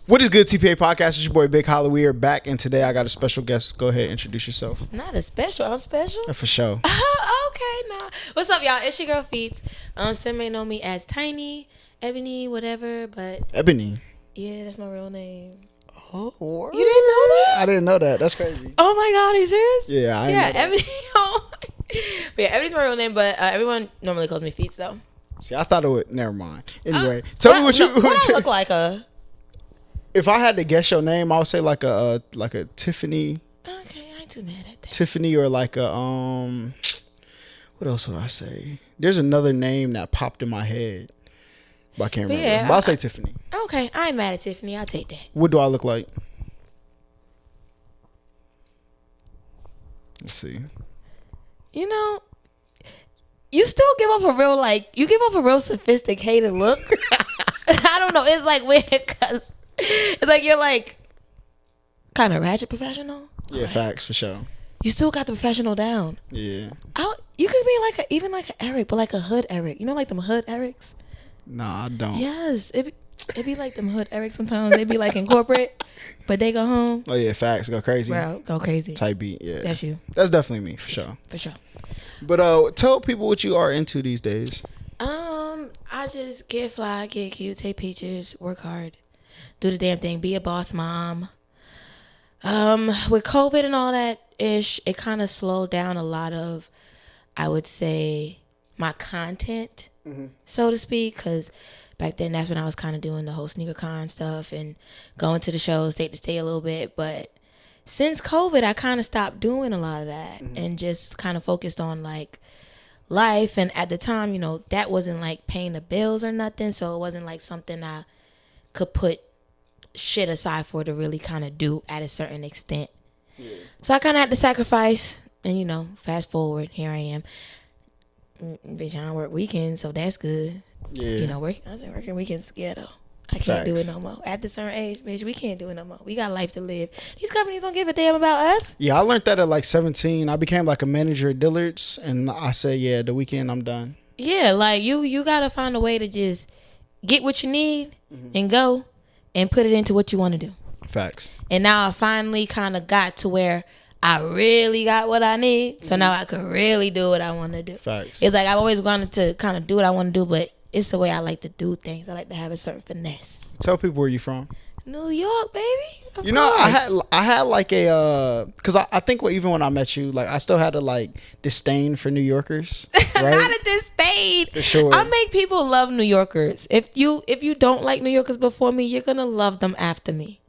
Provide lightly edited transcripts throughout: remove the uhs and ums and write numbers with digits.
What is good, TPA podcast? It's your boy Big Holly. We are back, and today I got a special guest. Go ahead, introduce yourself. Not a special, I'm special. For sure. Oh, okay, nah. What's up, y'all? It's your girl Feets. Some may know me as Tiny, Ebony, whatever, but Ebony. Yeah, that's my real name. Oh, what? You didn't know that? I didn't know that. That's crazy. Oh my God, are you serious? Yeah, I know that. Ebony. But yeah, Ebony's my real name, but everyone normally calls me Feets though. See, I thought it would. Never mind. Anyway, tell me what I look like a. If I had to guess your name, I would say like a Tiffany. Okay, I ain't too mad at that. Tiffany, or like a what else would I say? There's another name that popped in my head, but I can't remember. Yeah, but I'll say Tiffany. Okay, I ain't mad at Tiffany. I'll take that. What do I look like? Let's see. You know, you still give off a real sophisticated look. I don't know. It's like weird because it's like you're like kind of ratchet professional. Yeah, facts for sure. You still got the professional down. Yeah. You could be even like an Eric, but like a hood Eric. You know, like them hood Erics. Nah, I don't. Yes, it be like them hood Erics. Sometimes they be like in corporate, but they go home. Oh yeah, facts. Go crazy. Bro, go crazy. Type beat. Yeah. That's you. That's definitely me for sure. For sure. But tell people what you are into these days. I just get fly, get cute, take pictures, work hard, do the damn thing, be a boss mom. With COVID and all that ish, it kind of slowed down a lot of, I would say, my content, so to speak, because back then that's when I was kind of doing the whole sneaker con stuff and going to the shows, state to state a little bit. But since COVID, I kind of stopped doing a lot of that and just kind of focused on like life. And at the time, you know, that wasn't like paying the bills or nothing, so it wasn't like something I could put shit aside for to really kind of do at a certain extent. So I kind of had to sacrifice, and you know, fast forward, here I am. Bitch, I don't work weekends, so that's good. Yeah. You know, working weekends ghetto. I can't do it no more. At the certain age, bitch, we can't do it no more. We got life to live. These companies don't give a damn about us. Yeah, I learned that at like 17. I became like a manager at Dillard's, and I said, yeah, the weekend I'm done. Yeah, like you gotta find a way to just get what you need and go and put it into what you want to do. Facts. And now I finally kind of got to where I really got what I need. So now I can really do what I want to do. Facts. It's like I've always wanted to kind of do what I want to do, but it's the way I like to do things. I like to have a certain finesse. Tell people where you from. New York, baby. Of You know, course. I had like a because I think even when I met you, like I still had a like disdain for New Yorkers, right? Not at this stage. For sure. I make people love New Yorkers. If you don't like New Yorkers before me, you're gonna love them after me.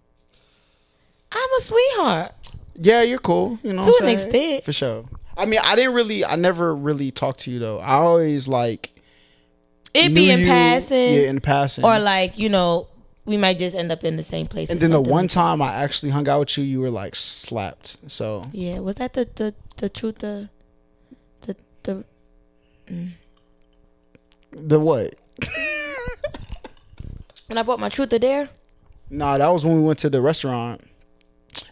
I'm a sweetheart. Yeah, you're cool. You know, To what I'm an saying? extent. For sure. I mean, I never really talked to you though. I always like It be in passing. Yeah, in passing. Or like, you know, we might just end up in the same place. And then the one time I actually hung out with you, you were like slapped. So yeah, was that the truth? The what? When I bought my truth or dare? Nah, that was when we went to the restaurant,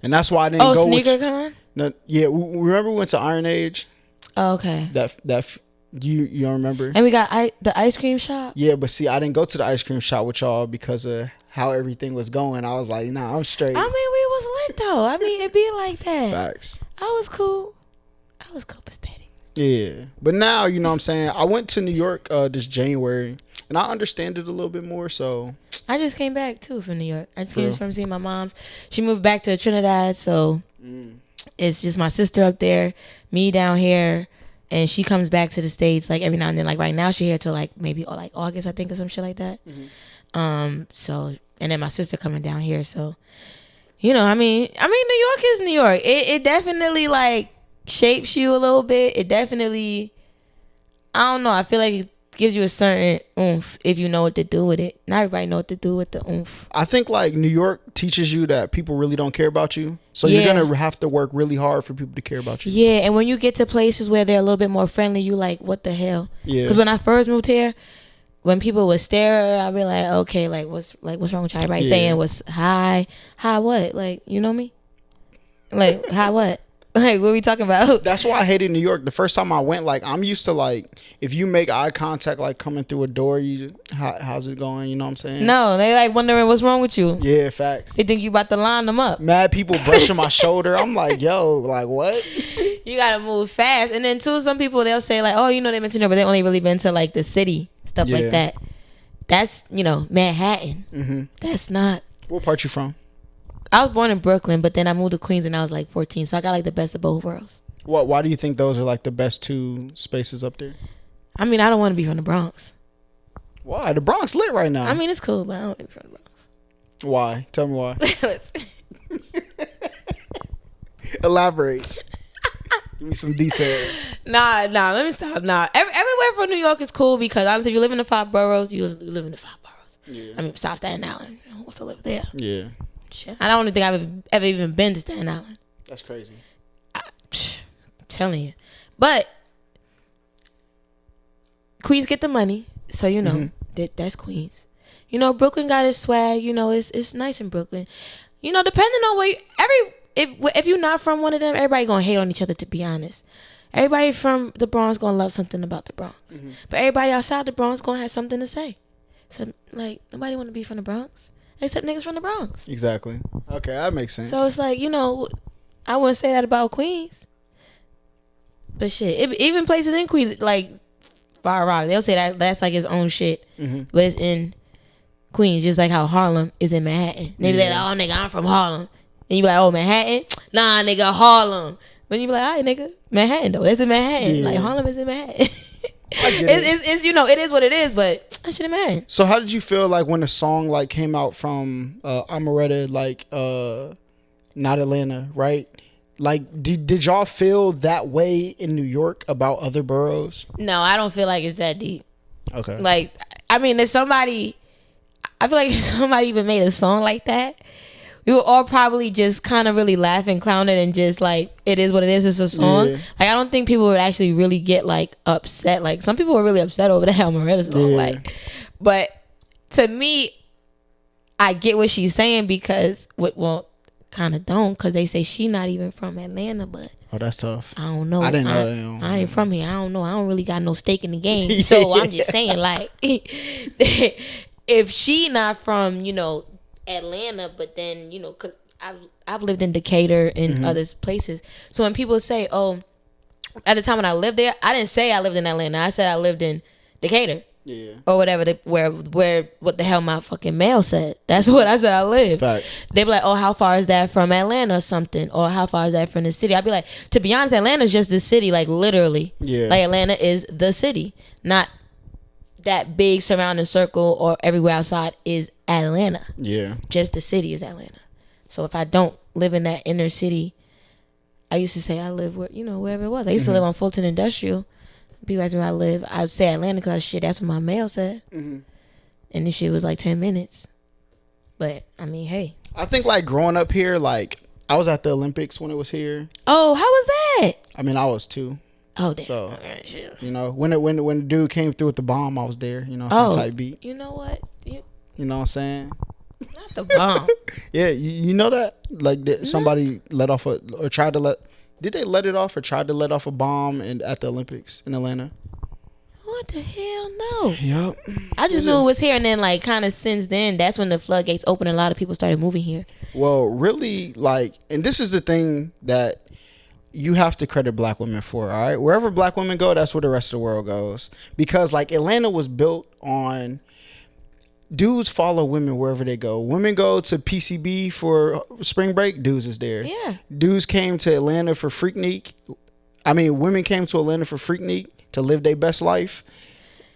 and that's why I didn't go. Sneaker con? No, yeah, remember we went to Iron Age? Oh, okay. That you don't remember? And we got the ice cream shop. Yeah, but see, I didn't go to the ice cream shop with y'all because of how everything was going. I was like, nah, I'm straight. I mean, we was lit though. I mean, it be like that. Facts. I was cool. Copacetic. Yeah, but now you know what I'm saying. I went to New York this January, and I understand it a little bit more. So I just came back too from New York. I just came from seeing my mom's. She moved back to Trinidad, so it's just my sister up there, me down here, and she comes back to the States like every now and then. Like right now, she here till like maybe like August, I think, or some shit like that. So and then my sister coming down here. So you know, I mean, New York is New York. It definitely like shapes you a little bit. It definitely, I don't know, I feel like it gives you a certain oomph if you know what to do with it. Not everybody know what to do with the oomph. I think like New York teaches you that people really don't care about you, so you're gonna have to work really hard for people to care about you. Yeah, and when you get to places where they're a little bit more friendly, you like, what the hell? Yeah. Because when I first moved here, when people would stare, I'd be like, okay, what's wrong with you? Everybody saying was hi what? Like, you know me? Like, hi what? Like, what are we talking about? That's why I hated New York. The first time I went, like, I'm used to, like, if you make eye contact, like, coming through a door, how's it going? You know what I'm saying? No, they like wondering what's wrong with you. Yeah, facts. They think you about to line them up. Mad people brushing my shoulder. I'm like, yo, like, what? You gotta move fast. And then too, some people they'll say like, oh, you know, they mentioned it, but they only really been to like the city, stuff like that. That's, you know, Manhattan. Mm-hmm. That's not. What part you from? I was born in Brooklyn, but then I moved to Queens and I was like 14, so I got like the best of both worlds. Why do you think those are like the best two spaces up there? I mean, I don't want to be from the Bronx. Why? The Bronx lit right now. I mean, it's cool, but I don't want to be from the Bronx. Why? Tell me why. Elaborate. Give me some detail. Nah, let me stop. Nah, everywhere from New York is cool because honestly, if you live in the 5 boroughs, you live in the 5 boroughs. Yeah. I mean, besides Staten Island, who wants to live there? Yeah. Shit. I don't think I've ever even been to Staten Island. That's crazy. I'm telling you. But Queens get the money, so you know that's Queens. You know, Brooklyn got its swag. You know, it's nice in Brooklyn. You know, depending on where if you're not from one of them, everybody gonna hate on each other. To be honest, everybody from the Bronx gonna love something about the Bronx, but everybody outside the Bronx gonna have something to say. So like, nobody want to be from the Bronx except niggas from the Bronx. Exactly. Okay, that makes sense. So it's like, you know, I wouldn't say that about Queens, but shit, even places in Queens like Far Rock, they'll say that that's like its own shit, but it's in Queens, just like how Harlem is in Manhattan. They be like, oh nigga, I'm from Harlem. And you be like, oh, Manhattan? Nah, nigga, Harlem. But you be like, all right, nigga, Manhattan though. That's in Manhattan. Yeah. Like Harlem is in Manhattan. I get it. It's you know, it is what it is, but I should have Manhattan. So how did you feel like when the song like came out from Amaretta, like Not Atlanta, right? Like did y'all feel that way in New York about other boroughs? No, I don't feel like it's that deep. Okay. Like, I mean, I feel like if somebody even made a song like that, we were all probably just kind of really laughing, clowning, and just like, it is what it is. It's a song. Yeah. Like, I don't think people would actually really get like upset. Like, some people were really upset over the Amaretta song. Yeah. Like, but to me, I get what she's saying because, well, kind of don't, because they say she not even from Atlanta, but. Oh, that's tough. I don't know. I didn't know that. I ain't from here. I don't know. I don't really got no stake in the game. So I'm just saying, like, if she not from, you know, Atlanta, but then, you know, because I've lived in Decatur and other places. So when people say, oh, at the time when I lived there, I didn't say I lived in Atlanta. I said I lived in Decatur. Yeah. Or whatever, where what the hell my fucking mail said. That's what I said I live. Facts. They be like, oh, how far is that from Atlanta or something? Or how far is that from the city? I'd be like, to be honest, Atlanta's just the city, like literally. Yeah. Like Atlanta is the city, not that big surrounding circle or everywhere outside is Atlanta. Yeah. Just the city is Atlanta. So if I don't live in that inner city, I used to say I live where, you know, wherever it was. I used to live on Fulton Industrial. People ask me where I live. I would say Atlanta because shit, that's what my mail said. And this shit was like 10 minutes. But I mean, hey. I think like growing up here, like I was at the Olympics when it was here. Oh, how was that? I mean, I was too. Oh, damn. So, you know, when the dude came through with the bomb, I was there. You know, some type beat. You know what? You know what I'm saying? Not the bomb. Yeah, you know that? Like somebody let off or tried to let. Did they let it off or tried to let off a bomb at the Olympics in Atlanta? What the hell? No. Yep. I just knew it was here, and then like kind of since then, that's when the floodgates opened and a lot of people started moving here. Well, really, like, and this is the thing that you have to credit black women for, all right? Wherever black women go, that's where the rest of the world goes. Because like Atlanta was built on dudes follow women wherever they go. Women go to PCB for spring break, dudes is there. Yeah. Dudes came to Atlanta for Freaknik. I mean, women came to Atlanta for Freaknik to live their best life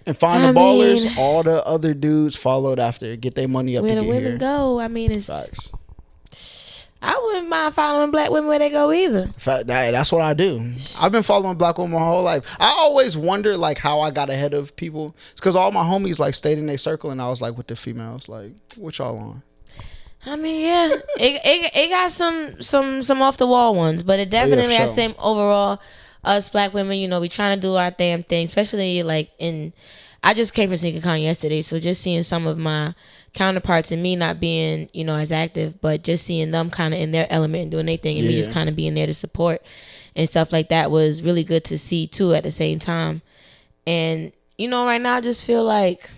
and find the ballers. All the other dudes followed after, get their money up to get here. Where the women go, I mean, it's facts. I wouldn't mind following black women where they go either. That's what I do. I've been following black women my whole life. I always wonder like how I got ahead of people. It's because all my homies like stayed in their circle, and I was like with the females, like, what y'all on? I mean, yeah, it got some off the wall ones, but it definitely has same overall. Us black women, you know, we trying to do our damn thing, especially like I just came from SneakerCon yesterday, so just seeing some of my counterparts and me not being, you know, as active, but just seeing them kind of in their element and doing their thing, and me just kind of being there to support and stuff like that was really good to see too at the same time. And, you know, right now I just feel like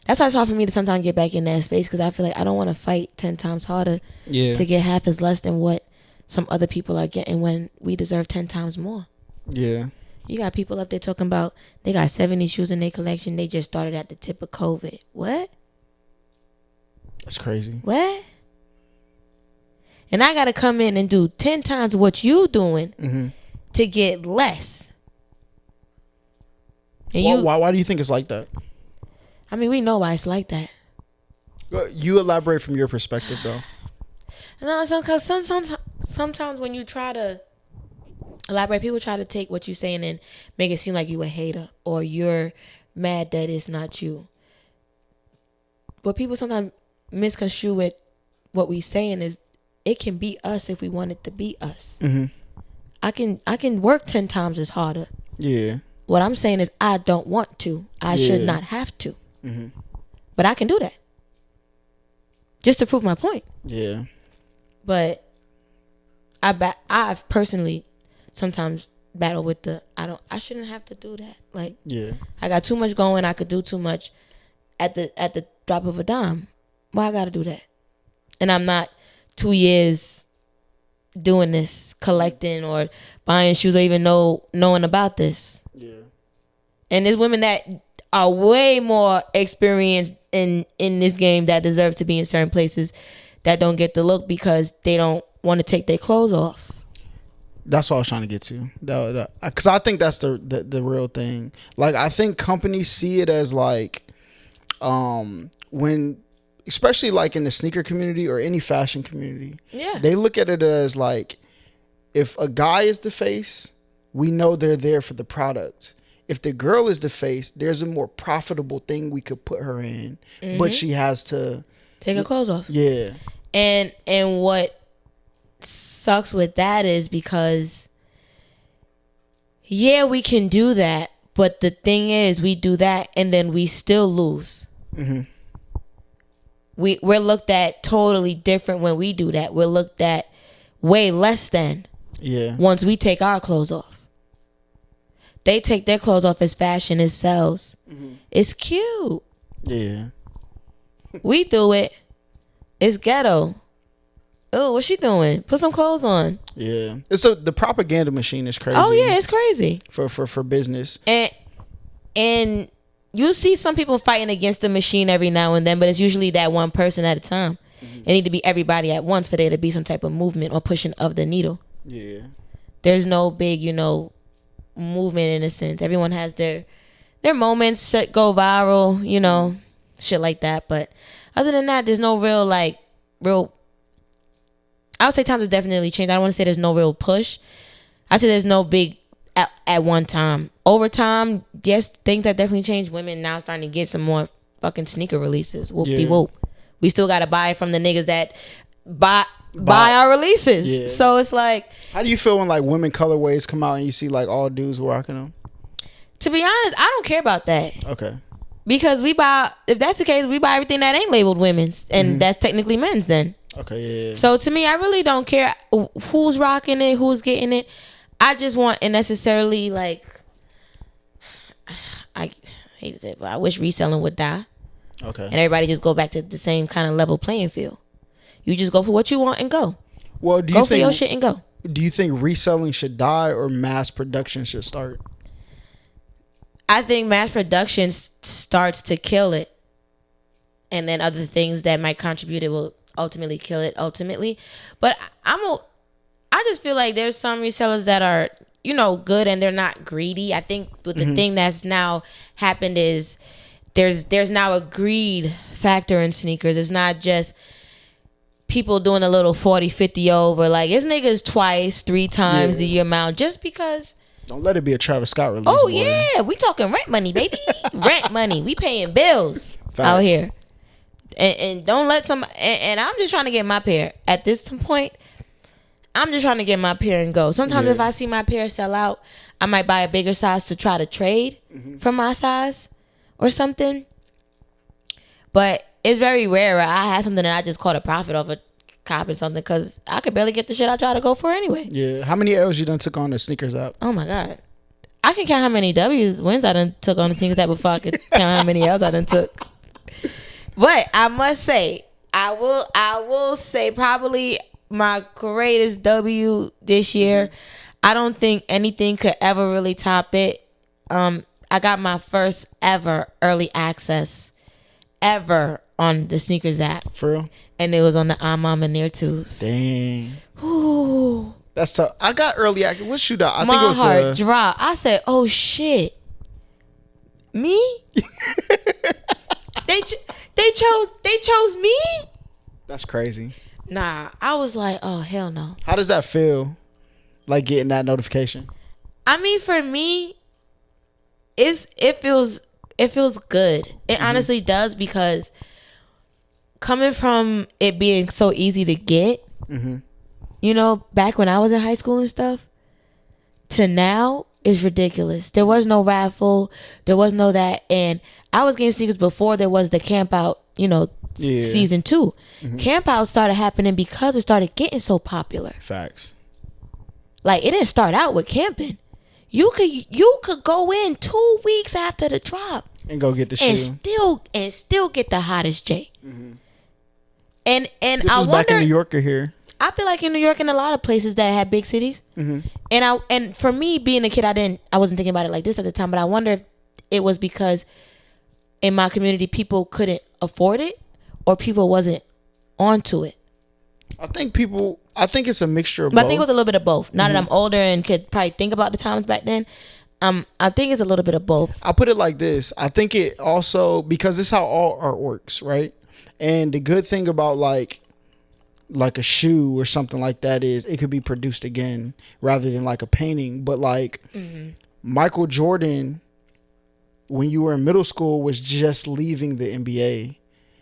that's why it's hard for me to sometimes get back in that space, because I feel like I don't want to fight 10 times harder to get half as less than what some other people are getting when we deserve 10 times more. Yeah. You got people up there talking about they got 70 shoes in their collection. They just started at the tip of COVID. What? That's crazy. What? And I got to come in and do 10 times what you doing to get less. And why do you think it's like that? I mean, we know why it's like that. You elaborate from your perspective, though. No, because sometimes when you try to elaborate, people try to take what you're saying and make it seem like you a hater or you're mad that it's not you. What people sometimes misconstrue with what we saying is it can be us if we want it to be us. I can work 10 times as harder. Yeah. What I'm saying is I don't want to. I should not have to. But I can do that. Just to prove my point. Yeah. But I've personally sometimes battle with I shouldn't have to do that. Like, I got too much going. I could do too much at the drop of a dime. Why I got to do that? And I'm not 2 years doing this, collecting or buying shoes or even knowing about this. Yeah. And there's women that are way more experienced in this game that deserve to be in certain places that don't get the look because they don't want to take their clothes off. That's what I was trying to get to. Because I think that's the real thing. Like, I think companies see it as like, when, especially like in the sneaker community or any fashion community, they look at it as like, if a guy is the face, we know they're there for the product. If the girl is the face, there's a more profitable thing we could put her in, but she has to take her clothes off. Yeah. And what sucks with that is because, we can do that, but the thing is, we do that and then we still lose. We're looked at totally different when we do that. We're looked at way less than once we take our clothes off. They take their clothes off as fashion, as sells. It's cute. Yeah. We do it. It's ghetto. Oh, what's she doing? Put some clothes on. Yeah. So the propaganda machine is crazy. Oh yeah, it's crazy. For business. And you see some people fighting against the machine every now and then, but it's usually that one person at a time. It need to be everybody at once for there to be some type of movement or pushing of the needle. Yeah. There's no big, movement in a sense. Everyone has their moments, shit go viral, shit like that. But other than that, there's no real I would say times have definitely changed. I don't want to say there's no real push. I say there's no big at one time. Over time, yes, things have definitely changed. Women now starting to get some more fucking sneaker releases. Whoop-de-whoop. We still got to buy from the niggas that buy our releases. Yeah. So it's like, how do you feel when like women colorways come out and you see like all dudes rocking them? To be honest, I don't care about that. Okay. Because if that's the case, we buy everything that ain't labeled women's, and that's technically men's then. Okay, yeah. So to me, I really don't care who's rocking it, who's getting it. I just want, and necessarily like, I hate to say it, but I wish reselling would die. Okay. And everybody just go back to the same kind of level playing field. You just go for what you want and go. Well, go for your shit and go. Do you think reselling should die or mass production should start? I think mass production starts to kill it. And then other things that might contribute it will ultimately kill it ultimately. But I just feel like there's some resellers that are, good and they're not greedy. I think the thing that's now happened is there's now a greed factor in sneakers. It's not just people doing a little 40-50 over. Like, it's niggas twice, 3 times the amount just because. Don't let it be a Travis Scott release. Oh, boy. Yeah. We talking rent money, baby. Rent money. We paying bills out here. And don't let some. And I'm just trying to get my pair. At this point, I'm just trying to get my pair and go. Sometimes if I see my pair sell out, I might buy a bigger size to try to trade from my size or something. But it's very rare where I had something and I just caught a profit off a cop or something because I could barely get the shit I try to go for anyway. Yeah. How many L's you done took on the sneakers app? Oh my God. I can count how many wins I done took on the sneakers app before I could count how many L's I done took. But I must say, I will say probably my greatest W this year. I don't think anything could ever really top it. I got my first ever early access ever on the sneakers app. For real? And it was on the Mom and Near Twos. Dang. Ooh. That's tough. I got early access. What shoot out? I My think it was heart dropped. I said, "Oh shit, me? they chose me." That's crazy. Nah, I was like, "Oh hell no." How does that feel? Like getting that notification? I mean, for me, it feels good. It honestly does, because coming from it being so easy to get, you know, back when I was in high school and stuff, to now is ridiculous. There was no raffle, there was no that, and I was getting sneakers before there was the camp out, you know, season 2. Camp out started happening because it started getting so popular. Facts. Like, it didn't start out with camping. You could go in 2 weeks after the drop and go get the shoe and still get the hottest J. And this I was wonder, back in New York or here? I feel like in New York and a lot of places that had big cities. And for me being a kid, I wasn't thinking about it like this at the time, but I wonder if it was because in my community people couldn't afford it or people wasn't onto it. I think it's a mixture of But both. I think it was a little bit of both. Now that I'm older and could probably think about the times back then, I think it's a little bit of both. I'll put it like this. I think it also, because this is how all art works, right? And the good thing about like a shoe or something like that is it could be produced again rather than like a painting. But like Michael Jordan, when you were in middle school, was just leaving the NBA.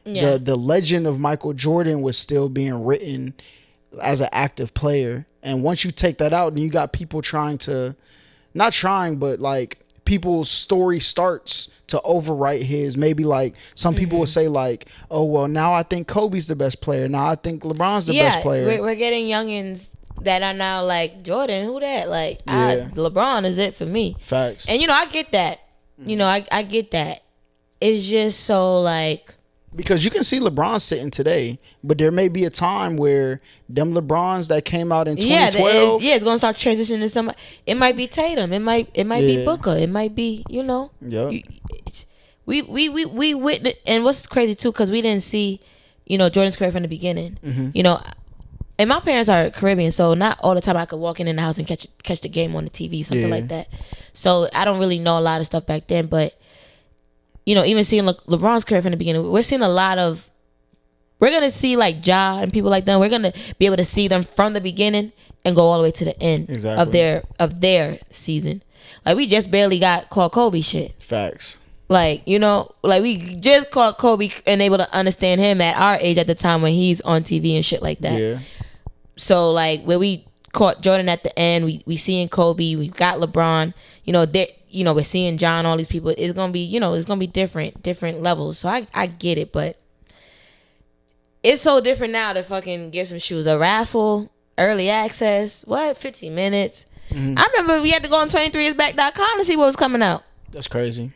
Yeah. The legend of Michael Jordan was still being written as an active player. And once you take that out, then you got people but like people's story starts to overwrite his. Maybe like some people will say like, oh, well, now I think Kobe's the best player. Now I think LeBron's the best player. We're getting youngins that are now like, Jordan, who that? Like, LeBron is it for me. Facts. And, you know, I get that. You know, I get that. It's just so like, because you can see LeBron sitting today, but there may be a time where them LeBrons that came out in 2012. It's gonna start transitioning to somebody. It might be Tatum. It might be Booker. It might be, you know. Yeah. We witnessed, and what's crazy too, because we didn't see, you know, Jordan's career from the beginning. You know, and my parents are Caribbean, so not all the time I could walk in the house and catch the game on the TV, something like that. So I don't really know a lot of stuff back then, but. You know, even seeing LeBron's career from the beginning, we're seeing we're going to see like Ja and people like them. We're going to be able to see them from the beginning and go all the way to the end of their season. Like, we just barely got caught Kobe shit. Facts. Like, you know, like we just caught Kobe and able to understand him at our age at the time when he's on TV and shit like that. Yeah. So like where we caught Jordan at the end, we seeing Kobe, we got LeBron, you know, we're seeing John, all these people. It's gonna be, you know, it's gonna be different levels. So I get it, but it's so different now to fucking get some shoes. A raffle, early access, 15 minutes. I remember we had to go on 23isback.com to see what was coming out. That's crazy.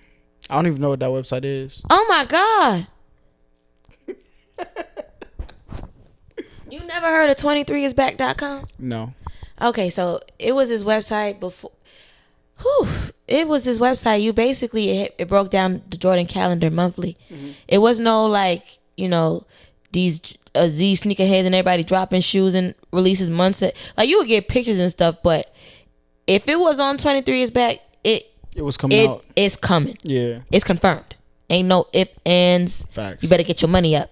I don't even know what that website is. Oh my God. You never heard of 23isback.com? No. Okay, so it was this website before. It was this website. You basically, it broke down the Jordan calendar monthly. It was no like, you know, these sneakerheads and everybody dropping shoes and releases months. Like, you would get pictures and stuff, but if it was on 23 is back, it was coming out. It's coming. Yeah. It's confirmed. Ain't no ifs, ands. Facts. You better get your money up.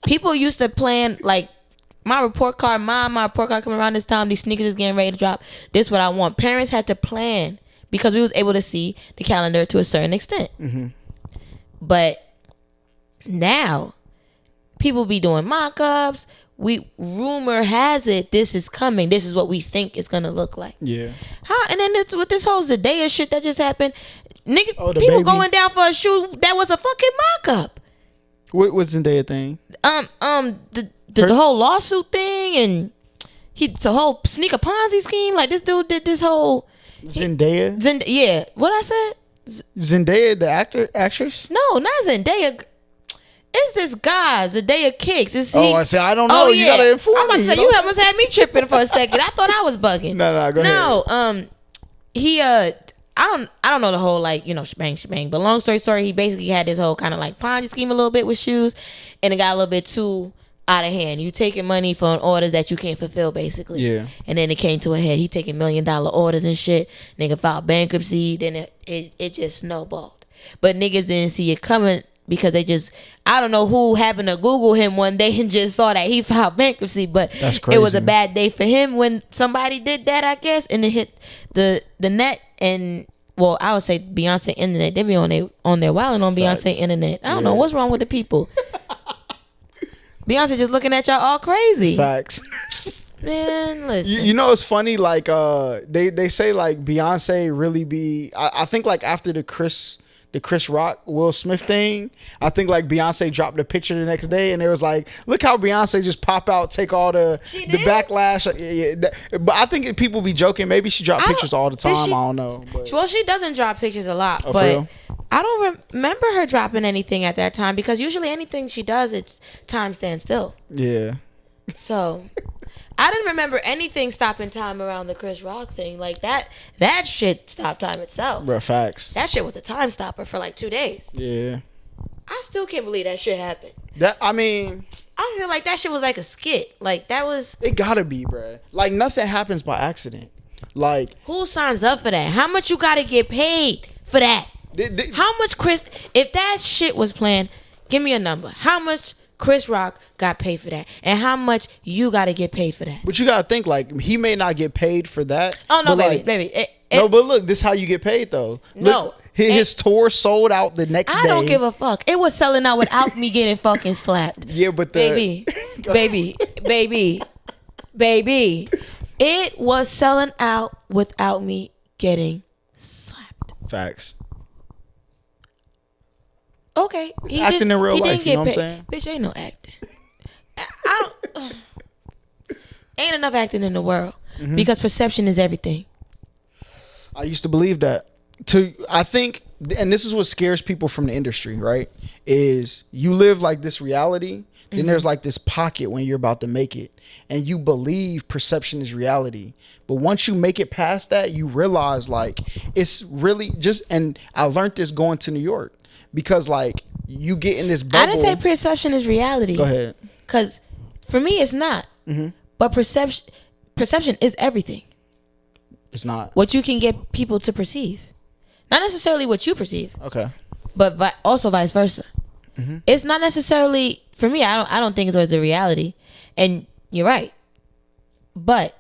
People used to plan like, my report card coming around this time, these sneakers is getting ready to drop. This is what I want. Parents had to plan because we was able to see the calendar to a certain extent. But now, people be doing mock-ups. Rumor has it this is coming. This is what we think it's gonna look like. Yeah. And then with this whole Zendaya shit that just happened, people going down for a shoe that was a fucking mock-up. What was Zendaya thing? The whole lawsuit thing, and the whole sneaker Ponzi scheme. Like, this dude did this whole Zendaya. Yeah, what I said? Zendaya, the actress. No, not Zendaya. It's this guy, Zendaya Kicks. Is he? I said I don't know. You gotta inform me. I'm about to say you almost had me tripping for a second. I thought I was bugging. No, go ahead. He I don't know the whole, like, shebang. But long story short, he basically had this whole kind of like Ponzi scheme a little bit with shoes, and it got a little bit too out of hand. You taking money from orders that you can't fulfill, basically. Yeah. And then it came to a head. He taking $1 million orders and shit. Nigga filed bankruptcy. Then it just snowballed. But niggas didn't see it coming because they just, I don't know who happened to Google him one day and just saw that he filed bankruptcy. But that's crazy. It was a bad day for him when somebody did that, I guess, and it hit the net. And well, I would say Beyonce internet. They be on their wilding on Facts. Beyonce internet. I don't know what's wrong with the people. Beyonce just looking at y'all all crazy. Facts. Man, listen. You know, it's funny. Like, they say like Beyonce really be. I think like after the Chris Rock Will Smith thing, I think like Beyonce dropped a picture the next day, and it was like, look how Beyonce just pop out, take all the backlash. But I think people be joking. Maybe she dropped pictures all the time. I don't know. But. Well, she doesn't drop pictures a lot, Oh, but I don't remember her dropping anything at that time because usually anything she does, it's time stand still. Yeah. So I didn't remember anything stopping time around the Chris Rock thing. Like that shit stopped time itself. Bruh, facts. That shit was a time stopper for like 2 days. Yeah. I still can't believe that shit happened. I feel like that shit was like a skit. Like that was. It gotta be, bruh. Like nothing happens by accident. Like who signs up for that? How much you gotta get paid for that? How much if that shit was planned, give me a number. How much Chris Rock got paid for that, and how much you got to get paid for that? But you gotta think, like, he may not get paid for that. Oh no, baby, like, baby. No, but look, this is how you get paid though. No, look, his tour sold out the next day. I don't give a fuck. It was selling out without me getting fucking slapped. Yeah, but baby, it was selling out without me getting slapped. Facts. Okay, he acting in real life. You know what I'm saying? Bitch, ain't no acting. I don't. Ain't enough acting in the world because perception is everything. I used to believe that. I think, and this is what scares people from the industry, right? Is you live like this reality, then there's like this pocket when you're about to make it, and you believe perception is reality. But once you make it past that, you realize like it's really just. And I learned this going to New York. Because like you get in this bubble. I didn't say perception is reality. Go ahead. Because for me it's not. But perception is everything. It's not. What you can get people to perceive, not necessarily what you perceive. Okay. But also vice versa. It's not necessarily for me. I don't think it's always the reality. And you're right. But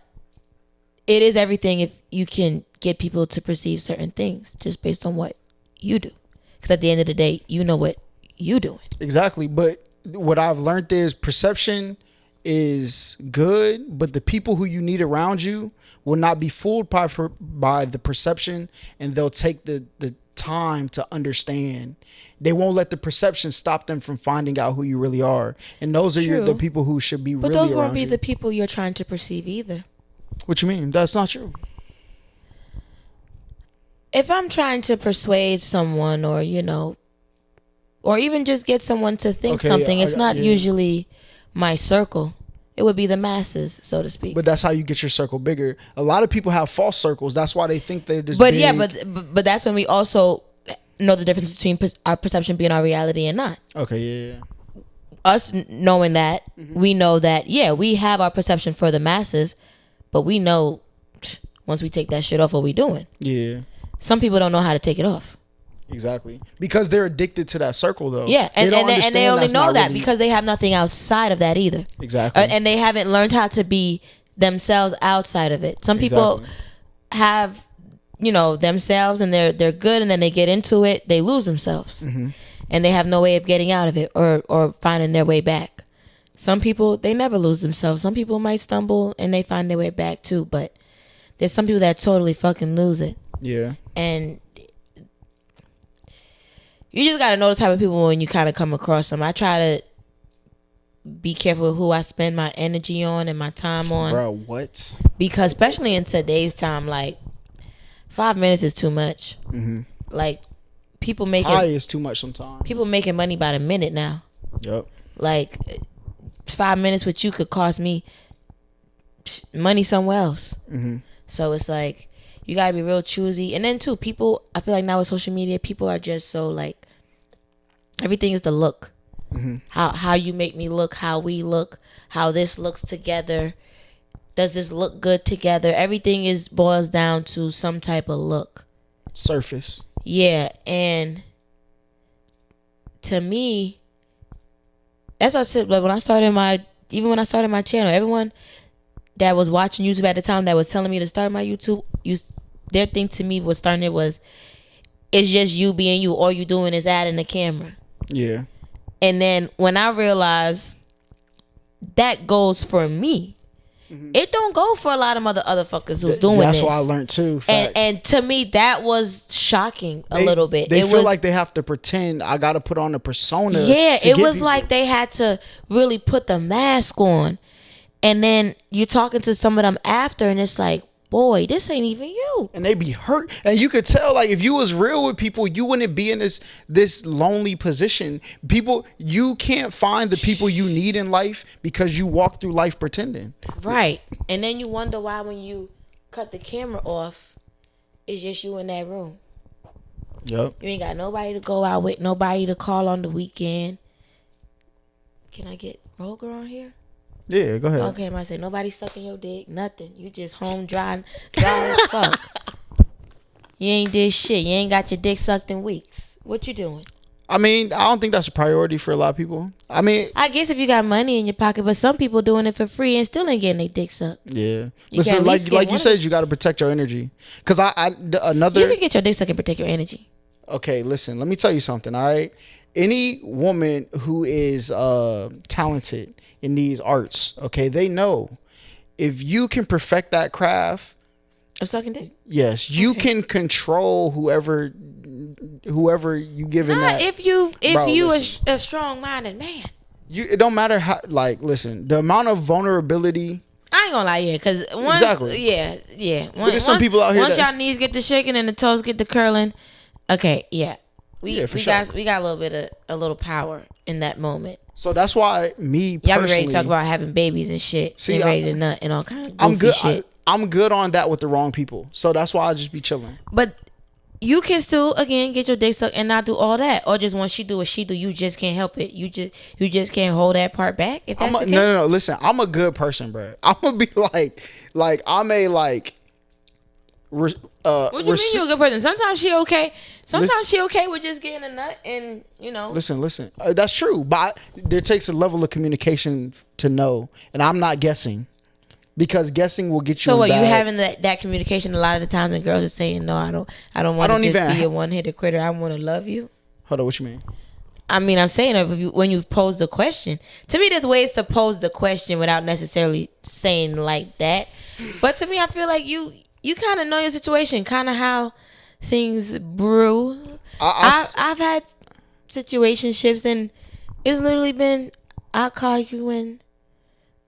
it is everything if you can get people to perceive certain things just based on what you do. Because at the end of the day, you know what you doing. Exactly. But what I've learned is perception is good, but the people who you need around you will not be fooled by the perception, and they'll take the time to understand. They won't let the perception stop them from finding out who you really are. And those are the people who should be really around you. But those won't be the people you're trying to perceive either. What you mean? That's not true. If I'm trying to persuade someone or, or even just get someone to think something, it's not usually my circle. It would be the masses, so to speak. But that's how you get your circle bigger. A lot of people have false circles. That's why they think they're just big. But that's when we also know the difference between our perception being our reality and not. Okay, yeah. Us knowing that, we know that, we have our perception for the masses, but we know once we take that shit off, what we doing. Yeah. Some people don't know how to take it off. Exactly. Because they're addicted to that circle, though. Yeah, and they only know that because they have nothing outside of that either. Exactly. And they haven't learned how to be themselves outside of it. Some people have, themselves and they're good, and then they get into it, they lose themselves. And they have no way of getting out of it or finding their way back. Some people, they never lose themselves. Some people might stumble and they find their way back too, but there's some people that totally fucking lose it. Yeah. And you just gotta know the type of people when you kind of come across them. I try to be careful with who I spend my energy on and my time on. Bro, what? Because especially in today's time, like 5 minutes is too much. Mm-hmm. Like people is too much sometimes. People making money by the minute now. Yep. Like 5 minutes with you could cost me money somewhere else. Mm-hmm. So it's like you gotta be real choosy. And then too, people, I feel like now with social media, people are just so like everything is the look. Mm-hmm. How you make me look, how we look, how this looks together. Does this look good together? Everything boils down to some type of look. Surface. Yeah, and to me, that's what I said. Like when I started my channel, everyone that was watching YouTube at the time that was telling me to start my YouTube, their thing to me was starting it was, it's just you being you. All you doing is adding the camera. Yeah. And then when I realized that goes for me, it don't go for a lot of other fuckers who's doing That's this. what I learned too. And to me, that was shocking a little bit. They feel like they have to pretend. I got to put on a persona. Yeah, it was like they had to really put the mask on. And then you're talking to some of them after, and it's like, boy, this ain't even you. And they be hurt. And you could tell, like, if you was real with people, you wouldn't be in this lonely position. You can't find the people you need in life because you walk through life pretending. Right. And then you wonder why when you cut the camera off, it's just you in that room. Yep. You ain't got nobody to go out with, nobody to call on the weekend. Can I get Roger on here? Yeah, go ahead. Okay, I say nobody sucking your dick, nothing. You just home dry as fuck. You ain't did shit. You ain't got your dick sucked in weeks. What you doing? I mean, I don't think that's a priority for a lot of people. I mean, I guess if you got money in your pocket, but some people doing it for free and still ain't getting their dick sucked. Yeah, listen, like you said, you got to protect your energy. Cause you can get your dick sucked and protect your energy. Okay, listen, let me tell you something. All right, any woman who is talented in these arts, okay, they know if you can perfect that craft of sucking dick. Yes, you can control whoever you giving that. If you a strong-minded man. It don't matter how. Like, listen, the amount of vulnerability. I ain't gonna lie, yeah, because once, yeah. There's some people out here. Once y'all knees get to shaking and the toes get to curling, okay, yeah, we got a little power in that moment. So that's why me personally, y'all be ready to talk about having babies and shit. See, and ready to nut and all kind of goofy shit. I'm good on that with the wrong people. So that's why I just be chilling. But you can still, again, get your dick sucked and not do all that. Or just when she do what she do, you just can't help it. You just can't hold that part back. If that's the case. No. Listen, I'm a good person, bro. I'm gonna be like I'm a like. What you mean you a good person? Sometimes she okay. Sometimes she okay with just getting a nut and, you know. Listen. That's true. But there takes a level of communication to know. And I'm not guessing. Because guessing will get you. So what, you having that communication a lot of the times, and girls are saying, no, I don't want to just be a one-hitter quitter. I want to love you. Hold on, what you mean? I mean, I'm saying when you've posed the question. To me, there's ways to pose the question without necessarily saying like that. But to me, I feel like you kind of know your situation, kind of how things brew. I've had situationships, and it's literally been, I'll call you when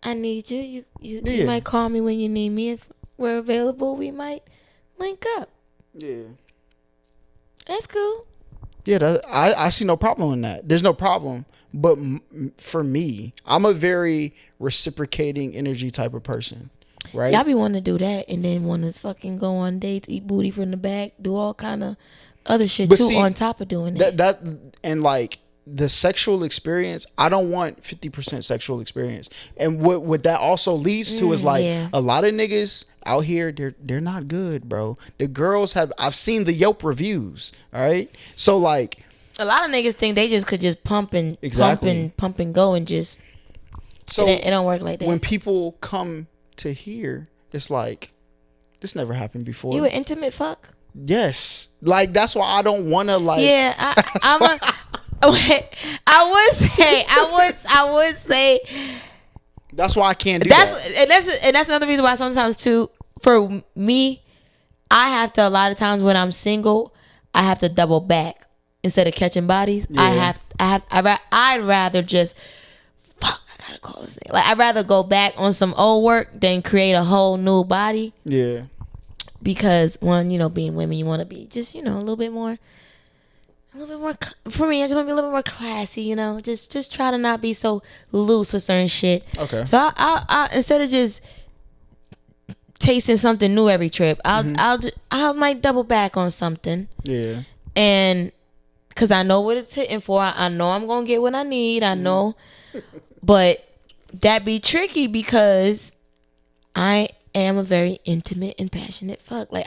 I need you. You might call me when you need me. If we're available, we might link up. Yeah. That's cool. Yeah, I see no problem in that. There's no problem. But for me, I'm a very reciprocating energy type of person. Right? Y'all be wanting to do that and then want to fucking go on dates, eat booty from the back, do all kind of other shit on top of doing that. That and like the sexual experience, I don't want 50% sexual experience. And what that also leads to is like a lot of niggas out here, they're not good, bro. The girls I've seen the Yelp reviews, all right? So like a lot of niggas think they just could just pump and go and just it don't work like that. When people come to hear, it's like, this never happened before. You an intimate fuck? Yes. Like, that's why I don't want to like. Yeah, I would say. That's why I can't do that. And that's another reason why sometimes too, for me, I have to, a lot of times when I'm single, I have to double back instead of catching bodies. Yeah. I'd rather just fuck. I gotta call this name. Like I'd rather go back on some old work than create a whole new body. Yeah. Because one, being women, you want to be just a little bit more. For me, I just want to be a little bit more classy. Just try to not be so loose with certain shit. Okay. So I instead of just tasting something new every trip, I might double back on something. Yeah. And because I know what it's hitting for, I know I'm gonna get what I need. I know, but that be tricky because I am a very intimate and passionate fuck. Like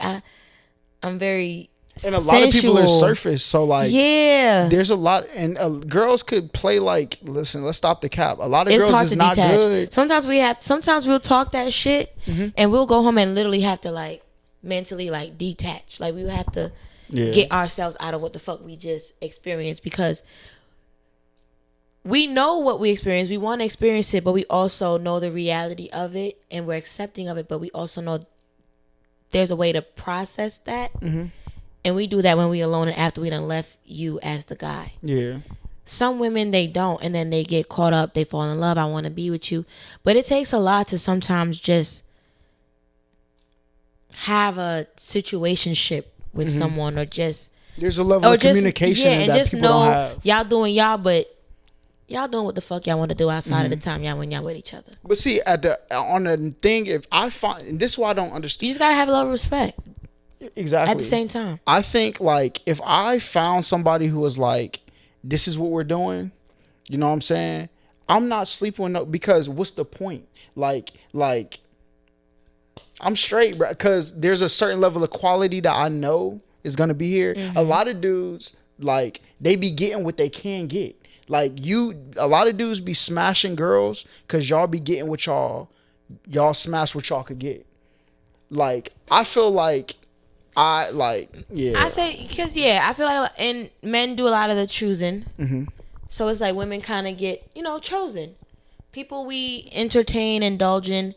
I'm very. And a lot of people are surface, so like, yeah, there's a lot, and girls could play like, listen, let's stop the cap. A lot of it's girls hard is to not detach. good. Sometimes we'll talk that shit, and we'll go home and literally have to like mentally like detach. Like we have to get ourselves out of what the fuck we just experienced, because we know what we experienced. We want to experience it, but we also know the reality of it, and we're accepting of it. But we also know there's a way to process that. And we do that when we alone and after we done left you as the guy. Yeah. Some women, they don't. And then they get caught up. They fall in love. I want to be with you. But it takes a lot to sometimes just have a situationship with someone, or just... There's a level of communication and that just people don't have. Y'all doing y'all, but y'all doing what the fuck y'all want to do outside of the time when y'all with each other. But see, on the thing, if I find... And this is why I don't understand. You just got to have a level of respect. Exactly. At the same time. I think like if I found somebody who was like, this is what we're doing, you know what I'm saying? I'm not sleeping with no, because what's the point? Like I'm straight, bro, because there's a certain level of quality that I know is gonna be here. A lot of dudes, like, they be getting what they can get. Like a lot of dudes be smashing girls because y'all be getting what y'all smash what y'all could get. Like I feel like I say because I feel like, and men do a lot of the choosing, so it's like women kind of get chosen. People we entertain, indulge in,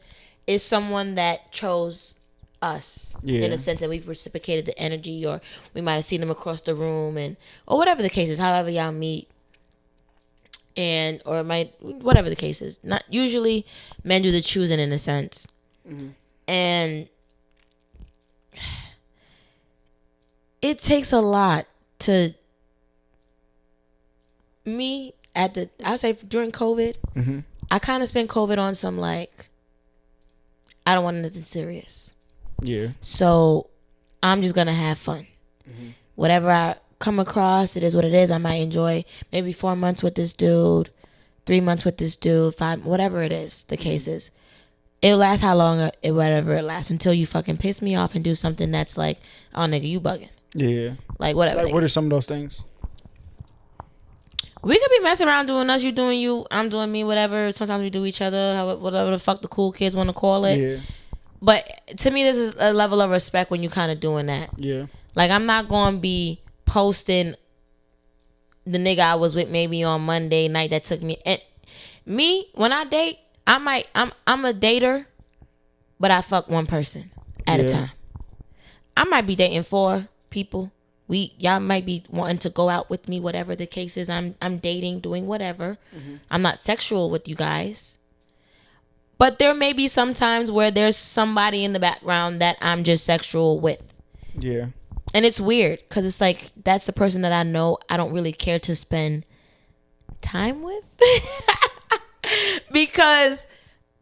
is someone that chose us in a sense, that we've reciprocated the energy, or we might have seen them across the room, or whatever the case is, however y'all meet, whatever the case is. Not usually men do the choosing in a sense, and it takes a lot to me I say during COVID, I kind of spent COVID on some like, I don't want nothing serious. Yeah. So I'm just going to have fun. Whatever I come across, it is what it is. I might enjoy maybe 4 months with this dude, 3 months with this dude, 5, whatever it is, the case is. It'll last how long, whatever it lasts, until you fucking piss me off and do something that's like, oh nigga, you bugging. Yeah. Like whatever. Like what are some of those things? We could be messing around doing us, you doing you, I'm doing me, whatever. Sometimes we do each other, whatever the fuck the cool kids want to call it. Yeah. But to me, this is a level of respect when you kind of doing that. Yeah. Like I'm not going to be posting the nigga I was with maybe on Monday night that took me. And me, when I date, I'm a dater, but I fuck one person at a time. I might be dating 4 people. Y'all might be wanting to go out with me, whatever the case is. I'm dating, doing whatever. I'm not sexual with you guys. But there may be some times where there's somebody in the background that I'm just sexual with. Yeah. And it's weird because it's like, that's the person that I know I don't really care to spend time with. Because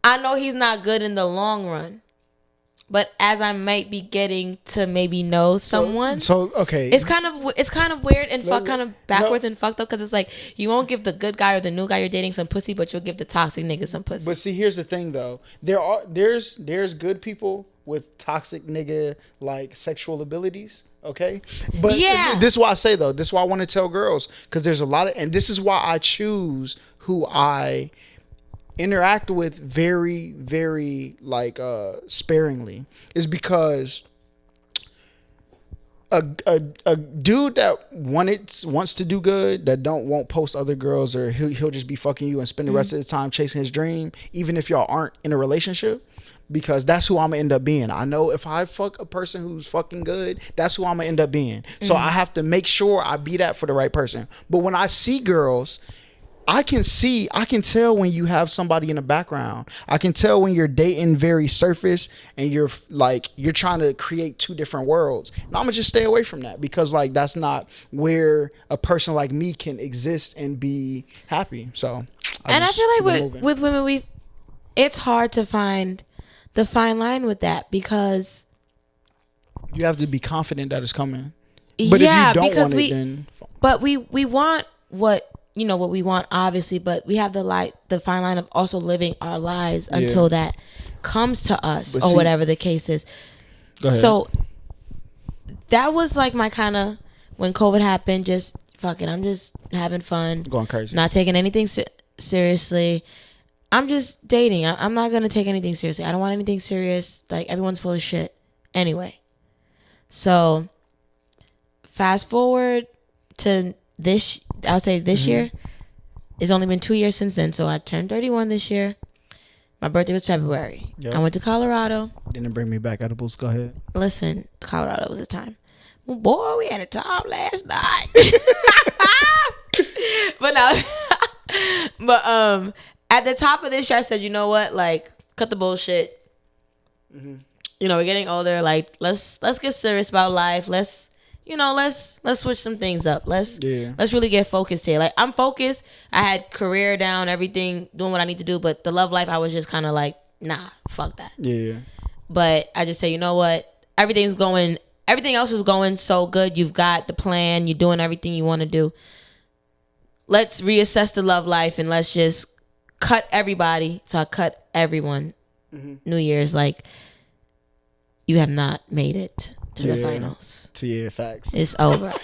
I know he's not good in the long run. But as I might be getting to maybe know someone, so okay, it's kind of weird and kind of backwards and fucked up, because it's like you won't give the good guy or the new guy you're dating some pussy, but you'll give the toxic nigga some pussy. But see, here's the thing though, there's good people with toxic nigga like sexual abilities. Okay, but this is why I say though, this is why I want to tell girls, because there's a lot of, and this is why I choose who I interact with very, very like sparingly, is because a dude that wants to do good, that won't post other girls, or he'll just be fucking you and spend the rest of the time chasing his dream, even if y'all aren't in a relationship. Because that's who I'm gonna end up being. I know if I fuck a person who's fucking good, that's who I'm gonna end up being. So I have to make sure I be that for the right person. But when I see girls, I can tell when you have somebody in the background. I can tell when you're dating very surface and you're trying to create two different worlds. And I'm gonna just stay away from that, because like that's not where a person like me can exist and be happy. So I feel like with women, it's hard to find the fine line with that, because you have to be confident that it's coming. But if you don't want it, then but we want what we want, obviously, but we have the fine line of also living our lives until that comes to us, or whatever the case is. So that was like my kind of, when COVID happened, just fuck it, I'm just having fun, going crazy, not taking anything seriously. I'm just dating. I'm not gonna take anything seriously. I don't want anything serious. Like, everyone's full of shit anyway. So fast forward to this, I would say this year. It's only been 2 years since then. So I turned 31 this year. My birthday was February. Yep. I went to Colorado. Didn't bring me back, edibles. Go ahead. Listen, Colorado was a time. Well, boy, we had a time last night. But at the top of this year, I said, you know what? Like, cut the bullshit. We're getting older. Like, let's get serious about life. Let's switch some things up. Let's really get focused here. Like, I'm focused. I had career down, everything, doing what I need to do. But the love life, I was just kind of like, nah, fuck that. Yeah. But I just say, you know what? Everything else is going so good. You've got the plan. You're doing everything you want to do. Let's reassess the love life, and let's just cut everybody. So I cut everyone. New Year's, like, you have not made it to the finals. Facts. It's over.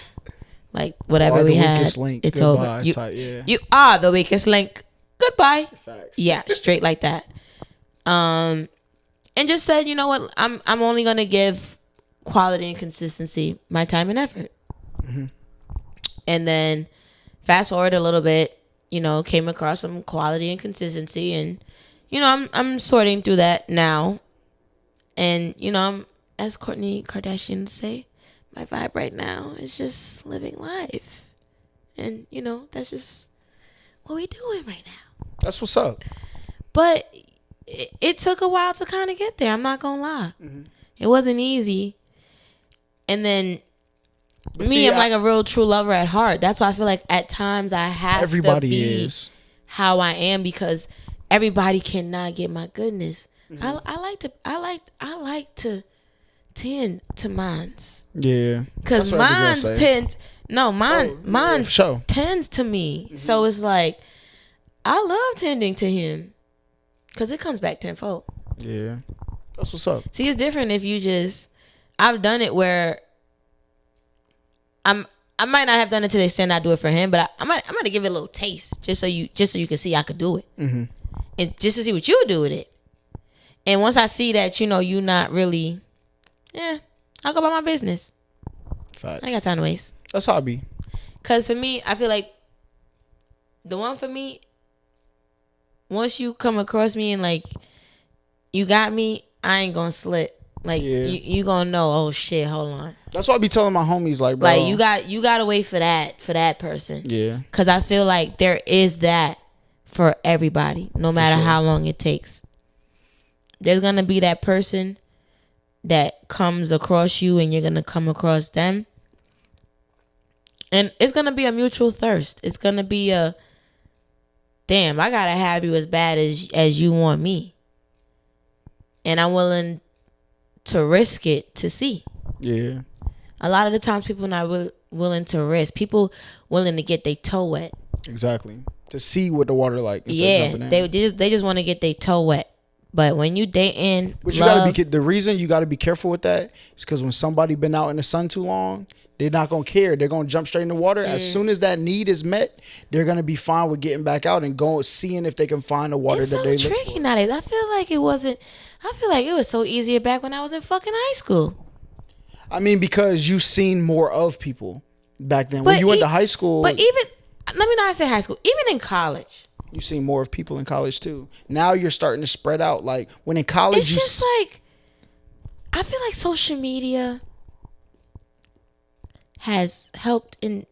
Like, whatever we had, link. It's Goodbye. over. You are the weakest link. Goodbye. Facts. Yeah, straight like that. And just said, you know what? I'm only gonna give quality and consistency my time and effort. And then fast forward a little bit, came across some quality and consistency, and I'm sorting through that now. And I'm, as Kourtney Kardashian would say, my vibe right now is just living life. And that's just what we doing right now. That's what's up. But it took a while to kind of get there, I'm not gonna lie. It wasn't easy. And then I'm like a real true lover at heart. That's why I feel like at times I have to be how I am, because everybody cannot get my goodness. I like to tend to mines. Yeah. Because mines tends to me. So it's like, I love tending to him, because it comes back tenfold. Yeah. That's what's up. See, it's different if you just, I've done it where I might not have done it to the extent I do it for him, but I'm gonna give it a little taste just so you can see I could do it, and just to see what you would do with it. And once I see that you not really, I'll go about my business. Facts. I ain't got time to waste. That's how I be. Cause for me, I feel like the one for me, once you come across me and like you got me, I ain't gonna slip. Like you gonna know, oh shit, hold on. That's why I be telling my homies, like, bro, like you gotta wait for that person. Yeah. Cause I feel like there is that for everybody, no matter how long it takes. There's gonna be that person that comes across you, and you're gonna come across them, and it's gonna be a mutual thirst. It's gonna be a, damn, I gotta have you as bad as you want me, and I'm willing to risk it to see. Yeah. A lot of the times, people not willing to risk. People willing to get their toe wet. Exactly. To see what the water like. Yeah, they just want to get their toe wet. But when you dating, but you gotta be, the reason you gotta be careful with that is because when somebody been out in the sun too long, they're not gonna care. They're gonna jump straight in the water. As soon as that need is met, they're gonna be fine with getting back out and going seeing if they can find the water that they look for. It's so tricky nowadays. I feel like it was so easier back when I was in fucking high school. I mean, because you've seen more of people back then. When you went to high school. But even, let me not say high school, even in college. You've seen more of people in college too. Now you're starting to spread out. Like when in college, it's just like, I feel like social media has helped in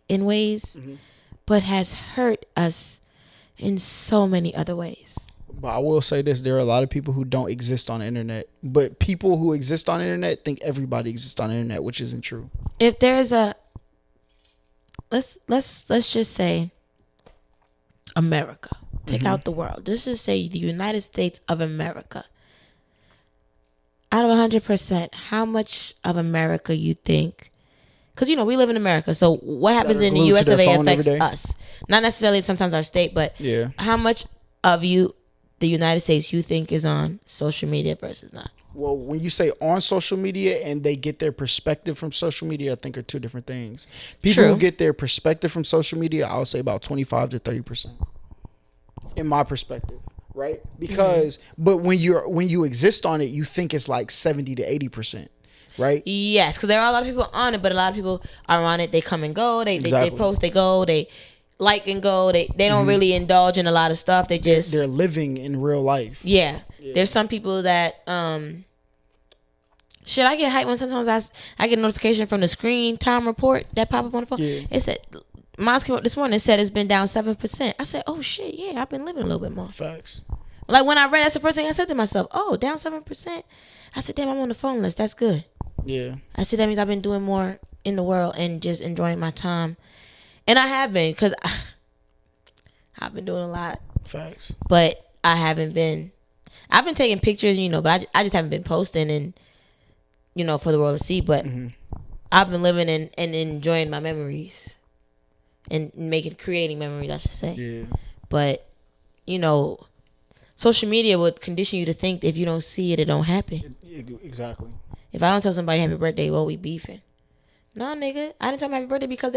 ways, but has hurt us in so many other ways. But I will say this: there are a lot of people who don't exist on the internet. But people who exist on the internet think everybody exists on the internet, which isn't true. If there's a let's just say America. Take out the world. Let's just say the United States of America. Out of 100%, how much of America you think? Because, we live in America. So what happens in the U.S. of A affects us. Not necessarily sometimes our state, but how much of the United States, you think is on social media versus not? Well, when you say on social media and they get their perspective from social media, I think are two different things. People who get their perspective from social media, I would say about 25 to 30%. In my perspective, right? Because, but when you exist on it, you think it's like 70 to 80%, right? Yes, because there are a lot of people on it, but a lot of people are on it. They come and go. They post, they go, they like and go. They don't really indulge in a lot of stuff. They're living in real life. Yeah. There's some people that shit, I get hyped when sometimes I get a notification from the screen time report that pop up on the phone. Yeah. It said mine came up this morning. It said it's been down 7%. I said, oh shit, yeah, I've been living a little bit more. Facts. Like when I read, that's the first thing I said to myself. Oh, down 7%. I said, damn, I'm on the phone list. That's good. Yeah. I said that means I've been doing more in the world and just enjoying my time, and I have been because I've been doing a lot. Facts. But I haven't been. I've been taking pictures, but I just haven't been posting and for the world to see. But I've been living and enjoying my memories. And creating memories, I should say. Yeah. But, social media would condition you to think that if you don't see it, it don't happen. Exactly. If I don't tell somebody happy birthday, well, we beefing. No, nigga. I didn't tell them happy birthday because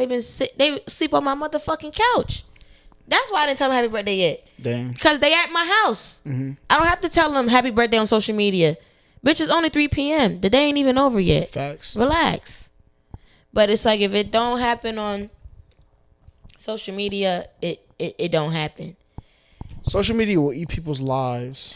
they sleep on my motherfucking couch. That's why I didn't tell them happy birthday yet. Damn. Because they at my house. I don't have to tell them happy birthday on social media. Bitch, it's only 3 p.m. The day ain't even over yet. Facts. Relax. But it's like if it don't happen on social media, it don't happen. Social media will eat people's lives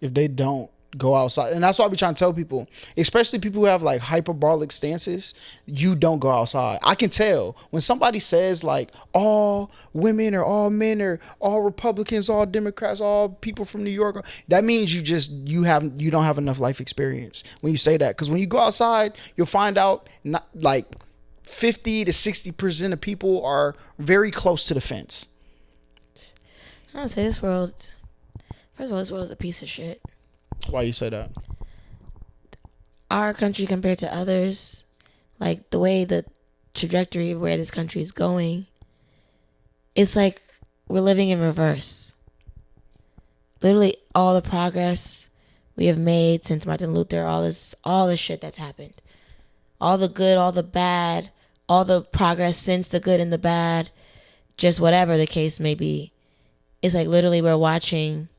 if they don't go outside. And that's why I be trying to tell people, especially people who have like hyperbolic stances, you don't go outside. I can tell when somebody says like all women or all men or all Republicans, all Democrats, all people from New York, that means you don't have enough life experience when you say that. Because when you go outside, you'll find out not like 50 to 60% of people are very close to the fence. I don't say this world. First of all, this world is a piece of shit. Why you say that? Our country compared to others, like the way the trajectory of where this country is going, it's like we're living in reverse. Literally all the progress we have made since Martin Luther, all this shit that's happened. All the good, all the bad, all the progress since the good and the bad, just whatever the case may be. It's like literally we're watching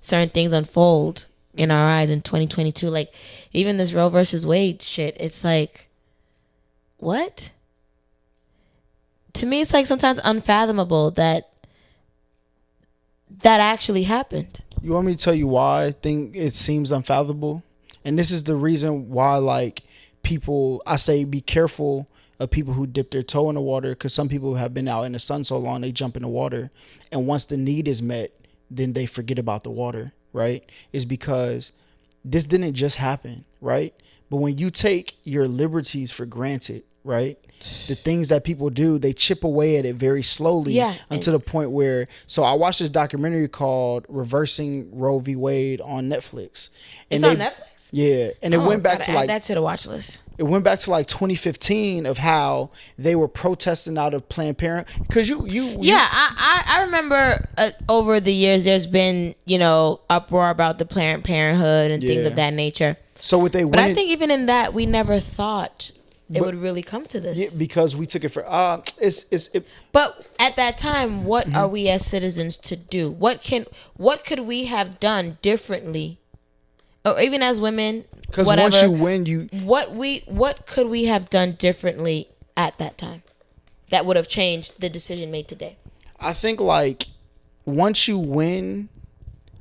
certain things unfold in our eyes in 2022. Like even this Roe versus Wade shit, it's like, what? To me, it's like sometimes unfathomable that actually happened. You want me to tell you why I think it seems unfathomable? And this is the reason why, like, people, I say be careful of people who dip their toe in the water, because some people have been out in the sun so long, they jump in the water. And once the need is met, then they forget about the water, right? It's because this didn't just happen, right? But when you take your liberties for granted, right? The things that people do, they chip away at it very slowly until the point where, so I watched this documentary called Reversing Roe v. Wade on Netflix. And it's on Netflix? Yeah. And it went back to like, add that to the watch list. It went back to like 2015 of how they were protesting out of Planned Parenthood. Cause I remember over the years, there's been, uproar about the Planned Parenthood and things of that nature. So what but I think even in that, we never thought it would really come to this. Yeah, because we took it for But at that time, what are we as citizens to do? What could we have done differently, or even as women? Because once you win, what could we have done differently at that time that would have changed the decision made today? I think like once you win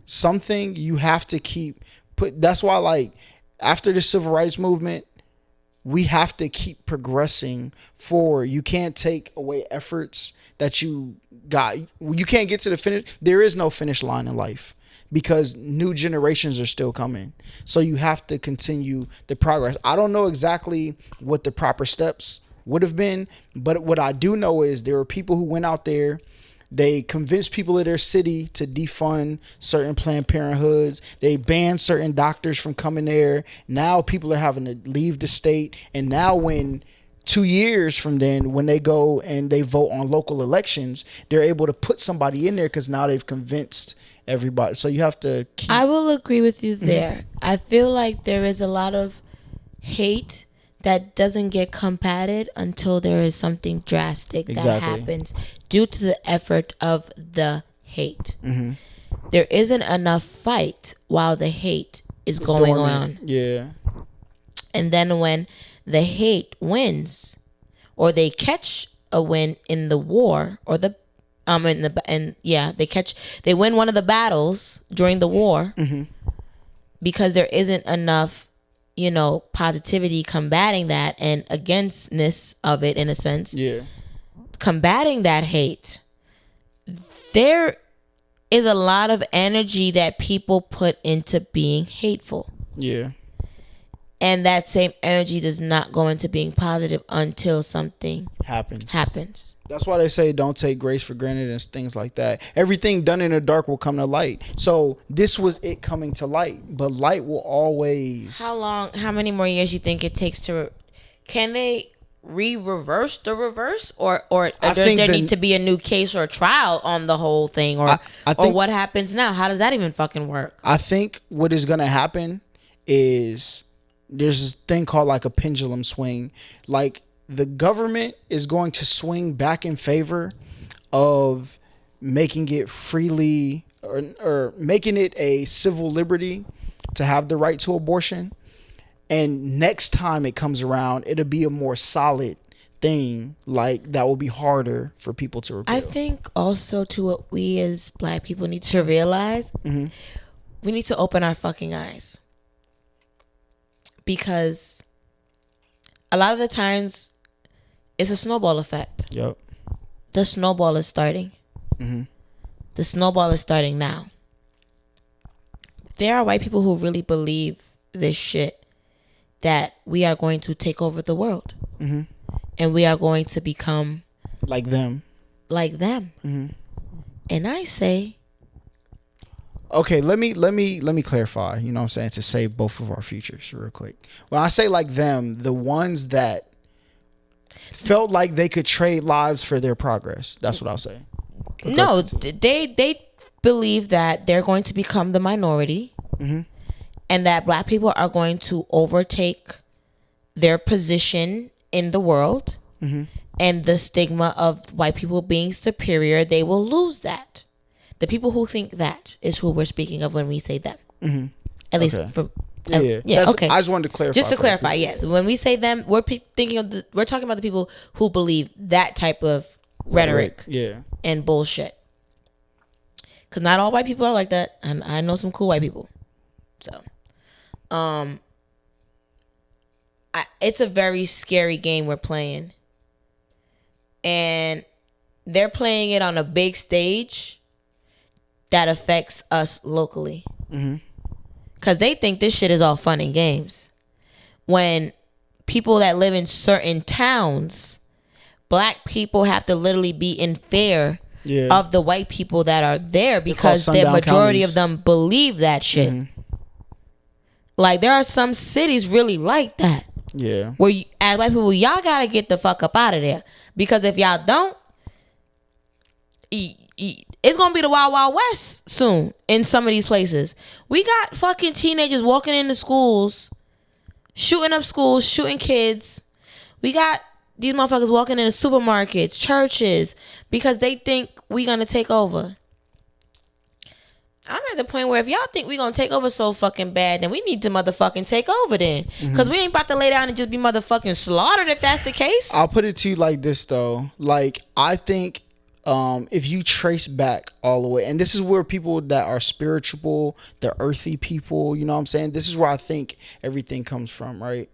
something, you have to that's why like after the civil rights movement, we have to keep progressing forward. You can't take away efforts that you got. You can't get to the finish. There is no finish line in life because new generations are still coming. So you have to continue the progress. I don't know exactly what the proper steps would have been, but what I do know is there were people who went out there. They convinced people of their city to defund certain Planned Parenthoods. They banned certain doctors from coming there. Now people are having to leave the state. And now when 2 years from then, when they go and they vote on local elections, they're able to put somebody in there because now they've convinced everybody. So you have to keep... I will agree with you there. Mm-hmm. I feel like there is a lot of hate that doesn't get combated until there is something drastic that happens due to the effort of the hate. Mm-hmm. There isn't enough fight while the hate is going on. Yeah. And then when the hate wins, or they catch a win in the war, or they win one of the battles during the war, mm-hmm. because there isn't enough positivity combating that and againstness of it in a sense. Yeah. Combating that hate. There is a lot of energy that people put into being hateful. Yeah. And that same energy does not go into being positive until something happens. That's why they say don't take grace for granted and things like that. Everything done in the dark will come to light. So this was it coming to light, but light will always... How many more years you think it takes to... Can they reverse the reverse? Or does there need to be a new case or a trial on the whole thing? Or what happens now? How does that even fucking work? I think what is going to happen is there's this thing called like a pendulum swing. Like... the government is going to swing back in favor of making it freely or making it a civil liberty to have the right to abortion. And next time it comes around, it'll be a more solid thing, like that will be harder for people to repeal. I think also to what we as Black people need to realize, mm-hmm. we need to open our fucking eyes. Because a lot of the times, it's a snowball effect. Yep. The snowball is starting. Mm-hmm. The snowball is starting now. There are white people who really believe this shit, that we are going to take over the world. Mm-hmm. And we are going to become... like them. Like them. Mm-hmm. And I say... Okay, let me clarify, you know what I'm saying, to save both of our futures real quick. When I say like them, the ones that felt like they could trade lives for their progress. That's what I'll say. Okay. No, they believe that they're going to become the minority, mm-hmm. and that Black people are going to overtake their position in the world, mm-hmm. and the stigma of white people being superior, they will lose that. The people who think that is who we're speaking of when we say them. Mm-hmm. At least from... Yeah. Okay. I just wanted to clarify. Just to clarify, yes. When we say them, we're talking about the people who believe that type of rhetoric, and bullshit. Because not all white people are like that, and I know some cool white people. So, it's a very scary game we're playing, and they're playing it on a big stage that affects us locally. Mm-hmm. Because they think this shit is all fun and games. When people that live in certain towns, Black people have to literally be in fear of the white people that are there because the majority of them believe that shit. Mm-hmm. Like, there are some cities really like that. Yeah. Where as white people, y'all got to get the fuck up out of there. Because if y'all don't, it's going to be the Wild Wild West soon in some of these places. We got fucking teenagers walking into schools, shooting up schools, shooting kids. We got these motherfuckers walking into supermarkets, churches, because they think we going to take over. I'm at the point where if y'all think we gonna take over so fucking bad, then we need to motherfucking take over then. Because we ain't about to lay down and just be motherfucking slaughtered if that's the case. I'll put it to you like this, though. Like, I think if you trace back all the way, and this is where people that are spiritual, the earthy people, you know what I'm saying? This is where I think everything comes from, right?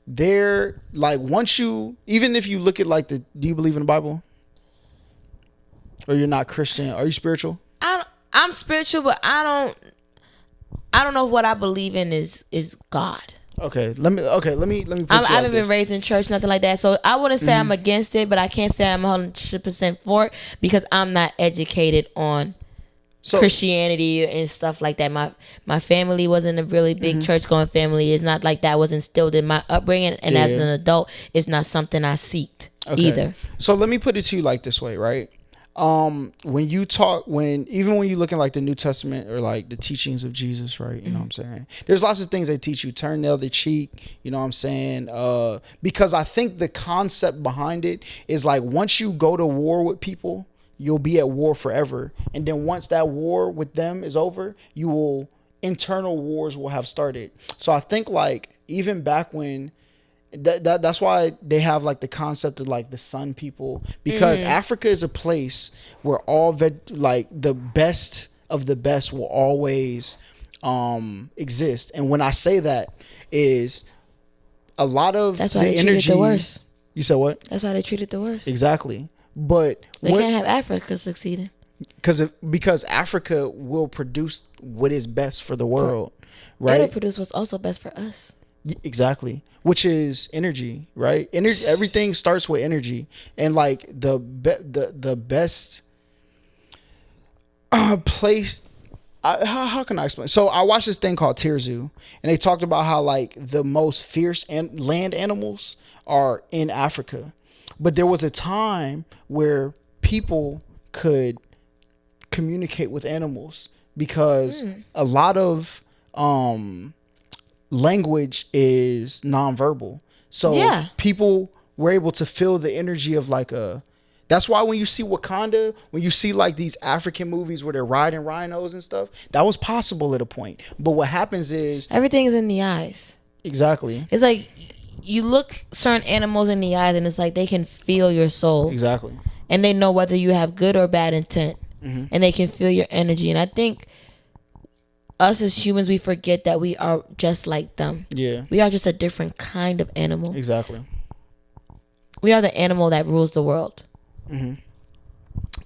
They're like, once you, even if you look at like do you believe in the Bible? Or you're not Christian? Are you spiritual? I'm spiritual, but I don't know what I believe in is God. Okay, let me put I haven't been raised in church, nothing like that. So I wouldn't say I'm against it, but I can't say I'm 100% for it because I'm not educated on Christianity and stuff like that. My family wasn't a really big church going family. It's not like that was instilled in my upbringing, and as an adult, it's not something I seeked either. So let me put it to you like this way, right? When you look in like the New Testament or like the teachings of Jesus, right? You know what I'm saying? There's lots of things they teach you. Turn the other cheek, you know what I'm saying? Because I think the concept behind it is like, once you go to war with people, you'll be at war forever. And then once that war with them is over, internal wars will have started. So I think like even back when, that's why they have like the concept of like the sun people, because Africa is a place where the best of the best will always exist. And when I say that is a lot of that's why the they energy. Treat it the worst. You said what? That's why they treat it the worst. Exactly. But they can't have Africa succeeding. Because Africa will produce what is best for the world, right? It'll produce what's also best for us. Exactly, which is energy, right? Energy. Everything starts with energy, and like the best place. How can I explain? So I watched this thing called Tirzu, and they talked about how like the most fierce land animals are in Africa, but there was a time where people could communicate with animals because a lot of language is nonverbal. So people were able to feel the energy of like that's why when you see Wakanda, when you see like these African movies where they're riding rhinos and stuff, that was possible at a point. But what happens is everything is in the eyes. Exactly. It's like you look certain animals in the eyes and it's like they can feel your soul. Exactly. And they know whether you have good or bad intent. And they can feel your energy. And I think us as humans, we forget that we are just like them. Yeah. We are just a different kind of animal. Exactly. We are the animal that rules the world.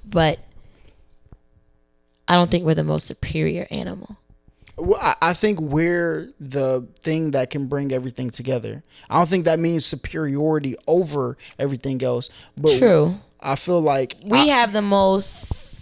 But I don't think we're the most superior animal. Well, I think we're the thing that can bring everything together. I don't think that means superiority over everything else. But true. I feel like we have the most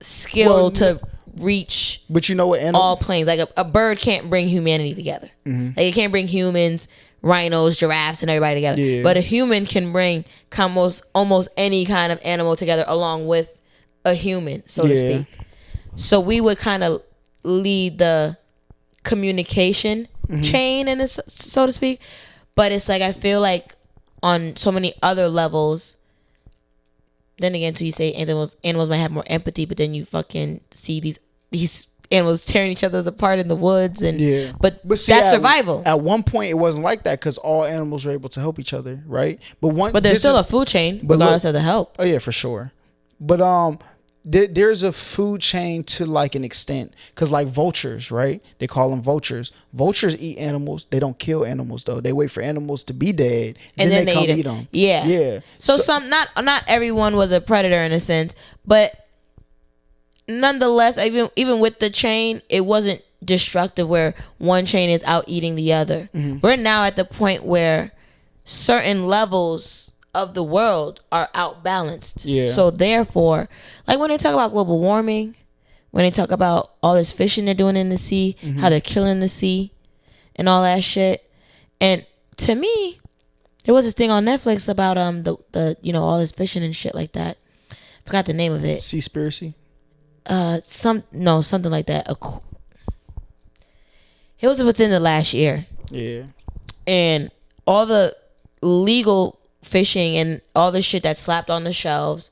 skill to reach, but you know what, all planes. Like a bird can't bring humanity together. Like it can't bring humans, rhinos, giraffes, and everybody together. But a human can bring almost any kind of animal together along with a human, so to speak. So we would kind of lead the communication chain, in this, so to speak. But it's like I feel like on so many other levels. Then again, too, you say animals might have more empathy, but then you fucking see these animals tearing each other apart in the woods, and but see, that's survival. At one point, it wasn't like that because all animals were able to help each other, right? But there's still a food chain, regardless of the help. Oh yeah, for sure. But there's a food chain to like an extent, because like vultures, right? They call them vultures. Vultures eat animals. They don't kill animals though. They wait for animals to be dead, and then they come eat them. Yeah. So some not everyone was a predator in a sense, but nonetheless, even with the chain, it wasn't destructive where one chain is out eating the other. We're now at the point where certain levels of the world are outbalanced. So therefore, like when they talk about global warming, when they talk about all this fishing they're doing in the sea, how they're killing the sea and all that shit. And to me, there was this thing on Netflix about the all this fishing and shit like that. Forgot the name of it. Seaspiracy? Something like that. It was within the last year. Yeah. And all the legal fishing and all the shit that's slapped on the shelves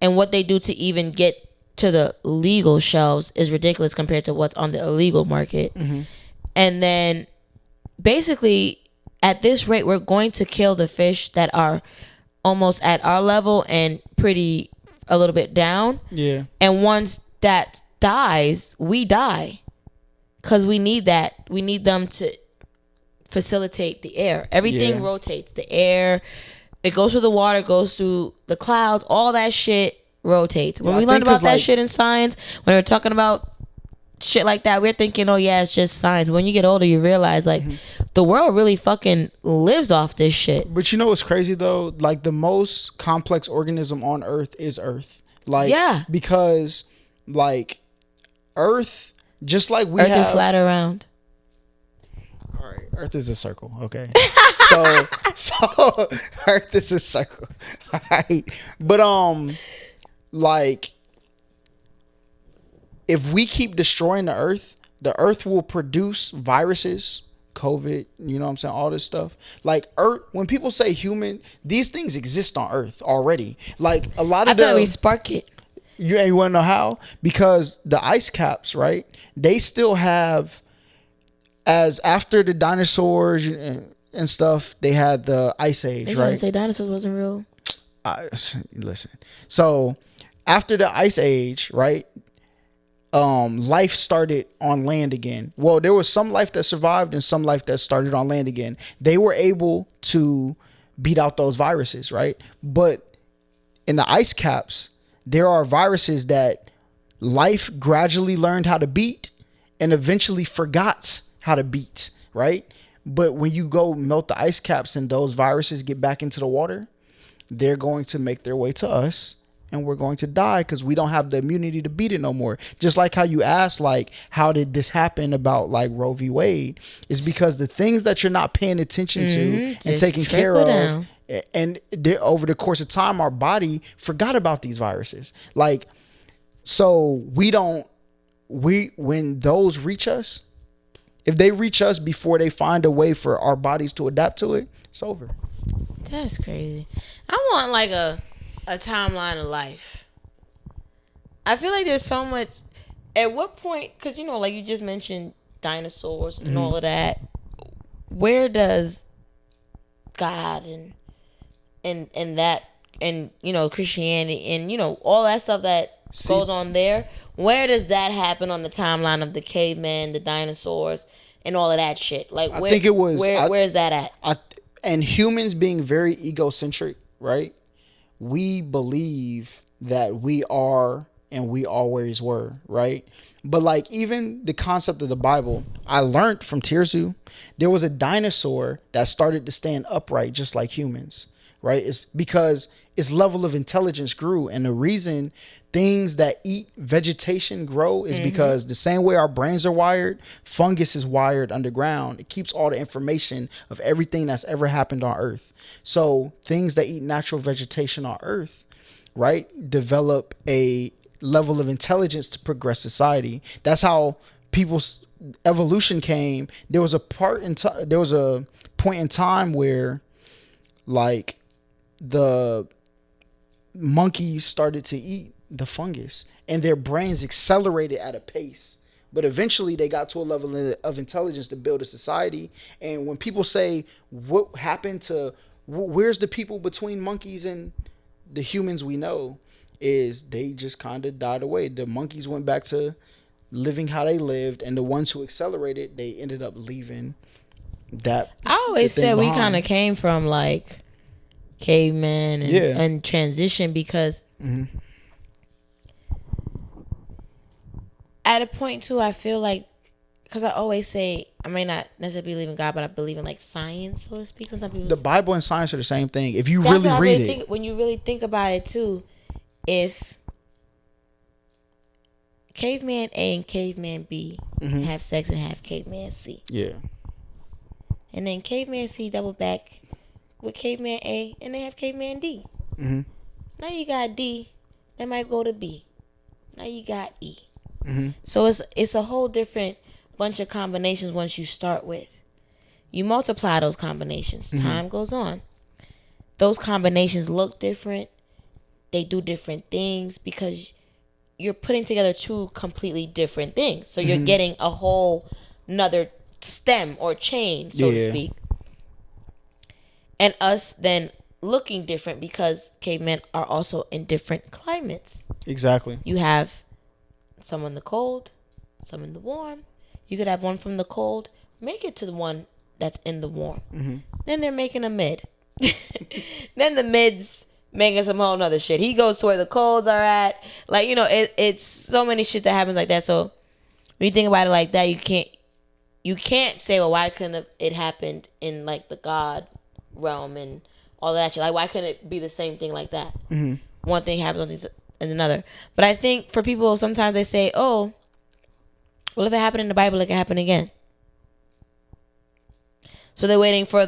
and what they do to even get to the legal shelves is ridiculous compared to what's on the illegal market. Mm-hmm. And then basically at this rate, we're going to kill the fish that are almost at our level and pretty a little bit down. Yeah. And once that dies, we die. Because we need that. We need them to facilitate the air. Everything rotates. The air, it goes through the water, goes through the clouds, all that shit rotates. When we learned about that shit in science, when we were talking about shit like that, we're thinking, oh yeah, it's just science. When you get older, you realize like the world really fucking lives off this shit. But you know what's crazy though? Like the most complex organism on Earth is Earth. Like, because like Earth, just like we Earth have, is flat around. All right, Earth is a circle. Okay, so Earth is a circle. All right, but like if we keep destroying the Earth will produce viruses, COVID, you know what I'm saying, all this stuff. Like Earth, when people say human, these things exist on Earth already. Like a lot of I thought we spark it. You want to know how? Because the ice caps, right? They still have, as after the dinosaurs and stuff, they had the ice age, they right? They say dinosaurs wasn't real. Listen. So after the ice age, right? Life started on land again. Well, there was some life that survived and some life that started on land again. They were able to beat out those viruses, right? But in the ice caps, there are viruses that life gradually learned how to beat and eventually forgot how to beat, right? But when you go melt the ice caps and those viruses get back into the water, they're going to make their way to us and we're going to die because we don't have the immunity to beat it no more. Just like how you asked, like, how did this happen about like Roe v. Wade? Is because the things that you're not paying attention to and taking care of, and over the course of time, our body forgot about these viruses. Like, so when those reach us, if they reach us before they find a way for our bodies to adapt to it, it's over. That's crazy. I want like a timeline of life. I feel like there's so much. At what point, because you know, like you just mentioned dinosaurs and all of that, where does God and that and you know Christianity and you know all that stuff that goes on there, where does that happen on the timeline of the cavemen, the dinosaurs, and all of that shit? Like I think it was where is that at? And humans being very egocentric, right? We believe that we are and we always were, right? But like even the concept of the Bible, I learned from Tirzu, there was a dinosaur that started to stand upright just like humans, right? It's because its level of intelligence grew. And the reason things that eat vegetation grow is because the same way our brains are wired, fungus is wired underground. It keeps all the information of everything that's ever happened on Earth. So things that eat natural vegetation on Earth, right, develop a level of intelligence to progress society. That's how people's evolution came. There was a point in time where like the monkeys started to eat the fungus and their brains accelerated at a pace, but eventually they got to a level of intelligence to build a society. And when people say what happened to where's the people between monkeys and the humans we know, is they just kind of died away. The monkeys went back to living how they lived, and the ones who accelerated, they ended up leaving that. I always said we kind of came from like cavemen and transition because at a point too, I feel like, because I always say, I may not necessarily believe in God, but I believe in like science, so to speak. Sometimes the Bible and science are the same thing. If you really read it, when you really think about it too, if caveman A and caveman B have sex and have caveman C, and then caveman C double back with caveman A and they have caveman D. Now you got D, they might go to B. Now you got E. So it's a whole different bunch of combinations once you start with. You multiply those combinations. Time goes on. Those combinations look different. They do different things because you're putting together two completely different things. So you're getting a whole another stem or chain, so to speak. And us then looking different because cavemen are also in different climates. Exactly. You have some in the cold, some in the warm. You could have one from the cold make it to the one that's in the warm. Then they're making a mid. Then the mid's making some whole nother shit. He goes to where the colds are at. Like, it's so many shit that happens like that. So when you think about it like that, you can't say, well, why couldn't it happened in like the God realm and all that shit? Like, why couldn't it be the same thing like that? One thing happens and another. But I think for people, sometimes they say, oh, well, if it happened in the Bible, it can happen again. So they're waiting for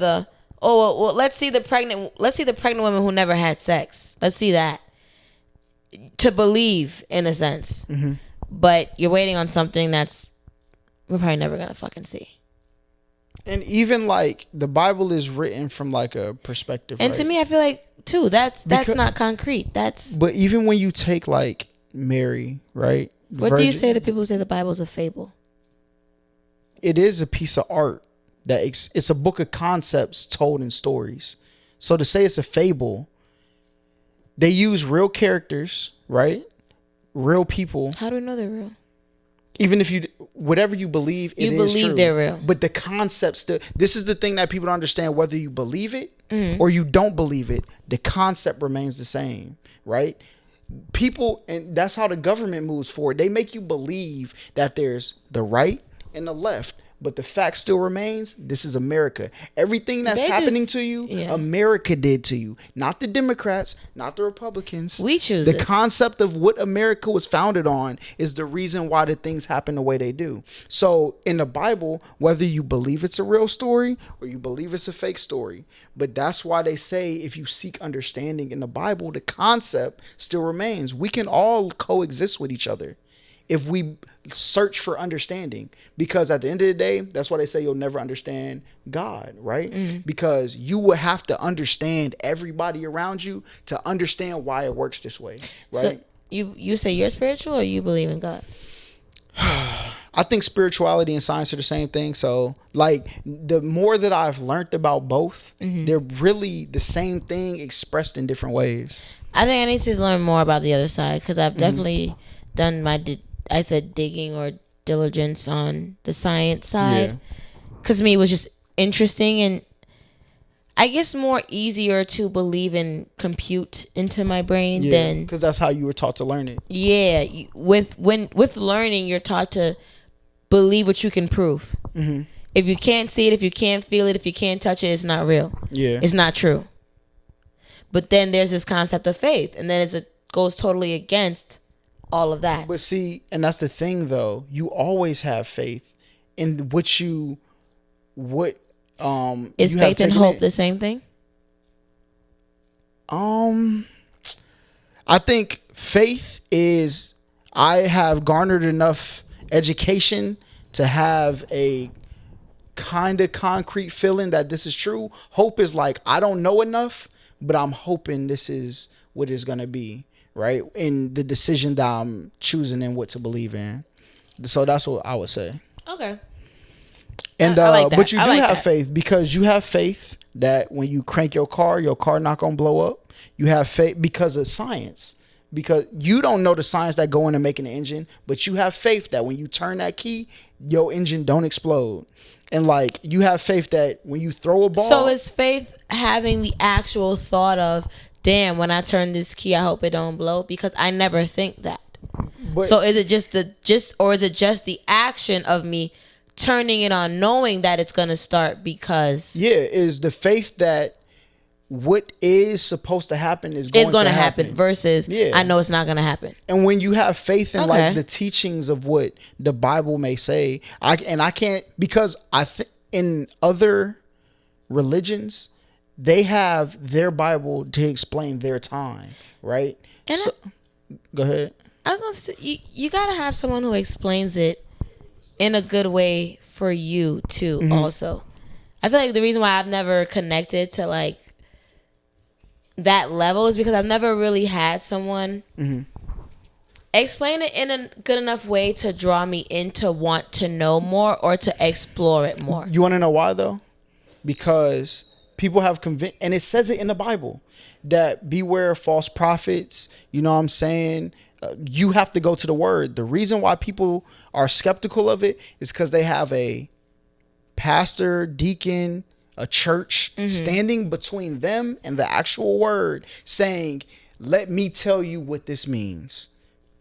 well, let's see the pregnant women who never had sex. Let's see that. To believe, in a sense. But you're waiting on something that's we're probably never going to fucking see. And even like the Bible is written from like a perspective. And right? to me, I feel like too, that's not concrete. But even when you take like Mary, right? What do you say to people who say the Bible's a fable? It is a piece of art. It's a book of concepts told in stories. So to say it's a fable, they use real characters, right? Real people. How do we know they're real? Even if whatever you believe, it is true. They're real. But the concept still, this is the thing that people don't understand, whether you believe it or you don't believe it, the concept remains the same, right? People, and that's how the government moves forward. They make you believe that there's the right and the left. But the fact still remains, this is America. Everything that's happening to you, America did to you. Not the Democrats, not the Republicans. We choose the this. concept of what America was founded on is the reason why the things happen the way they do. So in the Bible, whether you believe it's a real story or you believe it's a fake story, but that's why they say if you seek understanding in the Bible, the concept still remains. We can all coexist with each other if we search for understanding, because at the end of the day, that's why they say you'll never understand God, right? Because you will have to understand everybody around you to understand why it works this way, right? So you say you're spiritual or you believe in God? I think spirituality and science are the same thing. So like the more that I've learned about both, they're really the same thing expressed in different ways. I think I need to learn more about the other side because I've definitely done my digging or diligence on the science side. Because to me, it was just interesting and I guess more easier to believe and compute into my brain than... because that's how you were taught to learn it. Yeah. With learning, you're taught to believe what you can prove. If you can't see it, if you can't feel it, if you can't touch it, it's not real. Yeah. It's not true. But then there's this concept of faith. And then it goes totally against all of that. But see, and that's the thing though, you always have faith in what is faith and hope the same thing? I think faith is, I have garnered enough education to have a kind of concrete feeling that this is true. Hope is like, I don't know enough, but I'm hoping this is what it's going to be. Right, in the decision that I'm choosing and what to believe in. So that's what I would say. Okay. And I like that. but you do like have that. faith, because you have faith that when you crank your car not gonna blow up. You have faith because of science, because you don't know the science that go into making an engine, but you have faith that when you turn that key, your engine don't explode. And like you have faith that when you throw a ball. So is faith having the actual thought of, damn, when I turn this key, I hope it don't blow? Because I never think that. But, so is it just the action of me turning it on, knowing that it's gonna start? Because is the faith that what is supposed to happen is going to happen versus I know it's not gonna happen. And when you have faith in like the teachings of what the Bible may say, I can't, because I think in other religions, they have their Bible to explain their time, right? And go ahead. I was gonna say, you gotta have someone who explains it in a good way for you too. Also, I feel like the reason why I've never connected to like that level is because I've never really had someone Explain it in a good enough way to draw me in to want to know more or to explore it more. You want to know why though? Because people have convinced, and it says it in the Bible, that beware of false prophets. You know what I'm saying? You have to go to the word. The reason why people are skeptical of it is because they have a pastor, deacon, a church standing between them and the actual word saying, let me tell you what this means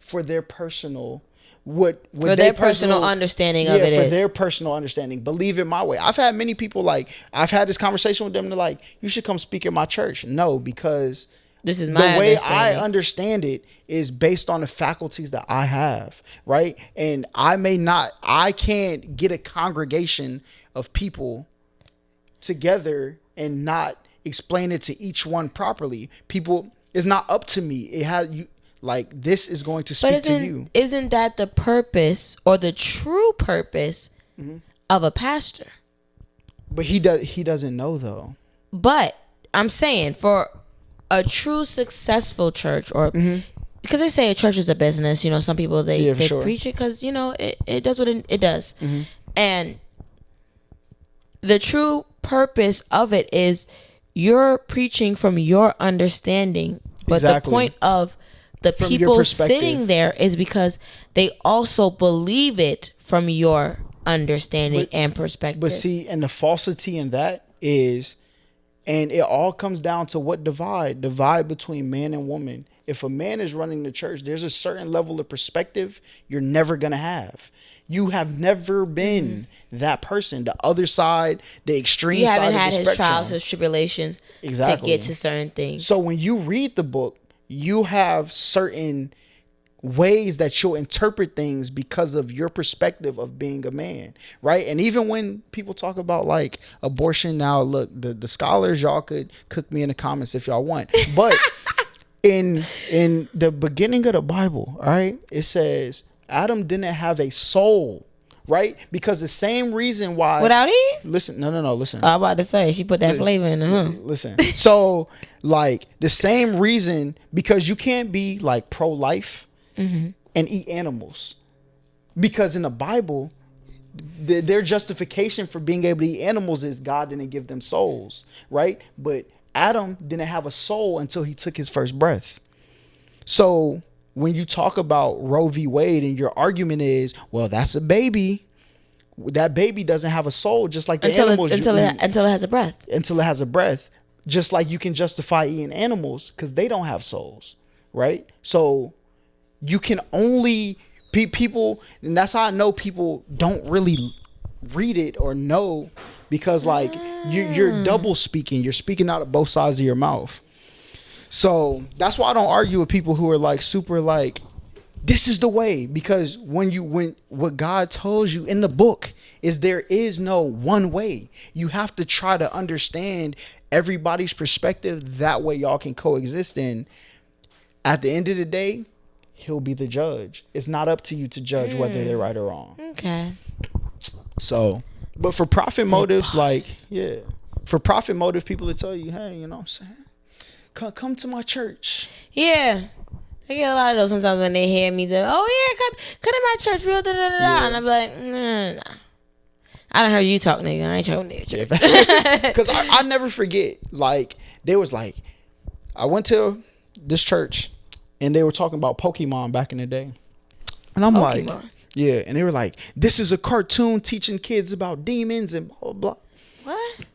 for their personal for their personal understanding of it for their personal understanding. Believe it my way. I've had many people, like, I've had this conversation with them. They're like, you should come speak at my church. No, because this is my the way I understand it is based on the faculties that I have, right? And I can't get a congregation of people together and not explain it to each one properly. People, it's not up to me. It has you. Like, this is going to speak to you. Isn't that the purpose or the true purpose of a pastor? But he doesn't know though. But I'm saying for a true successful church, or because they say a church is a business, you know, some people they preach it because, you know, it does what it does. And the true purpose of it is you're preaching from your understanding, but the point of the people sitting there is because they also believe it from your understanding and perspective. But see, and the falsity in that is, and it all comes down to what divide between man and woman. If a man is running the church, there's a certain level of perspective you're never going to have. You have never been that person, the other side, the extreme side of the spectrum. You haven't had his trials, his tribulations to get to certain things. So when you read the book, you have certain ways that you'll interpret things because of your perspective of being a man, right? And even when people talk about like abortion, now look, the scholars, y'all could cook me in the comments if y'all want, but in the beginning of the Bible, all right, it says Adam didn't have a soul, right? Because the same reason why without Eve. Listen, no, listen. I was about to say she put that flavor in her. Listen, so like the same reason, because you can't be like pro-life and eat animals, because in the Bible, their justification for being able to eat animals is God didn't give them souls, right? But Adam didn't have a soul until he took his first breath. So when you talk about Roe v. Wade and your argument is, well, that's a baby. That baby doesn't have a soul, just like the animals. Until it has a breath. Until it has a breath. Just like you can justify eating animals because they don't have souls, right? So you can only people, and that's how I know people don't really read it or know, because like you're double speaking. You're speaking out of both sides of your mouth. So that's why I don't argue with people who are like super like, this is the way, because when what God tells you in the book is there is no one way. You have to try to understand everybody's perspective. That way y'all can coexist. And at the end of the day, he'll be the judge. It's not up to you to judge whether they're right or wrong. Okay. So, but for profit motives, like, for profit motive, people will tell you, hey, you know what I'm saying? Come to my church. Yeah. I get a lot of those sometimes when they hear me say, oh yeah, come to my church, real da-da-da-da. And I'm like, nah. I done heard you talk, nigga. I ain't talking to your church. Because I never forget, like, they was like, I went to this church and they were talking about Pokemon back in the day. And I'm like, yeah. And they were like, this is a cartoon teaching kids about demons and blah, blah, blah. What?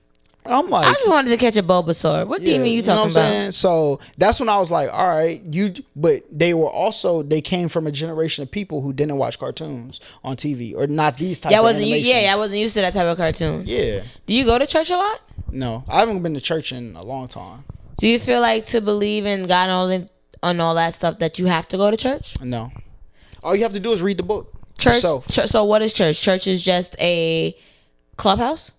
I'm like, I just wanted to catch a Bulbasaur. What demon you talking about? Saying? So that's when I was like, all right, but they came from a generation of people who didn't watch cartoons on TV, or not these type of animations. I wasn't used to that type of cartoon. Yeah. Do you go to church a lot? No, I haven't been to church in a long time. Do you feel like to believe in God and all that stuff that you have to go to church? No. All you have to do is read the book. Church. So what is church? Church is just a clubhouse?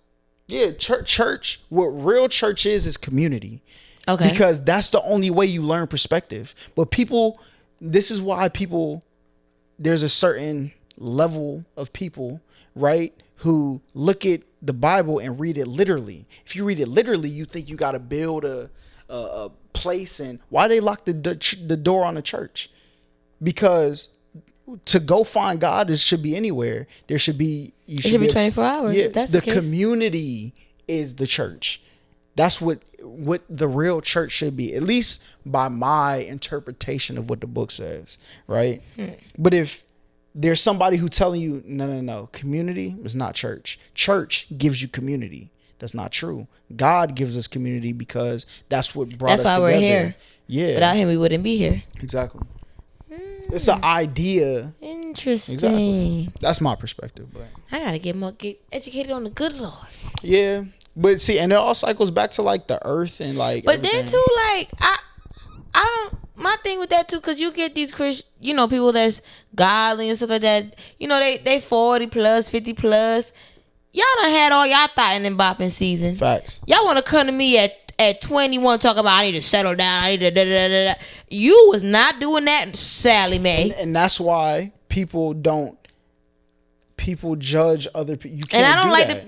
Yeah, church. What real church is community. Okay. Because that's the only way you learn perspective. But this is why there's a certain level of people, right, who look at the Bible and read it literally. If you read it literally, you think you got to build a place. And why they lock the door on the church? Because to go find God, it should be anywhere. There should be It should be 24 hours. Yeah, That's the the case. community is the church. That's what the real church should be, at least by my interpretation of what the book says, right? But if there's somebody who telling you, no, community is not church. Church gives you community. That's not true. God gives us community because that's what brought us together. That's why we're here. Yeah. Without him, we wouldn't be here. Exactly. It's an idea. Interesting. Exactly. That's my perspective. But I gotta get educated on the good Lord. yeah. But see, and it all cycles back to like the earth and like. But everything. then too, like I don't. My thing with that too, because you get these people that's godly and stuff like that. They 40 plus, 50 plus. Y'all done had all y'all thought in them bopping season. Facts. Y'all want to come to me at 21 talking about I need to settle down. I need to da. You was not doing that, Sally Mae. And that's why people judge other people. You can't. And I don't like that.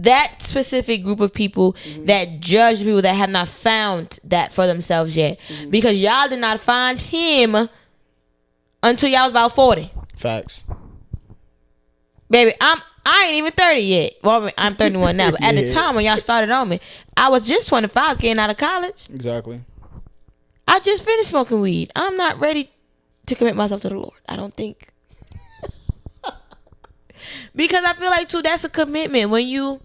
that specific group of people that judge people that have not found that for themselves yet. Because y'all did not find him until y'all was about 40. Facts. Baby, I ain't even 30 yet. Well, I'm 31 now, but at the time when y'all started on me, I was just 25 getting out of college. Exactly. I just finished smoking weed. I'm not ready to commit myself to the Lord. I don't think. Because I feel like too, that's a commitment. When you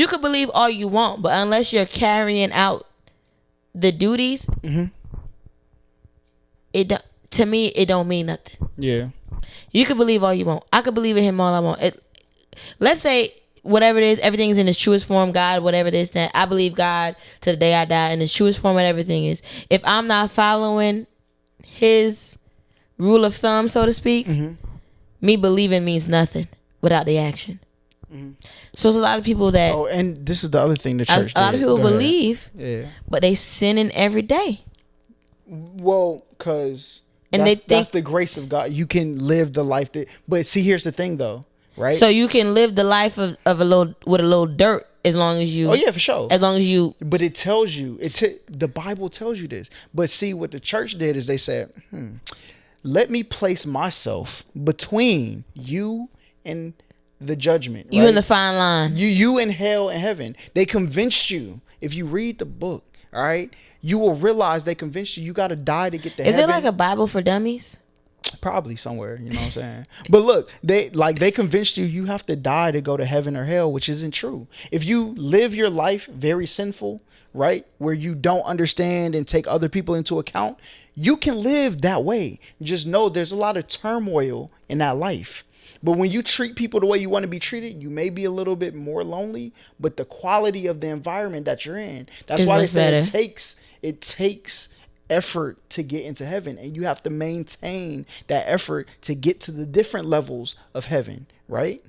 could believe all you want, but unless you're carrying out the duties, to me it don't mean nothing. Yeah. You could believe all you want. I could believe in him all I want. Let's say whatever it is, everything's in its truest form. God, whatever it is, that I believe God to the day I die in its truest form and everything is. If I'm not following his rule of thumb, so to speak, me believing means nothing without the action. So it's a lot of people that. Oh, and this is the other thing the church. A lot of people believe, but they sinning every day. Well, because. And that's the grace of God. You can live the life but see, here's the thing though, right? So you can live the life of a little dirt as long as you. Oh yeah, for sure. As long as you. But it tells you, the Bible tells you this. But see, what the church did is they said, let me place myself between you and the judgment. You right? in the fine line. You in hell and heaven. They convinced you. If you read the book, all right, you will realize they convinced you got to die to get to heaven. Is it like a Bible for dummies? Probably somewhere, you know what I'm saying? But look, they convinced you have to die to go to heaven or hell, which isn't true. If you live your life very sinful, right, where you don't understand and take other people into account, you can live that way. Just know there's a lot of turmoil in that life. But when you treat people the way you want to be treated, you may be a little bit more lonely, but the quality of the environment that you're in, that's why they say it takes effort to get into heaven, and you have to maintain that effort to get to the different levels of heaven, right?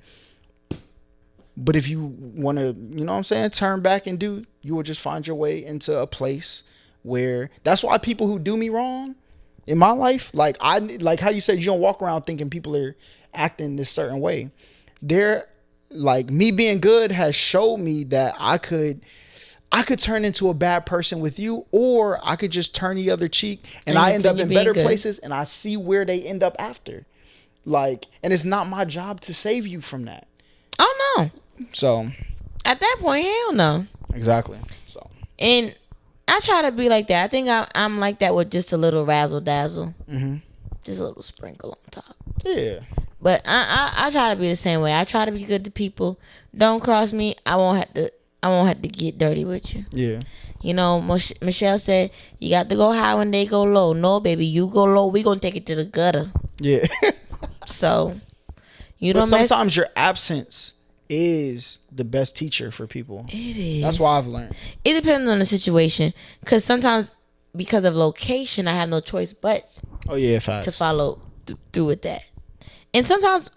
But if you want to, you know what I'm saying, turn back and you will just find your way into a place where that's why people who do me wrong in my life, like how you said you don't walk around thinking people are acting this certain way. They're like, me being good has showed me that I could turn into a bad person with you, or I could just turn the other cheek and I end up in better places, and I see where they end up after. Like, and it's not my job to save you from that. Oh no. So at that point, hell no. Exactly. So, and I try to be like that. I think I'm like that with just a little razzle dazzle, just a little sprinkle on top. Yeah. But I try to be the same way. I try to be good to people. Don't cross me. I won't have to get dirty with you. Yeah. You know, Michelle said, you got to go high when they go low. No, baby, you go low. We gonna take it to the gutter. Yeah. So, you don't. Sometimes your absence is the best teacher for people. It is. That's what I've learned. It depends on the situation, because sometimes because of location, I have no choice but to follow through with that. And sometimes,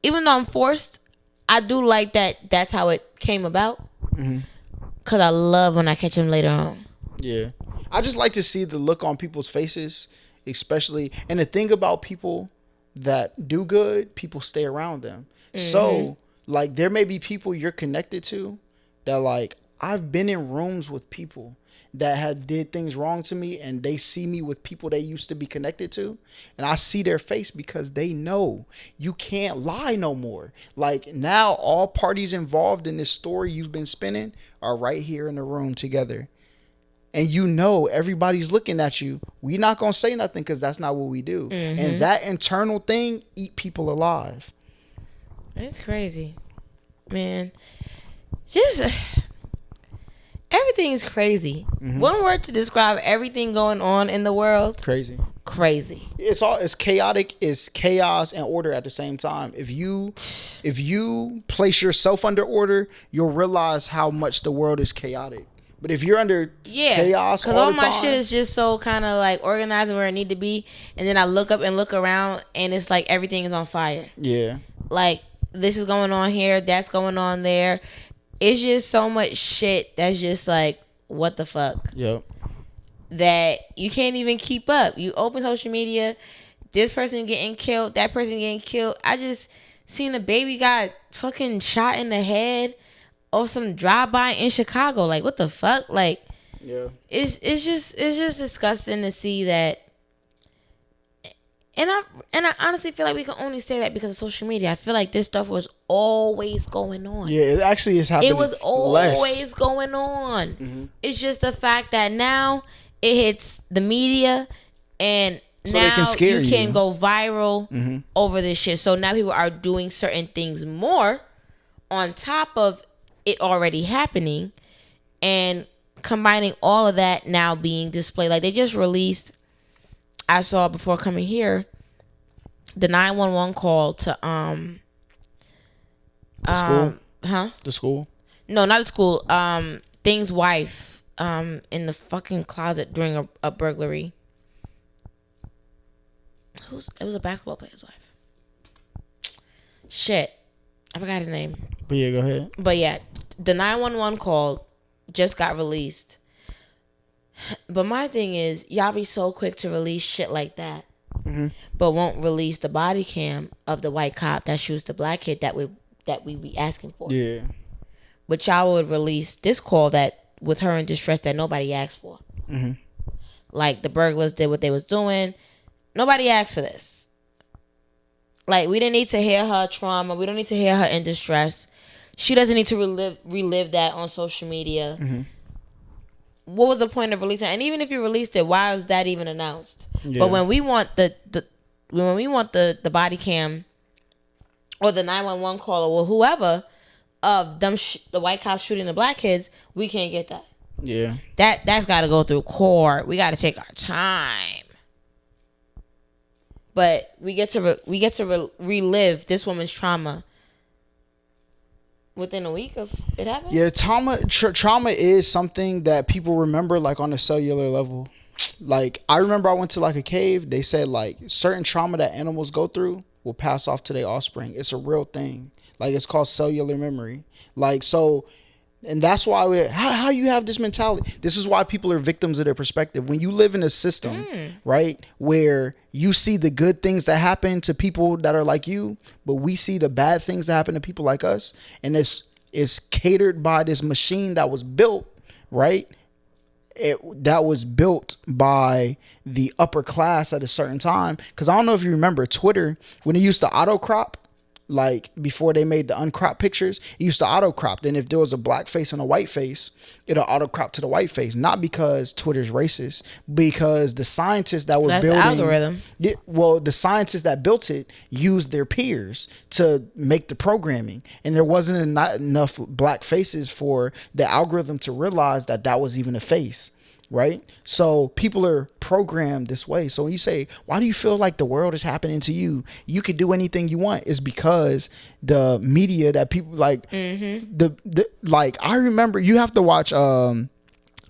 even though I'm forced, I do like that. That's how it came about. Because I love when I catch him later on. Yeah. I just like to see the look on people's faces, especially. And the thing about people that do good, people stay around them. So, like, there may be people you're connected to that, like, I've been in rooms with people that had did things wrong to me, and they see me with people they used to be connected to, and I see their face because they know you can't lie no more. Like, now all parties involved in this story you've been spinning are right here in the room together, and you know everybody's looking at you. We not gonna say nothing because that's not what we do. And that internal thing eat people alive. It's crazy, man. Just everything is crazy. One word to describe everything going on in the world: Crazy. Crazy. It's chaotic. It's chaos and order at the same time. If you place yourself under order, you'll realize how much the world is chaotic. But if you're under chaos, because all my shit is just so kind of like organized where it need to be, and then I look up and look around, and it's like everything is on fire. Yeah. Like, this is going on here, that's going on there. It's just so much shit that's just like, what the fuck? Yep. That you can't even keep up. You open social media, this person getting killed, that person getting killed. I just seen a baby got fucking shot in the head or some drive-by in Chicago. Like, what the fuck? Like, yeah, it's just disgusting to see that. And I honestly feel like we can only say that because of social media. I feel like this stuff was always going on. Yeah, it actually is happening. It was always going on. It's just the fact that now it hits the media, and so now you can go viral over this shit. So now people are doing certain things more on top of it already happening, and combining all of that now being displayed. Like, they just released, I saw before coming here, the 911 call to the school. The school? No, not the school. Thing's wife in the fucking closet during a burglary. It was a basketball player's wife. Shit, I forgot his name. But yeah, go ahead. But yeah, the 911 call just got released. But my thing is, y'all be so quick to release shit like that, but won't release the body cam of the white cop that shoots the black kid that we be asking for. Yeah. But y'all would release this call that with her in distress that nobody asked for. Like, the burglars did what they was doing. Nobody asked for this. Like, we didn't need to hear her trauma. We don't need to hear her in distress. She doesn't need to relive that on social media. What was the point of releasing it? And even if you released it, why was that even announced? Yeah. But when we want the body cam or the 911 call or whoever of them the white cops shooting the black kids, we can't get that. Yeah. That's got to go through court. We got to take our time. But we get to relive this woman's trauma within a week of it happening. Yeah, trauma is something that people remember, like, on a cellular level. Like, I remember I went to like a cave. They said like certain trauma that animals go through will pass off to their offspring. It's a real thing. Like, it's called cellular memory. Like, so, and that's why how you have this mentality. This is why people are victims of their perspective. When you live in a system, right, where you see the good things that happen to people that are like you, but we see the bad things that happen to people like us, and it's catered by this machine that was built, right? That was built by the upper class at a certain time. Because I don't know if you remember Twitter, when it used to auto crop, like before they made the uncropped pictures, it used to auto crop. Then if there was a black face and a white face, it'll auto crop to the white face. Not because Twitter's racist, because the scientists that were building the algorithm. The scientists that built it used their peers to make the programming, and there wasn't enough black faces for the algorithm to realize that was even a face. Right? So people are programmed this way. So when you say, why do you feel like the world is happening to you? You could do anything you want. It's because the media that people like, like, I remember you have to watch How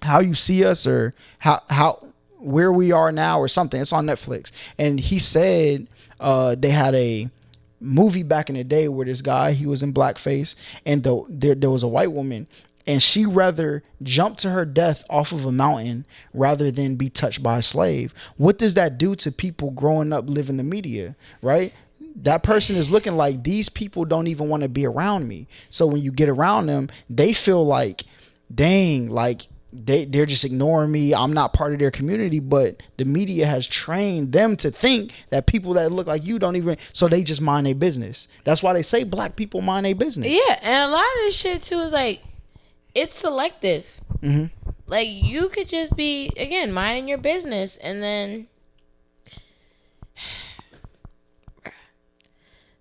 You See Us or how Where We Are Now or something. It's on Netflix. And he said they had a movie back in the day where this guy, he was in blackface, and there was a white woman, and she rather jump to her death off of a mountain rather than be touched by a slave. What does that do to people growing up living the media, right? That person is looking like, these people don't even want to be around me. So when you get around them, they feel like dang, like they're just ignoring me. I'm not part of their community. But the media has trained them to think that people that look like you don't even, so they just mind their business. That's why they say black people mind their business. Yeah, and a lot of this shit too is like, it's selective. Mm-hmm. Like, you could just be, again, minding your business, and then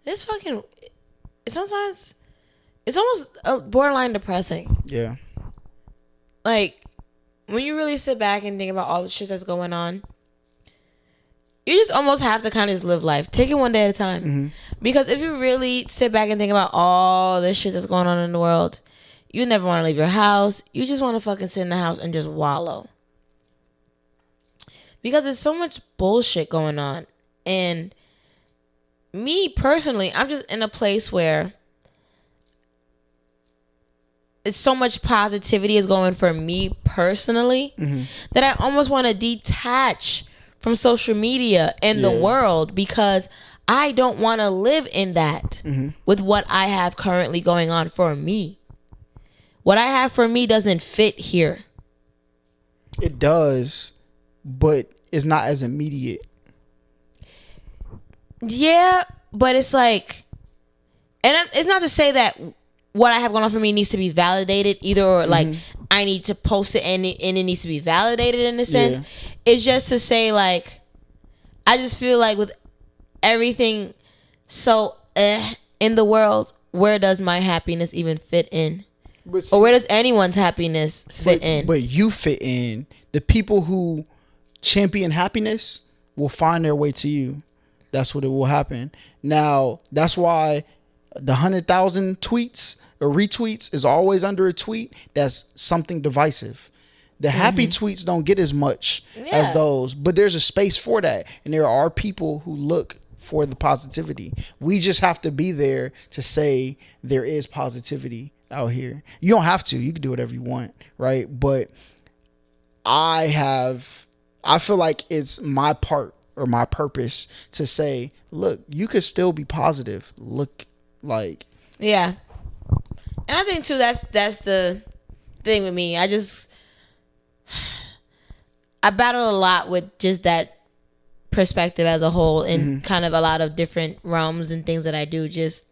this fucking, sometimes it's almost borderline depressing. Yeah. Like, when you really sit back and think about all the shit that's going on, you just almost have to kind of just live life. Take it one day at a time. Mm-hmm. Because if you really sit back and think about all this shit that's going on in the world, you never want to leave your house. You just want to fucking sit in the house and just wallow. Because there's so much bullshit going on. And me personally, I'm just in a place where it's so much positivity is going for me personally, that I almost want to detach from social media and the world, because I don't want to live in that with what I have currently going on for me. What I have for me doesn't fit here. It does, but it's not as immediate. Yeah, but it's like, and it's not to say that what I have going on for me needs to be validated either, or like I need to post it and it needs to be validated in a sense. Yeah. It's just to say, like, I just feel like with everything so in the world, where does my happiness even fit in? See, or where does anyone's happiness fit in? But you fit in. The people who champion happiness will find their way to you. That's what it will happen. Now, that's why the 100,000 tweets or retweets is always under a tweet that's something divisive. The happy tweets don't get as much as those, but there's a space for that. And there are people who look for the positivity. We just have to be there to say there is positivity out here. You don't have to. You can do whatever you want, right? But I feel like it's my part or my purpose to say, look, you could still be positive. Look, like, yeah. And I think too, that's the thing with me. I battle a lot with just that perspective as a whole, in kind of a lot of different realms and things that I do. Just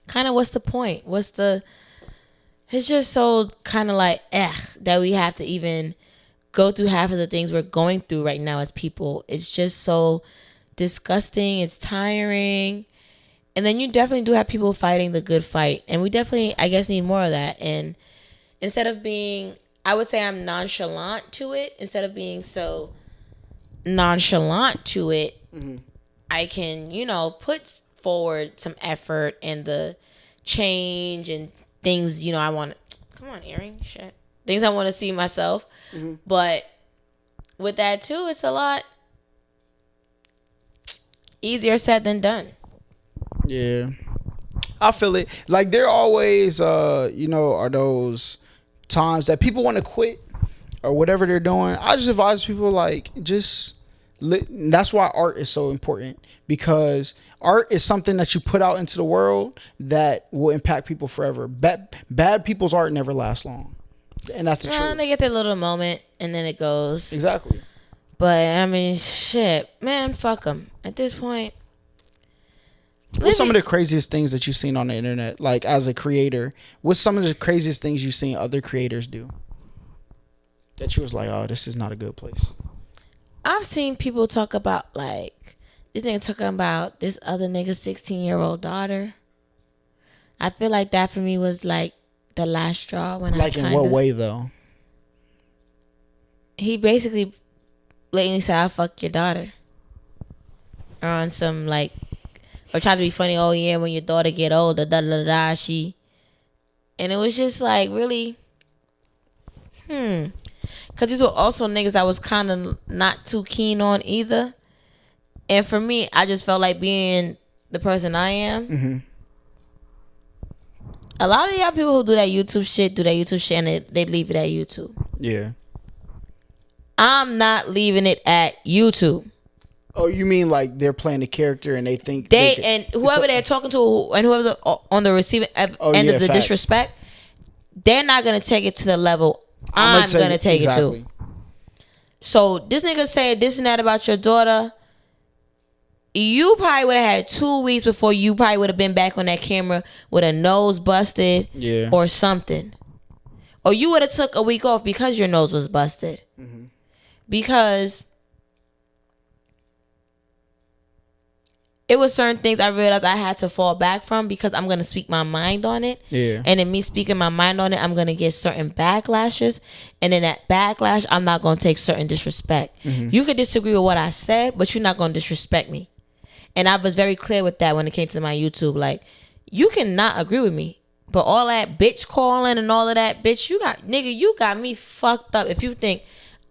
kind of, what's the point? It's just so kind of like, that we have to even go through half of the things we're going through right now as people. It's just so disgusting. It's tiring. And then you definitely do have people fighting the good fight. And we definitely, I guess, need more of that. And instead of being, I would say I'm nonchalant to it. Instead of being so nonchalant to it, I can, put forward some effort and the change and things, I want to, come on, earring, shit. Things I want to see myself. But with that too, it's a lot easier said than done. Yeah, I feel it. Like, there always, are those times that people want to quit or whatever they're doing. I just advise people, like, that's why art is so important, because art is something that you put out into the world that will impact people forever. Bad people's art never lasts long, and that's the truth. They get their little moment and then it goes. Exactly. But I mean, shit, man, fuck them at this point. What's some of the craziest things that you've seen on the internet, like, as a creator? What's some of the craziest things you've seen other creators do that you was like, oh, this is not a good place? I've seen people talk about, like, this nigga talking about this other nigga's 16-year-old daughter. I feel like that for me was like the last straw. Like, in what way though? He basically blatantly said, I'll fuck your daughter. Or on some, like, or tried to be funny, oh yeah, when your daughter get older, and it was just like, really, because these were also niggas I was kind of not too keen on either. And for me, I just felt like being the person I am. A lot of y'all people who do that YouTube shit and they leave it at YouTube. Yeah. I'm not leaving it at YouTube. Oh, you mean like they're playing a character and they think and whoever they're talking to and whoever's on the receiving end of the disrespect, they're not gonna take it to the level I'm gonna take it to. So this nigga said this and that about your daughter. You probably would have had 2 weeks before you probably would have been back on that camera with a nose busted or something. Or you would have took a week off because your nose was busted. Mm-hmm. Because it was certain things I realized I had to fall back from because I'm going to speak my mind on it. Yeah. And in me speaking my mind on it, I'm going to get certain backlashes. And in that backlash, I'm not going to take certain disrespect. Mm-hmm. You could disagree with what I said, but you're not going to disrespect me. And I was very clear with that when it came to my YouTube. Like, you cannot agree with me. But all that bitch calling and all of that, bitch, you got me fucked up if you think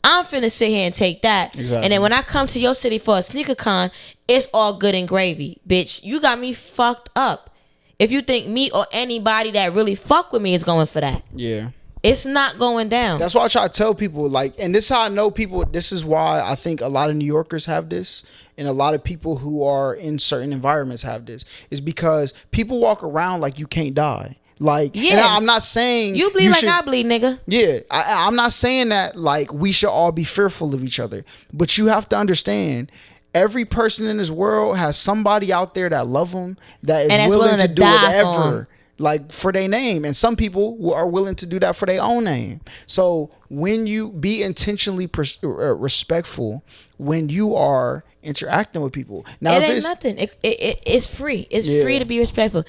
I'm finna sit here and take that. Exactly. And then when I come to your city for a sneaker con, it's all good and gravy. Bitch, you got me fucked up. If you think me or anybody that really fuck with me is going for that. Yeah. It's not going down. That's why I try to tell people, like, and this is how I know people, this is why I think a lot of New Yorkers have this, and a lot of people who are in certain environments have this, is because people walk around like you can't die. Like, yeah. And I'm not saying you bleed like I bleed, nigga. Yeah, I'm not saying that like we should all be fearful of each other, but you have to understand, every person in this world has somebody out there that love them, that is willing to do whatever, like, for their name. And some people are willing to do that for their own name. So when you be intentionally respectful when you are interacting with people, now it ain't nothing. It's free. It's free to be respectful.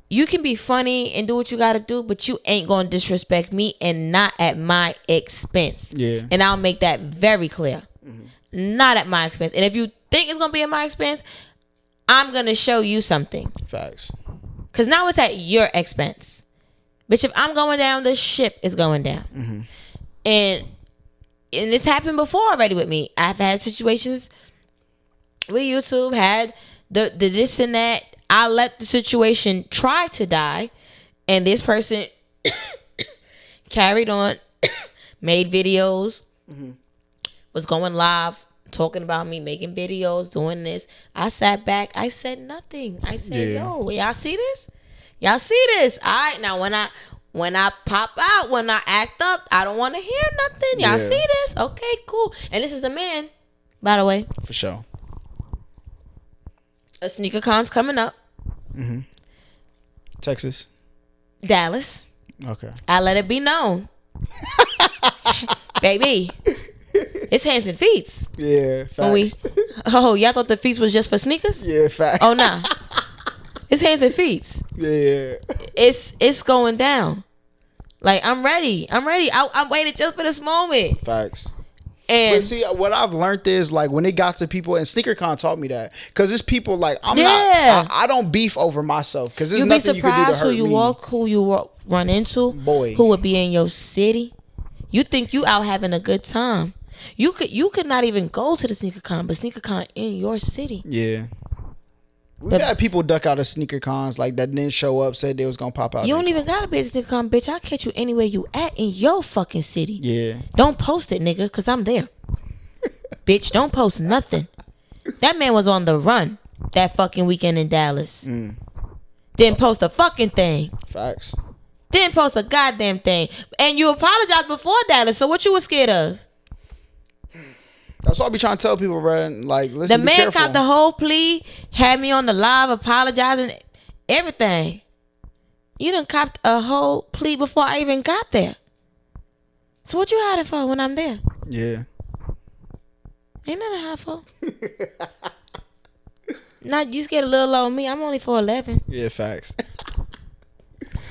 You can be funny and do what you got to do, but you ain't going to disrespect me, and not at my expense. Yeah. And I'll make that very clear. Mm-hmm. Not at my expense. And if you think it's going to be at my expense, I'm going to show you something. Facts. Because now it's at your expense. Bitch, if I'm going down, the ship is going down. Mm-hmm. And this happened before already with me. I've had situations with YouTube, had the this and that. I let the situation try to die, and this person carried on, made videos, was going live, talking about me, making videos, doing this. I sat back. I said nothing. I said, yo, y'all see this? Y'all see this? All right, now when I pop out, when I act up, I don't want to hear nothing. Y'all see this? Okay, cool. And this is a man, by the way. For sure. A sneaker con's coming up. Mm-hmm. Texas. Dallas. Okay. I let it be known. Baby. It's hands and feet. Yeah, facts. Y'all thought the feet was just for sneakers? Yeah, facts. Oh, nah. It's hands and feet. Yeah. It's going down. Like, I'm ready. I waited just for this moment. Facts. But see, what I've learned is, like, when it got to people, and SneakerCon taught me that, because it's people like, I don't beef over myself, because there's nothing you can do to hurt me. Who you run into, boy, who would be in your city. You think you out having a good time. You could not even go to the SneakerCon, but SneakerCon in your city. Yeah. We've had people duck out of sneaker cons like that, didn't show up, said they was gonna pop out. You don't even gotta be at sneaker con, bitch. I'll catch you anywhere you at in your fucking city. Yeah. Don't post it, nigga, cause I'm there. Bitch, don't post nothing. That man was on the run that fucking weekend in Dallas. Didn't post a fucking thing. Facts. Didn't post a goddamn thing. And you apologized before Dallas, so what you was scared of? That's what I be trying to tell people, bro. Like, listen, the man caught the whole plea, had me on the live apologizing, everything. You done copped a whole plea before I even got there. So what you hiding for when I'm there? Yeah. Ain't nothing to hide for. Not you scared a little low on me. I'm only 4'11". Yeah, facts.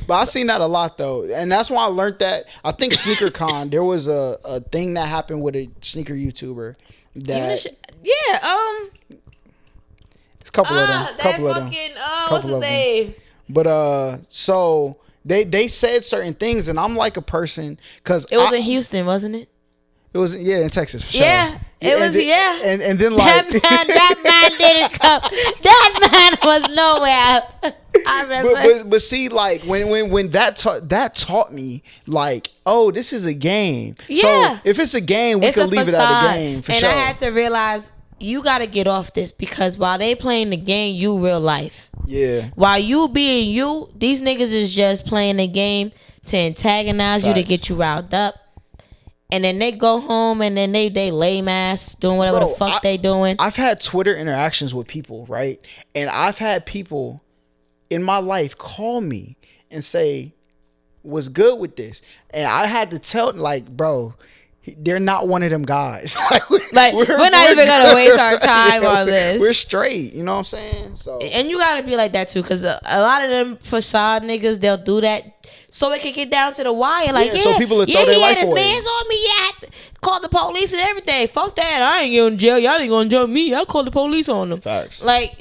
But I seen that a lot though, and that's why I learned that. I think SneakerCon, there was a thing that happened with a sneaker YouTuber that a couple of them, what's his name? But so they said certain things, and I'm like a person, because it was in Houston, wasn't it? It was in Texas for sure. Yeah. It was, and then like that man didn't come. That man was nowhere. I remember. But see, like when that taught me, like, oh, this is a game. Yeah. So if it's a game, we can leave it at a game for sure. And I had to realize you got to get off this, because while they playing the game, you real life. Yeah. While you being you, these niggas is just playing the game to antagonize you, to get you riled up. And then they go home and then they lame ass doing whatever the fuck they doing. I've had Twitter interactions with people, right? And I've had people in my life call me and say, "What's good with this?" And I had to tell, like, bro, they're not one of them guys. We're not even gonna waste our time on this. We're straight, you know what I'm saying? So, and you gotta be like that too, because a lot of them facade niggas, they'll do that so it can get down to the wire. Like, so people will throw their life his away. man's on me. Yeah, I called the police and everything. Fuck that. I ain't going to jail. Y'all ain't gonna jail me. I called the police on them. Facts. Like,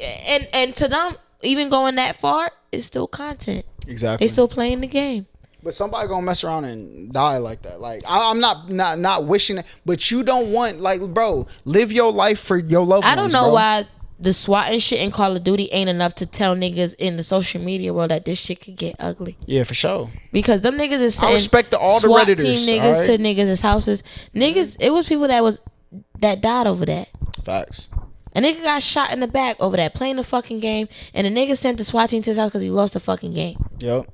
and to them, even going that far, it's still content. Exactly. They still playing the game. But somebody gonna mess around and die like that. Like, I'm not wishing it, but you don't want, like, bro, live your life for your loved ones. I don't know why the SWAT and shit in Call of Duty ain't enough to tell niggas in the social media world that this shit could get ugly. Yeah, for sure. Because them niggas is saying, I respect all the SWAT Redditors, team niggas to niggas' houses. Niggas, it was people that died over that. Facts. A nigga got shot in the back over that, playing the fucking game, and the nigga sent the SWAT team to his house because he lost the fucking game. Yep.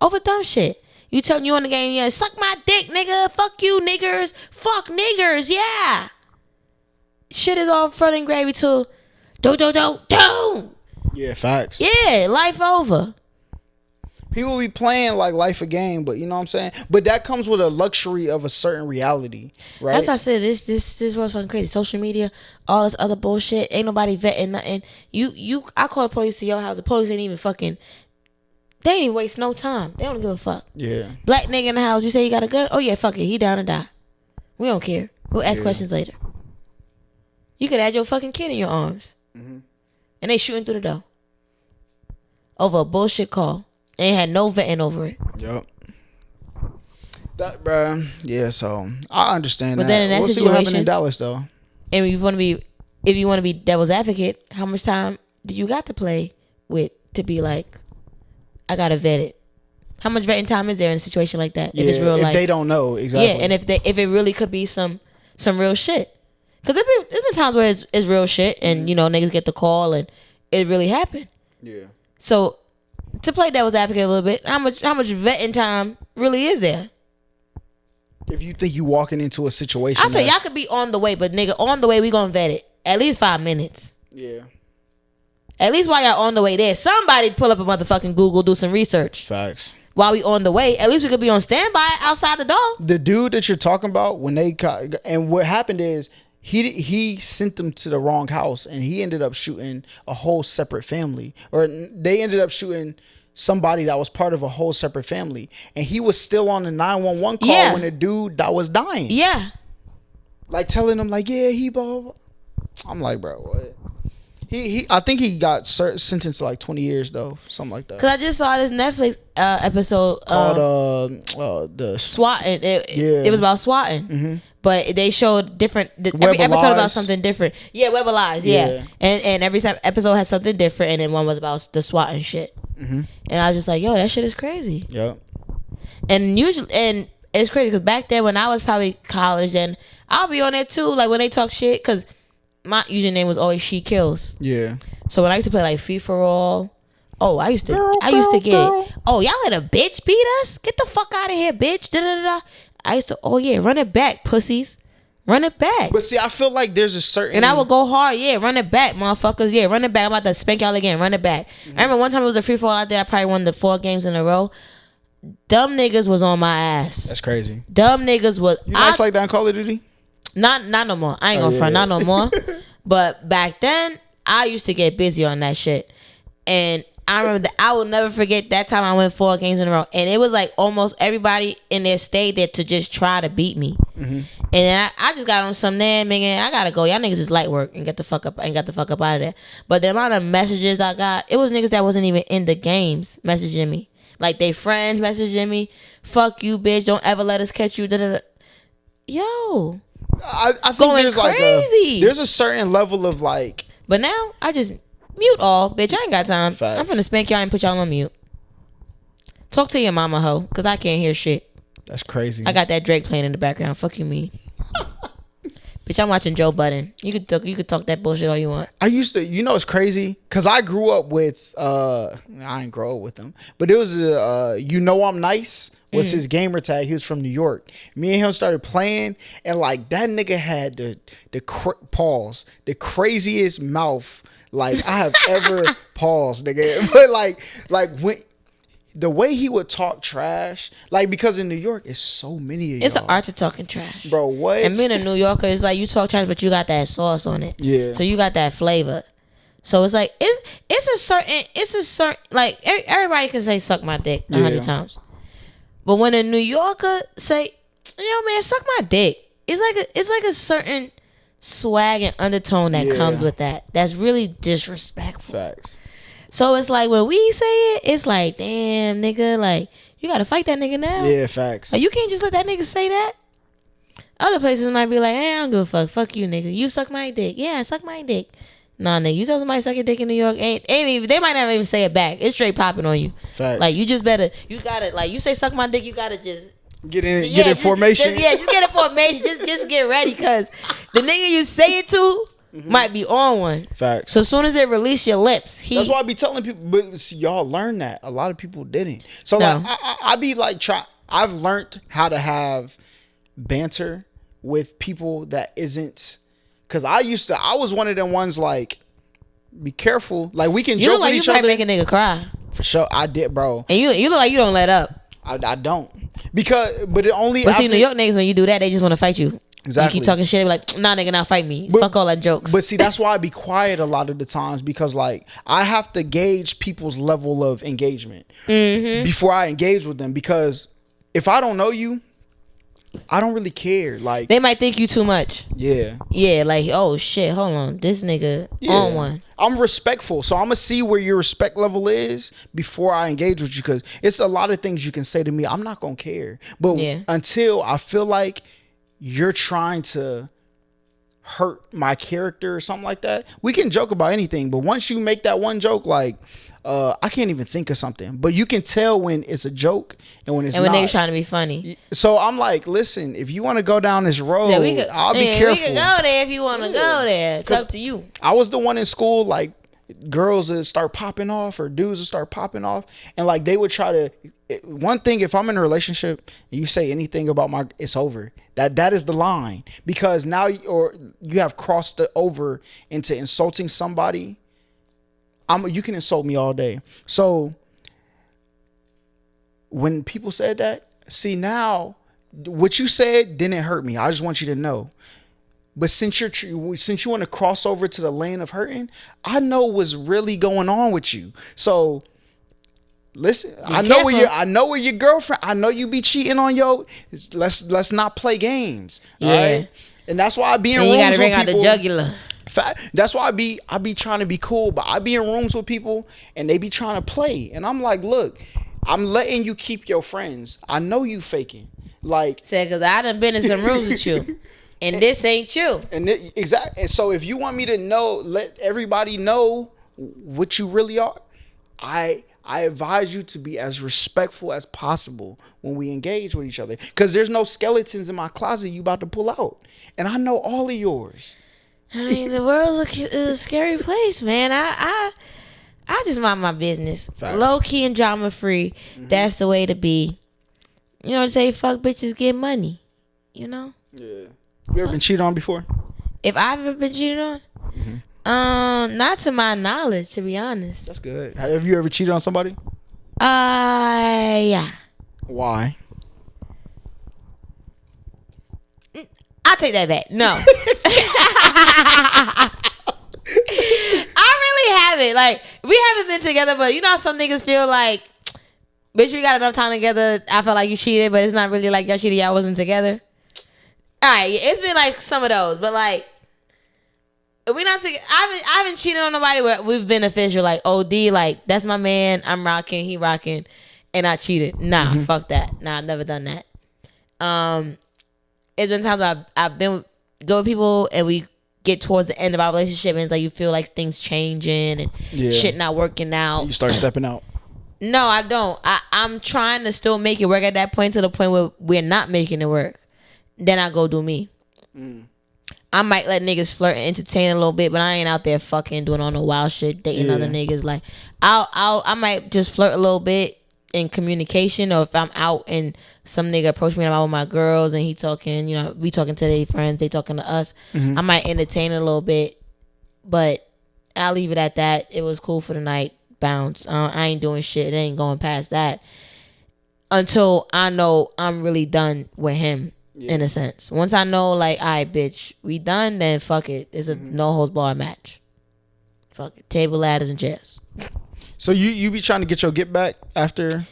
Over dumb shit. You telling you on the game, yeah, suck my dick, nigga. Fuck you, niggers. Fuck niggers, yeah. Shit is all front and gravy too. Don't. Yeah, facts. Yeah, life over. People be playing like life a game, but you know what I'm saying? But that comes with a luxury of a certain reality, right? That's how I said this was fucking crazy. Social media, all this other bullshit. Ain't nobody vetting nothing. I call the police to your house. The police ain't even fucking, they ain't even waste no time. They don't give a fuck. Yeah. Black nigga in the house, you say he got a gun? Oh yeah, fuck it. He down to die. We don't care. We'll ask questions later. You could have your fucking kid in your arms. Mm-hmm. And they shooting through the door. Over a bullshit call. They ain't had no vetting over it. Yep. That, bruh. Yeah, so I understand but then in that we'll situation, see what happened in Dallas, though. And if you want to be devil's advocate, how much time do you got to play with to be like, I gotta vet it? How much vetting time is there in a situation like that? Yeah, if it's real life, they don't know exactly. Yeah, and if it really could be some real shit. Because there's been times where it's real shit, and you know niggas get the call and it really happened. Yeah. So to play devil's advocate a little bit, how much vetting time really is there? If you think you walking into a situation, I say y'all could be on the way, but nigga, on the way we gonna vet it at least 5 minutes. Yeah. At least while y'all on the way there, somebody pull up a motherfucking Google, do some research. Facts. While we on the way, at least we could be on standby outside the door. The dude that you're talking about, when they got, and what happened is he sent them to the wrong house, and he ended up shooting a whole separate family, or they ended up shooting somebody that was part of a whole separate family, and he was still on the 911 call when the dude that was dying. Yeah. Like telling them like, yeah, he blah, blah, blah. I'm like, bro, what? I think he got sentenced to like 20 years though, something like that. Cause I just saw this Netflix episode called the swatting. It was about swatting, mm-hmm. but they showed different. Every episode about something different. Yeah, Web of Lies. Yeah, and every episode has something different, and then one was about the swatting shit. Mm-hmm. And I was just like, yo, that shit is crazy. Yeah. And it's crazy because back then when I was probably college, and I'll be on there too, like when they talk shit, because my username was always She Kills. Yeah. So when I used to play like free-for-all, I used to get, oh, y'all let a bitch beat us? Get the fuck out of here, bitch. Da-da-da-da. I used to, run it back, pussies. Run it back. But see, I feel like there's a certain... And I would go hard, run it back, motherfuckers. Yeah, run it back. I'm about to spank y'all again. Run it back. Mm-hmm. I remember one time it was a free-for-all out there. I probably won the 4 games in a row. Dumb niggas was on my ass. That's crazy. Dumb niggas was... You nice like that in Call of Duty? Not no more. I ain't gonna front. Not no more. But back then, I used to get busy on that shit. And I remember that I will never forget that time I went 4 games in a row. And it was like almost everybody in there stayed there to just try to beat me. Mm-hmm. And then I just got on some there, man. I gotta go. Y'all niggas is light work and get the fuck up out of there. But the amount of messages I got, it was niggas that wasn't even in the games messaging me. Like they friends messaging me. Fuck you, bitch. Don't ever let us catch you. Da-da-da. Yo. I think going there's crazy. Like there's a certain level of like. But now I just mute all, bitch. I ain't got time. Facts. I'm finna spank y'all and put y'all on mute. Talk to your mama, hoe, cause I can't hear shit. That's crazy. I got that Drake playing in the background. Fuck you, mean. Bitch, I'm watching Joe Budden. You could talk that bullshit all you want. I used to, it's crazy because I grew up with, I didn't grow up with him, but it was, I'm nice was his gamer tag. He was from New York. Me and him started playing, and like that nigga had the craziest mouth like I have ever paused, nigga. But like when the way he would talk trash, like because in New York it's so many of y'all. It's an art to talking trash, bro. What? And being a New Yorker, it's like you talk trash, but you got that sauce on it. Yeah. So you got that flavor. So it's like it's a certain like everybody can say suck my dick 100 times. But when a New Yorker say, man, suck my dick, it's like a certain swag and undertone that comes with that. That's really disrespectful. Facts. So it's like when we say it, it's like, damn, nigga, like you gotta fight that nigga now. Yeah, facts. Like, you can't just let that nigga say that. Other places might be like, hey, I don't give a fuck. Fuck you, nigga. You suck my dick. Yeah, suck my dick. Nah, nigga, you tell somebody suck your dick in New York, ain't even, they might not even say it back. It's straight popping on you. Facts. Like you gotta, like you say suck my dick, you gotta just get in formation. Just get in formation. Just get ready, cause the nigga you say it to might be on one. Facts. So as soon as it release your lips, that's why I be telling people. But see, y'all learn that a lot of people didn't. So like I be like I've learned how to have banter with people that isn't. Cause I was one of them ones like, be careful. Like we can joke with each other. You might make a nigga cry. For sure, I did, bro. And you look like you don't let up. I don't, because but it only. But see, New York niggas, when you do that, they just want to fight you. Exactly. You keep talking shit, they be like, nah, nigga, now fight me. Fuck all that jokes. But see, that's why I be quiet a lot of the times, because like I have to gauge people's level of engagement before I engage with them. Because if I don't know you, I don't really care. Like they might think you too much. Yeah. Yeah, like, oh shit, hold on. This nigga on one. I'm respectful. So I'm gonna see where your respect level is before I engage with you, because it's a lot of things you can say to me. I'm not gonna care. But until I feel like you're trying to hurt my character or something like that, we can joke about anything. But once you make that one joke, like I can't even think of something, but you can tell when it's a joke and when it's not. And when niggas trying to be funny. So I'm like, listen, if you want to go down this road, I'll be careful. We can go there if you want to go there. It's up to you. I was the one in school, like girls would start popping off or dudes would start popping off, and like they would try to. One thing, if I'm in a relationship and you say anything about it's over. That is the line, because now you have crossed it over into insulting somebody. You can insult me all day. So when people said that, see, now what you said didn't hurt me. I just want you to know. But since you want to cross over to the lane of hurting, I know what's really going on with you. So listen, I know where your girlfriend. I know you be cheating on yo. Let's not play games. Yeah, right? And that's why I be in rooms. You gotta bring out the jugular. That's why I be trying to be cool, but I be in rooms with people and they be trying to play, and I'm like, look, I'm letting you keep your friends. I know you faking, like, say, cause I done been in some rooms with you, and this ain't you. And exactly. And so if you want me to know, let everybody know what you really are, I advise you to be as respectful as possible when we engage with each other, because there's no skeletons in my closet you about to pull out, and I know all of yours. I mean, the world's a scary place, man. I just mind my business. Facts. Low key and drama free. That's the way to be. You know what I'm saying? Fuck bitches, get money. You know? Yeah. You ever been cheated on before? If I've ever been cheated on? Not to my knowledge, to be honest. That's good. Have you ever cheated on somebody? Yeah. Why? I'll take that back. No. I really haven't. Like, we haven't been together, but you know how some niggas feel like, bitch, we got enough time together. I felt like you cheated, but it's not really like y'all cheated. Y'all wasn't together. All right, it's been like some of those, but like, we not together. I haven't cheated on nobody where we've been official. Like, OD, like, that's my man. I'm rocking. He rocking. And I cheated. Nah, fuck that. Nah, I've never done that. It's been times I've been go with people and we get towards the end of our relationship and it's like you feel like things changing and shit not working out. You start stepping out. No, I don't. I'm trying to still make it work at that point, to the point where we're not making it work. Then I go do me. I might let niggas flirt and entertain a little bit, but I ain't out there fucking doing all no wild shit, dating other niggas. Like, I might just flirt a little bit in communication, or if I'm out and some nigga approach me and I'm out with my girls and he talking, you know, we talking to their friends, they talking to us. I might entertain a little bit, but I'll leave it at that. It was cool for the night. Bounce. I ain't doing shit. It ain't going past that until I know I'm really done with him. In a sense, once I know, like, all right, bitch, we done, then fuck it. It's a no holds barred match. Fuck it. Table, ladders, and chairs. So you be trying to get your get back after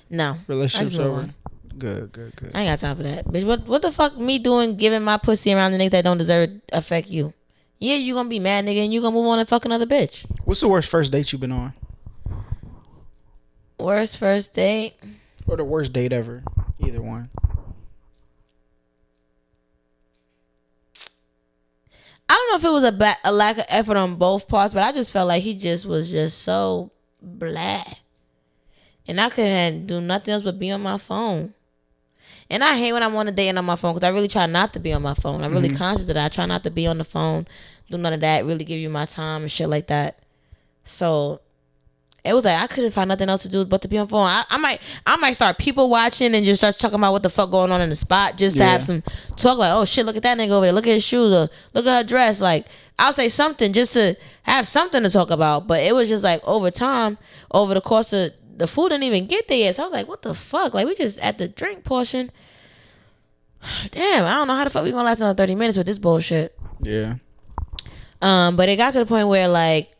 relationships over? On. Good. I ain't got time for that, bitch. What the fuck me doing giving my pussy around the niggas that don't deserve it affect you? Yeah, you gonna be mad, nigga, and you gonna move on and fuck another bitch. What's the worst first date you been on? Worst first date? Or the worst date ever? Either one. I don't know if it was a lack of effort on both parts, but I just felt like he just was just so blah. And I couldn't do nothing else but be on my phone. And I hate when I'm on a date and on my phone, because I really try not to be on my phone. I'm really conscious of that. I try not to be on the phone, do none of that, really give you my time and shit like that. So it was like I couldn't find nothing else to do but to be on phone. I might start people watching and just start talking about what the fuck going on in the spot, just to have some talk, like, oh shit, look at that nigga over there, look at his shoes, or look at her dress. Like, I'll say something just to have something to talk about. But it was just like over time, over the course of the food didn't even get there yet. So I was like, what the fuck? Like, we just at the drink portion. Damn, I don't know how the fuck we gonna last another 30 minutes with this bullshit. Yeah. But it got to the point where, like,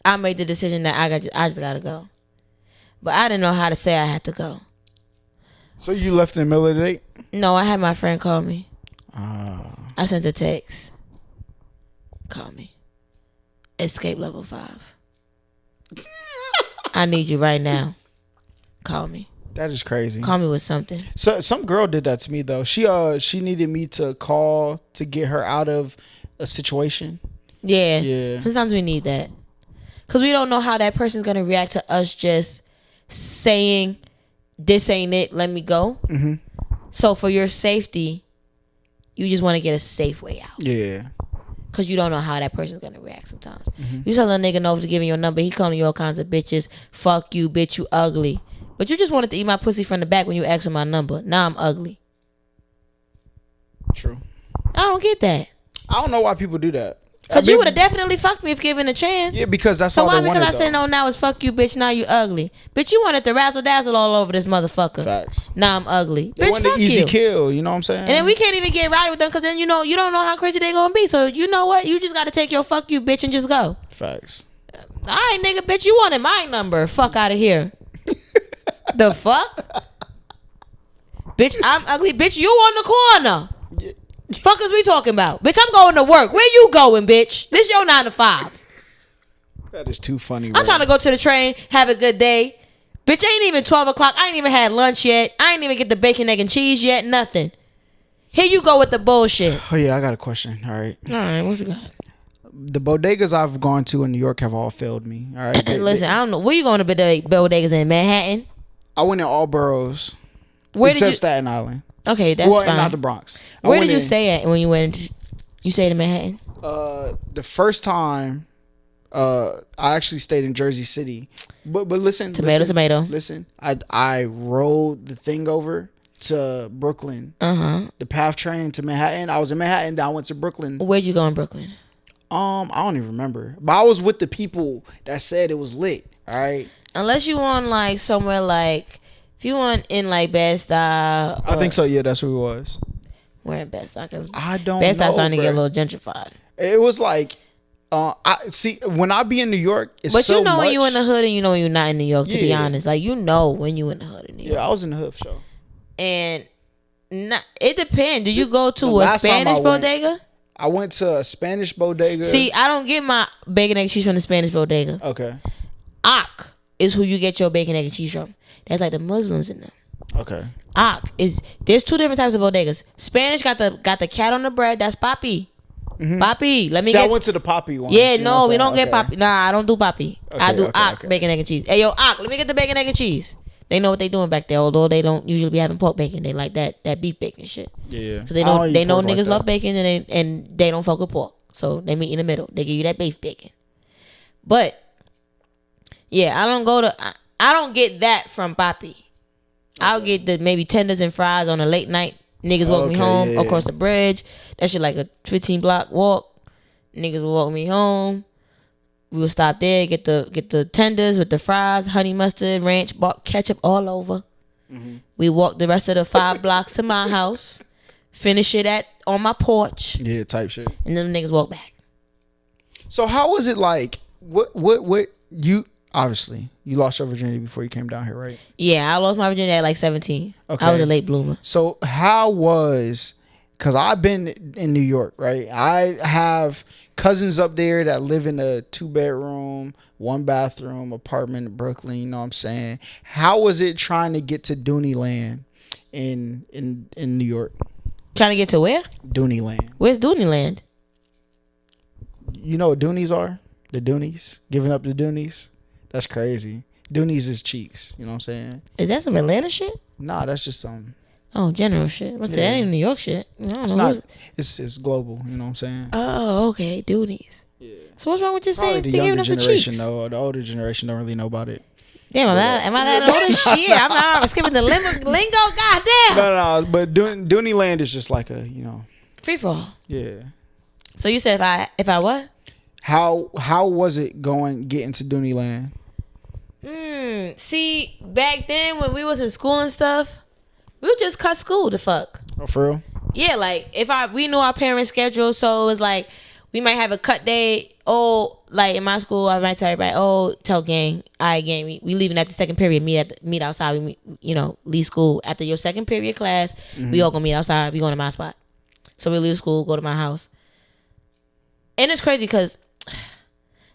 I made the decision that I just gotta go. But I didn't know how to say I had to go. So you left in the middle of the date? No, I had my friend call me. I sent a text. Call me. Escape level 5. I need you right now. Call me. That is crazy. Call me with something. So some girl did that to me though. She needed me to call to get her out of a situation. Yeah. Sometimes we need that. Because we don't know how that person's going to react to us just saying, this ain't it, let me go. So for your safety, you just want to get a safe way out. Yeah. Because you don't know how that person's going to react sometimes. You tell a nigga no to giving your number, he calling you all kinds of bitches. Fuck you, bitch, you ugly. But you just wanted to eat my pussy from the back when you asked for my number. Now I'm ugly. True. I don't get that. I don't know why people do that. Because you would have definitely fucked me if given a chance. Yeah, because that's so all why? they wanted, Because I said no, now it's fuck you, bitch, now you ugly. Bitch, you wanted to razzle dazzle all over this motherfucker. Facts. Now I'm ugly. They bitch, want fuck the easy you. kill, you know what I'm saying? And then we can't even get rowdy with them, because then you know you don't know how crazy they gonna be. So you know what? You just gotta take your fuck you, bitch, and just go. Facts. All right, nigga, bitch, you wanted my number. Fuck out of here. The fuck? Bitch, I'm ugly. Bitch, you on the corner. Yeah. Fuck is we talking about? Bitch, I'm going to work. Where you going, bitch? This your 9 to 5. That is too funny. I'm trying to go to the train, have a good day. Bitch, ain't even 12 o'clock. I ain't even had lunch yet. I ain't even get the bacon, egg, and cheese yet. Nothing. Here you go with the bullshit. Oh, yeah, I got a question. All right. All right, what you got? The bodegas I've gone to in New York have all failed me. All right. Listen, I don't know. Where you going to bodegas in Manhattan? I went in all boroughs. Where except did you? Staten Island. Okay, that's fine. Not the Bronx. Where did you stay at when you went? You stayed in Manhattan? The first time, I actually stayed in Jersey City. But listen, tomato. Listen, I rode the thing over to Brooklyn. The PATH train to Manhattan. I was in Manhattan. Then I went to Brooklyn. Where'd you go in Brooklyn? I don't even remember. But I was with the people that said it was lit. All right. Unless you want like somewhere like. If you want in like Bed-Stuy, I think so. Yeah, that's who it was. We're in Bed-Stuy because I don't Bed-Stuy's know, starting to get a bro. little gentrified. It was like, I see when I be in New York. It's but so you know much. when you in the hood and you know when you're not in New York. To be honest, like you know when you in the hood in New York. Yeah, I was in the hood for sure. And it depends. Did you go to a Spanish bodega? I went to a Spanish bodega. See, I don't get my bacon egg cheese from the Spanish bodega. Okay. Ak is who you get your bacon egg and cheese from. That's like the Muslims in them. Okay. Ak is there's 2 different types of bodegas. Spanish got the cat on the bread. That's papi. Papi, let me I went to the Papi one. Yeah, no, we don't get papi. Nah, I don't do papi. Okay, I do Ak bacon egg and cheese. Hey yo, Ak, let me get the bacon egg and cheese. They know what they doing back there, although they don't usually be having pork bacon. They like that beef bacon shit. Yeah. So they I know don't eat they know pork like niggas that. love bacon and they don't fuck with pork. So they meet in the middle. They give you that beef bacon. But yeah, I don't get that from Papi. I'll get the maybe tenders and fries on a late night. Niggas walk me home across the bridge. That shit like a 15-block walk. Niggas will walk me home. We will stop there, get the tenders with the fries, honey mustard, ranch, ketchup all over. Mm-hmm. We walk the rest of the 5 blocks to my house. Finish it on my porch. Yeah, type shit. And then the niggas walk back. So how was it like? What you obviously you lost your virginity before you came down here, right? Yeah, I lost my virginity at like 17. Okay. I was a late bloomer. So how was? Because I've been in New York, right? I have cousins up there that live in a 2-bedroom, 1-bathroom apartment in Brooklyn. You know what I'm saying? How was it trying to get to Dooney Land in New York? Trying to get to where? Dooney Land. Where's Dooney Land? You know what Doonies are? The Doonies? Giving up the Doonies? That's crazy. Doonies is cheeks. You know what I'm saying? Is that some Atlanta shit? Nah, that's just some. Oh, general shit. That ain't New York shit. I don't It's know. not. It's global. You know what I'm saying? Oh, okay. Doonies. Yeah. So what's wrong with just saying Probably they're the giving younger up the generation, cheeks? though. The older generation don't really know about it. Damn, am I that old? Shit, I'm skipping the lingo. Goddamn. No, but Dooney Land is just like a, Free for all. Yeah. So you said if I what? How was it getting to Dooney Land? See, back then when we was in school and stuff, we would just cut school to fuck. Oh, for real? Yeah, like we knew our parents' schedule, so it was like we might have a cut day. Oh, like in my school, I might tell everybody, tell gang, gang, we leaving at the second period. Meet outside. We leave school after your second period class. Mm-hmm. We all gonna meet outside. We going to my spot. So we leave school, go to my house. And it's crazy because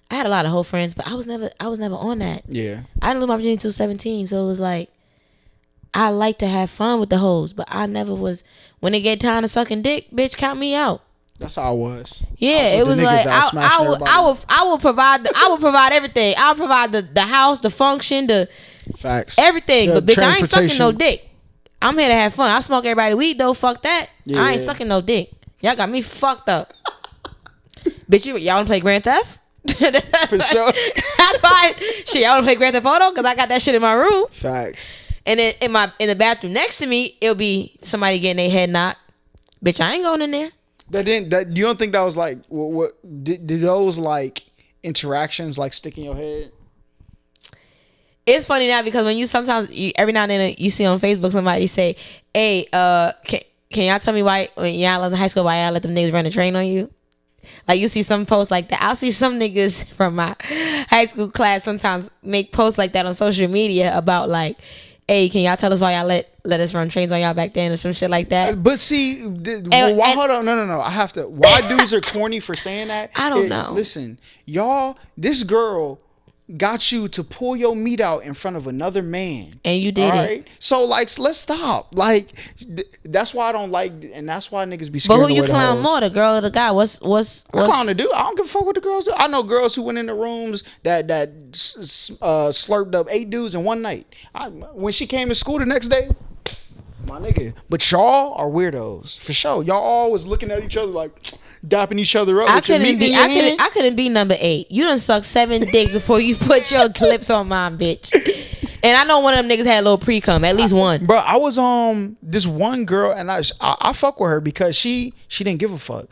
I had a lot of whole friends, but I was never on that. Yeah. I didn't lose my virginity until 17, so it was like I like to have fun with the hoes, but I never was. When it get time to sucking dick, bitch, count me out. That's how I was. Yeah, it was like I will provide everything. I'll provide the house, the function, the facts, everything. But bitch, I ain't sucking no dick. I'm here to have fun. I smoke everybody weed though. Fuck that. Yeah. I ain't sucking no dick. Y'all got me fucked up. Bitch, y'all wanna play Grand Theft? For sure. That's why y'all wanna play Grand Theft Auto? Cause I got that shit in my room. Facts. And then in the bathroom next to me, it'll be somebody getting their head knocked. Bitch, I ain't going in there. You don't think that was like what did those like interactions like stick in your head? It's funny now because when every now and then you see on Facebook somebody say, "Hey, can y'all tell me why when y'all was in high school why y'all let them niggas run a train on you?" Like you see some posts like that. I'll see some niggas from my high school class sometimes make posts like that on social media about like, "Hey, can y'all tell us why y'all let us run trains on y'all back then," or some shit like that. But see, hold on, no. I have to. Why dudes are corny for saying that? I don't know. Listen, y'all, this girl got you to pull your meat out in front of another man, and you did it. So like, let's stop. Like, that's why I don't like, and that's why niggas be scared. But who you clown more, the girl or the guy? What's I clown the dude. I don't give a fuck what the girls do. I know girls who went in the rooms that slurped up 8 dudes in one night. When she came to school the next day, my nigga. But y'all are weirdos for sure. Y'all always looking at each other like dapping each other up. I couldn't be number 8. You done sucked 7 dicks before you put your lips on mine, bitch. And I know one of them niggas had a little pre-cum, at least one. Bro, I was this one girl, and I fuck with her because she didn't give a fuck.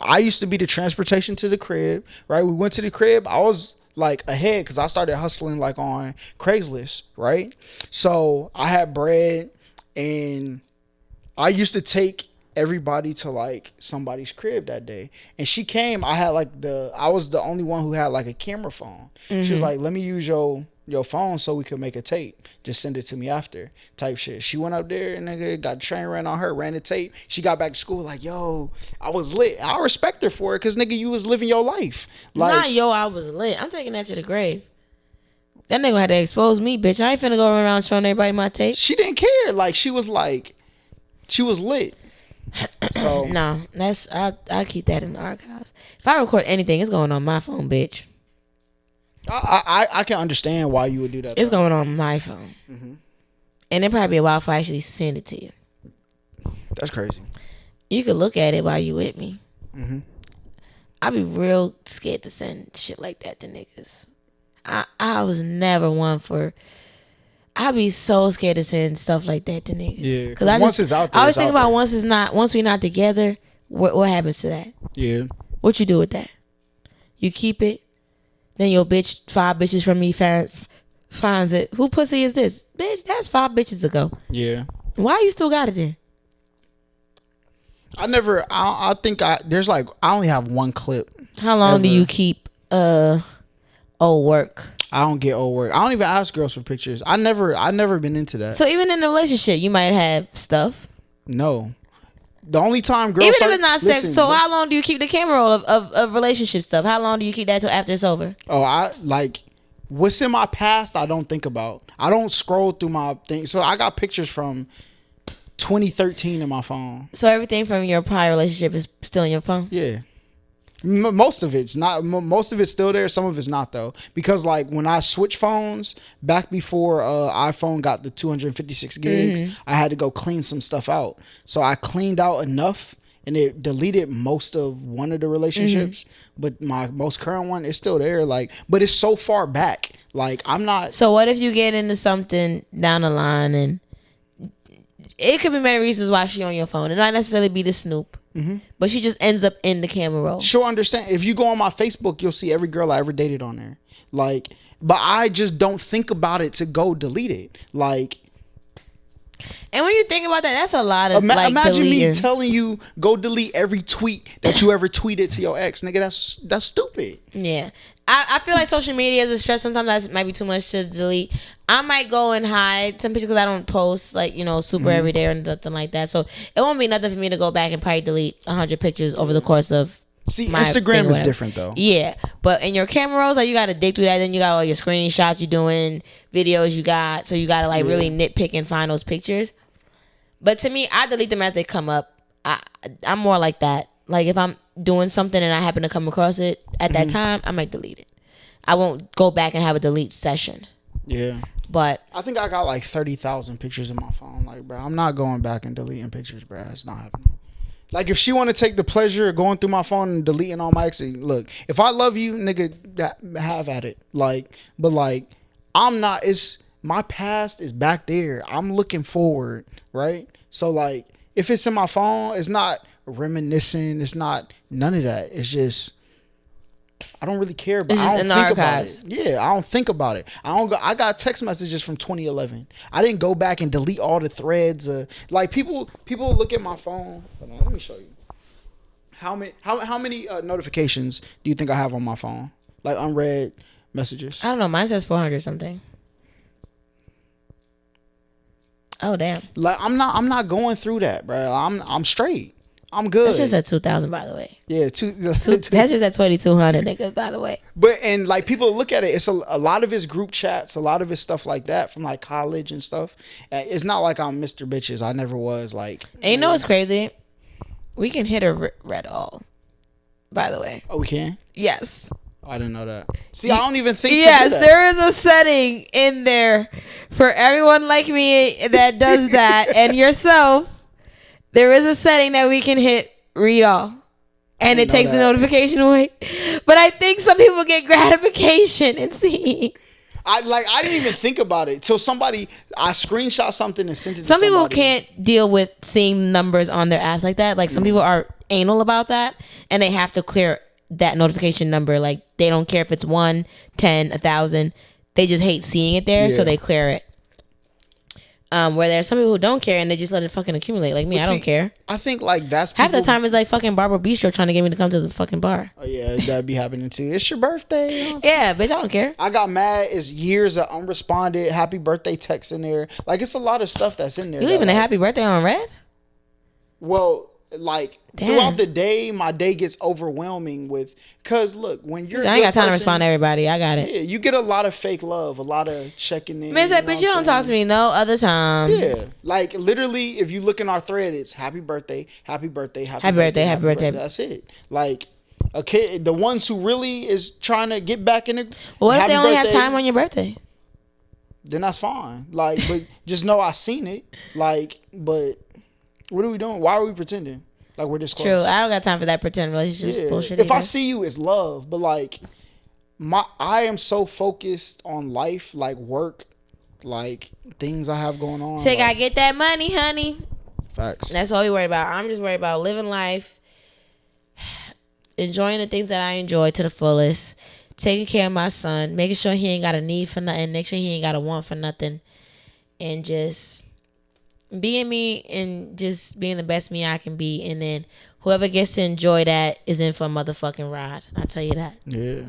I used to be the transportation to the crib, right? We went to the crib. I was like ahead because I started hustling like on Craigslist, right? So I had bread, and I used to take everybody to like somebody's crib that day, and she came. I was the only one who had like a camera phone. Mm-hmm. She was like, "Let me use your phone so we could make a tape. Just send it to me after," type shit. She went up there and nigga got a train ran on her, ran the tape. She got back to school like, "Yo, I was lit." I respect her for it because nigga, you was living your life. Like, I was lit. I'm taking that to the grave. That nigga had to expose me, bitch. I ain't finna go around showing everybody my tape. She didn't care. Like she was lit. So no, I keep that in the archives. If I record anything, it's going on my phone, bitch. I can understand why you would do that. It's going on my phone, and it probably be a while before I actually send it to you. That's crazy. You could look at it while you with me. Mm-hmm. I be real scared to send shit like that to niggas. I was never one for. I be so scared to send stuff like that to niggas. Yeah, because once it's out there, I always think about once we not together, what happens to that? Yeah. What you do with that? You keep it, then your bitch, 5 bitches from me finds it. Who pussy is this? Bitch, that's 5 bitches ago. Yeah. Why you still got it then? I think there's like, I only have one clip. How long do you keep old work? I don't get old work. I don't even ask girls for pictures. I never been into that. So even in a relationship, you might have stuff. No. The only time girls even start, if it's not sex. So how long do you keep the camera roll of relationship stuff? How long do you keep that till after it's over? Oh, I like what's in my past. I don't think about. I don't scroll through my thing. So I got pictures from 2013 in my phone. So everything from your prior relationship is still in your phone? Yeah. Most of it's not. Most of it's still there. Some of it's not though, because like when I switched phones back before iPhone got the 256 gigs, I had to go clean some stuff out. So I cleaned out enough, and it deleted most of one of the relationships. But my most current one is still there. Like, but it's so far back. Like I'm not. So what if you get into something down the line, and it could be many reasons why she on your phone. It might necessarily be the snoop. But she just ends up in the camera roll. Sure, understand. If you go on my Facebook, you'll see every girl I ever dated on there. Like, but I just don't think about it to go delete it. Like, and when you think about that, that's a lot of like imagine deleting. me telling you go delete every tweet that you ever tweeted to your ex, nigga. That's stupid. Yeah, I feel like social media is a stress. Sometimes that might be too much to delete. I might go and hide some pictures because I don't post like super every day or nothing like that. So it won't be nothing for me to go back and probably delete 100 pictures over the course of. See, Instagram is different though. Yeah, but in your camera rolls, like you got to dig through that. Then you got all your screenshots you doing, videos you got. So you got to like really nitpick and find those pictures. But to me, I delete them as they come up. I'm more like that. Like if I'm doing something and I happen to come across it at that time, I might delete it. I won't go back and have a delete session. Yeah. But I think I got like 30,000 pictures in my phone. Like, bro, I'm not going back and deleting pictures, bro. It's not happening. Like, if she want to take the pleasure of going through my phone and deleting all my exes, look, if I love you, nigga, have at it. Like, but like, I'm not, my past is back there. I'm looking forward, right? So like, if it's in my phone, it's not reminiscing. It's not none of that. It's just, I don't really care about it. I don't think about it. Yeah, I don't think about it. I got text messages from 2011. I didn't go back and delete all the threads. Like people look at my phone. Hold on, let me show you. How many notifications do you think I have on my phone? Like unread messages. I don't know. Mine says 400 something. Oh damn. Like I'm not going through that, bro. I'm straight. I'm good. That's just at 2,000, by the way. Yeah, that's just at 2,200, nigga. By the way. But and like people look at it, it's a lot of his group chats, a lot of his stuff like that from like college and stuff. It's not like I'm Mr. Bitches. I never was like. And you know what's crazy? We can hit a read all. By the way. Oh, we can? Yes. I didn't know that. See, I don't even think. Yes, there is a setting in there for everyone like me that does that, and yourself. There is a setting that we can hit read all, and it takes the notification away. But I think some people get gratification in seeing. I didn't even think about it till I screenshot something and sent it to some somebody. people can't deal with seeing numbers on their apps like that. Like some people are anal about that, and they have to clear that notification number. Like they don't care if it's 1, 10, 1,000. They just hate seeing it there, so they clear it. Where there's some people who don't care and they just let it fucking accumulate. Like me, I don't care. I think like that's half the time it's like fucking Barbara Bistro trying to get me to come to the fucking bar. Oh yeah, that'd be happening too. It's your birthday. You know yeah, bitch, I don't care. I got mad. It's years of unresponded happy birthday texts in there. Like it's a lot of stuff that's in there. You leaving a happy birthday on red? Well, like throughout the day, my day gets overwhelming with. Cause look, when you're, I ain't got time to respond to everybody. I got it. Yeah, you get a lot of fake love, a lot of checking in. Man, but you don't talk to me no other time. Yeah, like literally, if you look in our thread, it's happy birthday, happy birthday, happy birthday, happy birthday. That's it. Like, okay, the ones who really is trying to get back in the. Well, what if they only have time on your birthday? Then that's fine. Like, but just know I seen it. Like, but. What are we doing? Why are we pretending like we're this close? True. I don't got time for that pretend relationship bullshit. If I see you, it's love. But like, I am so focused on life, like work, like things I have going on. Say, like, I get that money, honey. Facts. That's all we worried about. I'm just worried about living life, enjoying the things that I enjoy to the fullest, taking care of my son, making sure he ain't got a need for nothing, make sure he ain't got a want for nothing, and just being me and just being the best me I can be. And then whoever gets to enjoy that is in for a motherfucking ride. I tell you that. Yeah.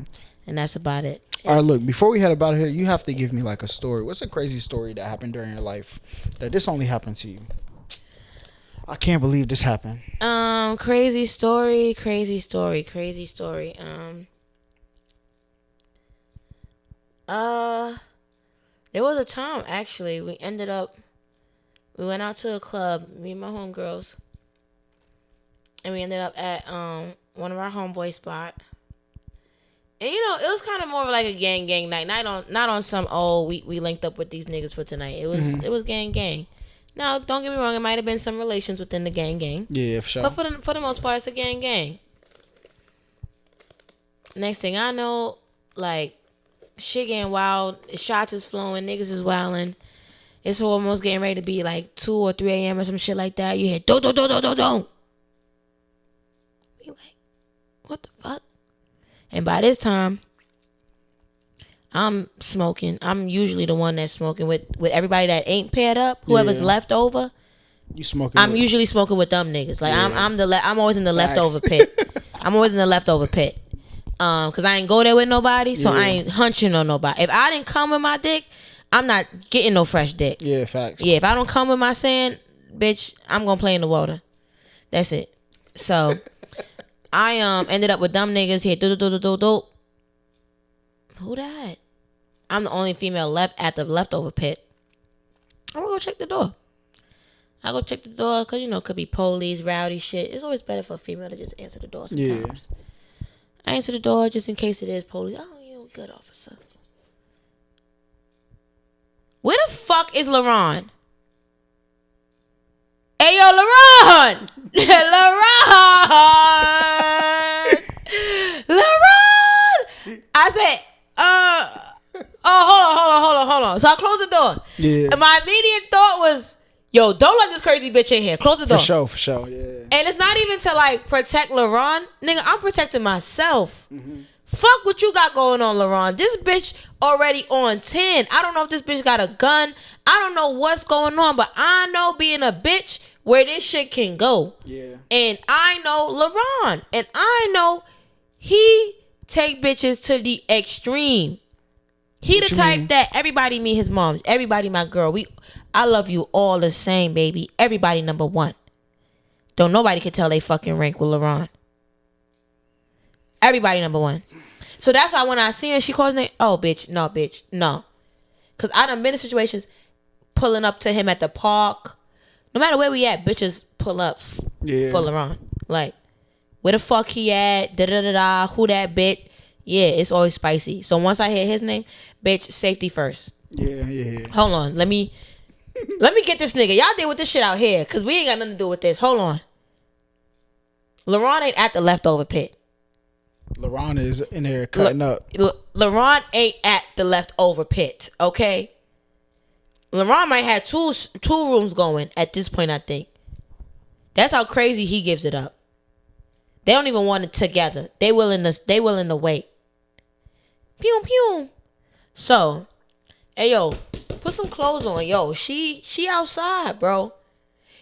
And that's about it. All right, look, before we head about here, you have to give me like a story. What's a crazy story that happened during your life that this only happened to you? I can't believe this happened. Crazy story. There was a time actually we went out to a club, me and my homegirls, and we ended up at one of our homeboy spot. And you know, it was kind of more of like a gang night. Not on some we linked up with these niggas for tonight. It was gang. Now, don't get me wrong, it might have been some relations within the gang. Yeah, for sure. But for the most part, it's a gang. Next thing I know, like, shit getting wild, shots is flowing, niggas is wilding. It's almost getting ready to be like 2 or 3 a.m. or some shit like that. You hear don't. We like, what the fuck? And by this time, I'm smoking. I'm usually the one that's smoking with everybody that ain't paired up. Whoever's left over. You smoking? I'm usually smoking with them niggas. Like I'm always in the leftover pit. I'm always in the leftover pit. Cause I ain't go there with nobody, so I ain't hunching on nobody. If I didn't come with my dick, I'm not getting no fresh dick. Yeah, facts. Yeah, if I don't come with my sand, bitch, I'm gonna play in the water. That's it. So I ended up with them niggas here. Do. Who that? I'm the only female left at the leftover pit. I'm gonna go check the door. I go check the door because, you know, it could be police, rowdy shit. It's always better for a female to just answer the door sometimes. Yeah. I answer the door just in case it is police. Oh, you good officer. Where the fuck is LaRon? Hey, yo, LaRon! LaRon! I said, hold on. So I closed the door. Yeah. And my immediate thought was, yo, don't let this crazy bitch in here. Close the door. For sure, yeah. And it's not even to, like, protect LaRon. Nigga, I'm protecting myself. Mm-hmm. Fuck what you got going on, LaRon. This bitch already on 10. I don't know if this bitch got a gun. I don't know what's going on, but I know being a bitch where this shit can go. Yeah. And I know LaRon. And I know he take bitches to the extreme. He the type that everybody meet his moms. Everybody my girl. I love you all the same, baby. Everybody number one. Don't nobody can tell they fucking rank with LaRon. Everybody number one. So that's why when I see her, she calls me, oh, bitch, no. Because I done been in situations pulling up to him at the park. No matter where we at, bitches pull up for LaRon. Like, where the fuck he at? Da-da-da-da. Who that bitch? Yeah, it's always spicy. So once I hear his name, bitch, safety first. Yeah. Hold on. Let me get this nigga. Y'all deal with this shit out here because we ain't got nothing to do with this. Hold on. LaRon ain't at the leftover pit. LaRon is in there cutting up. LaRon ain't at the leftover pit, okay? LaRon might have two rooms going at this point, I think. That's how crazy he gives it up. They don't even want it together. They willing to wait. Pew pew. So, hey yo, put some clothes on. Yo, she outside, bro.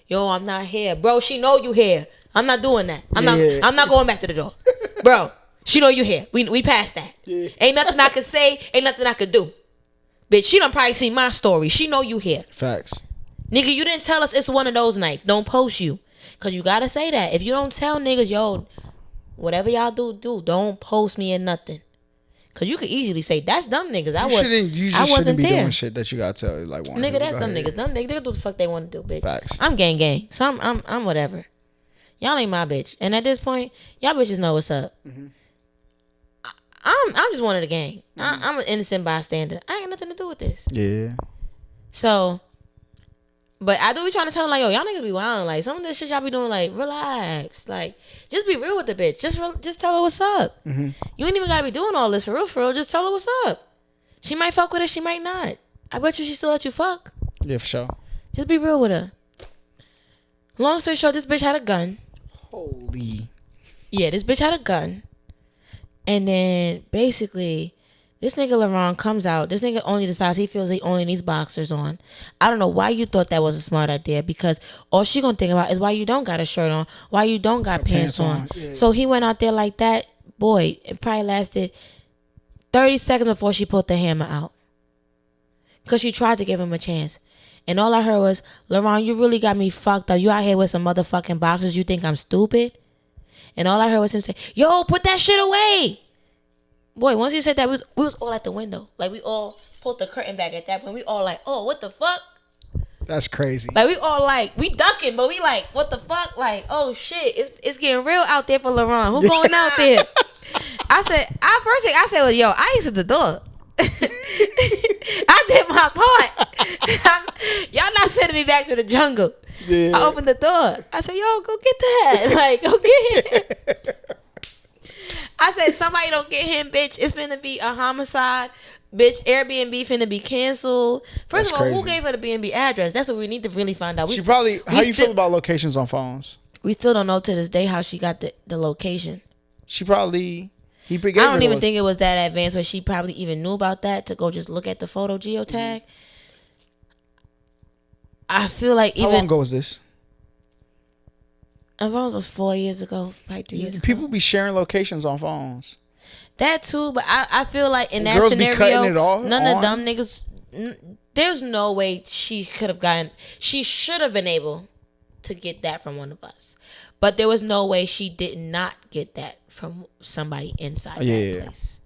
Yo, I'm not here. Bro, she know you here. I'm not doing that. I'm not going back to the door. Bro, she know you here. We passed that. Yeah. Ain't nothing I could say. Ain't nothing I could do. Bitch, she done probably seen my story. She know you here. Facts. Nigga, you didn't tell us it's one of those nights. Don't post you. Because you got to say that. If you don't tell niggas, yo, whatever y'all do. Don't post me or nothing. Because you could easily say, that's dumb niggas. I wasn't be there. Doing shit that you got to tell. Like, nigga, that's dumb niggas. Dumb niggas. They do what the fuck they want to do, bitch. Facts. I'm gang. So I'm whatever. Y'all ain't my bitch. And at this point, y'all bitches know what's up. Mm-hmm. I'm just one of the gang. I'm an innocent bystander. I ain't got nothing to do with this. Yeah. So, But I do be trying to tell them, like, yo, y'all niggas be wildin'. Like, some of this shit y'all be doing, like, relax. Like, just be real with the bitch. Just tell her what's up. Mm-hmm. You ain't even gotta be doing all this for real, for real. Just tell her what's up. She might fuck with it, she might not. I bet you she still let you fuck. Yeah, for sure. Just be real with her. Long story short, this bitch had a gun. Holy. Yeah, this bitch had a gun. And then, basically... This nigga LaRon comes out. This nigga only decides he feels he only needs boxers on. I don't know why you thought that was a smart idea, because all she gonna think about is why you don't got a shirt on, why you don't got pants on. Yeah. So he went out there like that. Boy, it probably lasted 30 seconds before she pulled the hammer out. Because she tried to give him a chance. And all I heard was, LaRon, you really got me fucked up. You out here with some motherfucking boxers. You think I'm stupid? And all I heard was him say, yo, put that shit away. Boy, once he said that, we was all at the window. Like, we all pulled the curtain back at that point. We all like, oh, what the fuck? That's crazy. Like, we all like, we ducking, but we like, what the fuck? Like, oh, shit. It's getting real out there for LaRon. Who going out there? First thing I said was, yo, I answered the door. I did my part. Y'all not sending me back to the jungle. Yeah. I opened the door. I said, yo, go get that. Like, go get him. I said, somebody don't get him, bitch. It's finna be a homicide. Bitch, Airbnb finna be canceled. First of all, who gave her the B&B address? That's what we need to really find out. She probably, how you feel about locations on phones? We still don't know to this day how she got the location. She probably, I don't even think it was that advanced where she probably even knew about that to go just look at the photo geotag. I feel like even. How long ago was this? It was 4 years ago, probably 3 years ago. People be sharing locations on phones. That too, but I feel like in that girls scenario, be cutting it off, none of them niggas. There's no way she could have gotten. She should have been able to get that from one of us, but there was no way she did not get that from somebody inside that place.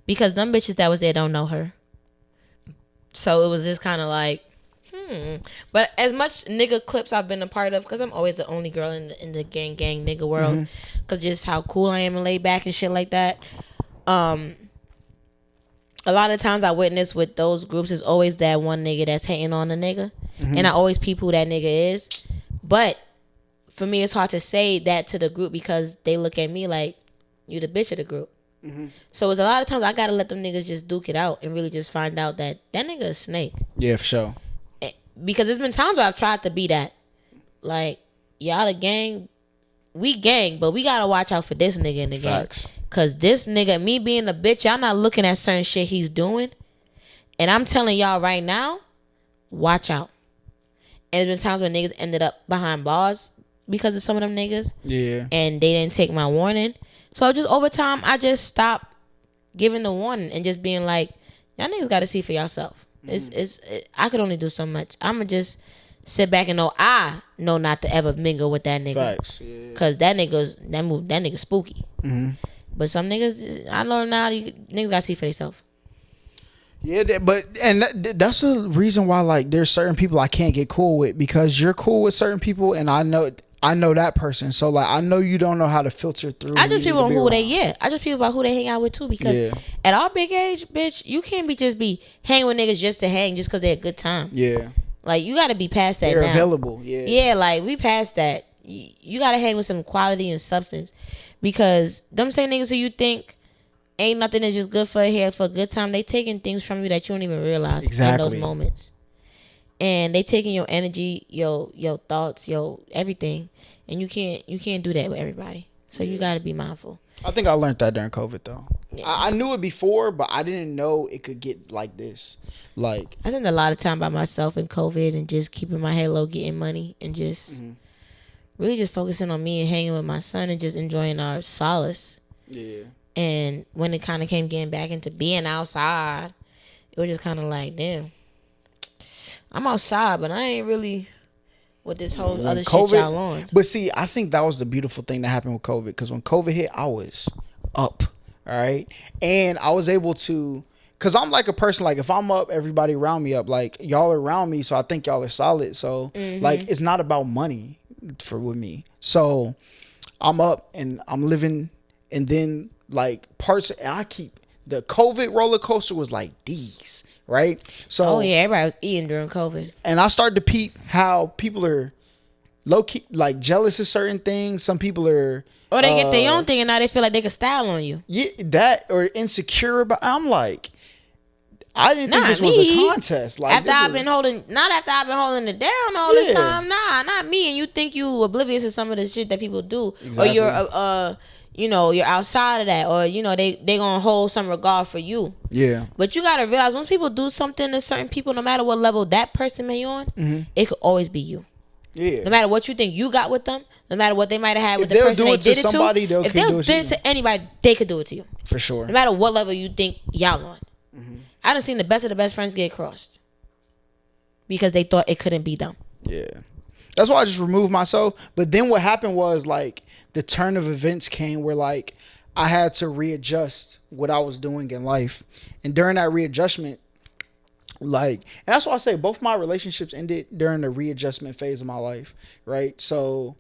Because them bitches that was there don't know her, so it was just kind of like. But as much nigga clips I've been a part of, because I'm always the only girl in the gang nigga world, because just how cool I am and laid back and shit like that. A lot of times I witness with those groups is always that one nigga that's hating on the nigga, and I always peep who that nigga is. But for me, it's hard to say that to the group because they look at me like you the bitch of the group. So it's a lot of times I gotta let them niggas just duke it out and really just find out that nigga is a snake. Yeah, for sure. Because there's been times where I've tried to be that. Like, y'all the gang. We gang, but we gotta watch out for this nigga in the gang. Because this nigga, me being a bitch, y'all not looking at certain shit he's doing. And I'm telling y'all right now, watch out. And there's been times when niggas ended up behind bars because of some of them niggas. Yeah. And they didn't take my warning. So just over time, I just stopped giving the warning and just being like, y'all niggas gotta see for yourself. I could only do so much. I'ma just sit back and know I know not to ever mingle with that nigga. Facts. Yeah. Cause that nigga spooky. But some niggas, I learned now, niggas gotta see for themselves. Yeah, that's a reason why like there's certain people I can't get cool with, because you're cool with certain people and I know that person, so like I know you don't know how to filter through. I just people on who I just people about who they hang out with too, because at our big age, bitch, you can't be hanging with niggas just to hang just because they're a good time. Yeah, like you got to be past that. They're now available. Yeah, like we past that. You got to hang with some quality and substance, because them same niggas who you think ain't nothing is just good for here for a good time, they taking things from you that you don't even realize in those moments. And they taking your energy, your thoughts, your everything, and you can't do that with everybody. So you got to be mindful. I think I learned that during COVID though. Yeah. I knew it before, but I didn't know it could get like this. Like I spent a lot of time by myself in COVID and just keeping my head low, getting money, and just really just focusing on me and hanging with my son and just enjoying our solace. Yeah. And when it kind of came getting back into being outside, it was just kind of like, damn. I'm outside, but I ain't really with this whole other shit y'all on. But see, I think that was the beautiful thing that happened with COVID. Because when COVID hit, I was up, all right? And I was able to, because I'm like a person, like if I'm up, everybody around me up. Like y'all are around me, so I think y'all are solid. So like it's not about money with me. So I'm up and I'm living, and then like parts, and I keep, the COVID roller coaster was like these. right? So Oh yeah, everybody was eating during COVID. and I started to peep how people are low key like jealous of certain things. Some people are Or they get their own thing and now they feel like they can style on you. yeah, that or insecure about. I'm like, I didn't think Not this was a me. contest. Like After this I've was- been holding, not after I've been holding it down all Yeah. this time. Nah, not me. And you think you oblivious to some of the shit that people do, Exactly. or you're you're outside of that, or they gonna hold some regard for you. yeah, But you gotta realize once people do something to certain people, no matter what level that person may on, it could always be you. yeah. No matter what you think you got with them, no matter what they might have had with the they'll person do they it to did it somebody, to, if they'll do did it to anybody, they could do it to you. For sure. No matter what level you think y'all on. I done seen the best of the best friends get crossed because they thought it couldn't be done. Yeah. That's why I just removed myself. But then what happened was like the turn of events came where like I had to readjust what I was doing in life. And during that readjustment, like, and that's why I say both my relationships ended during the readjustment phase of my life, right? So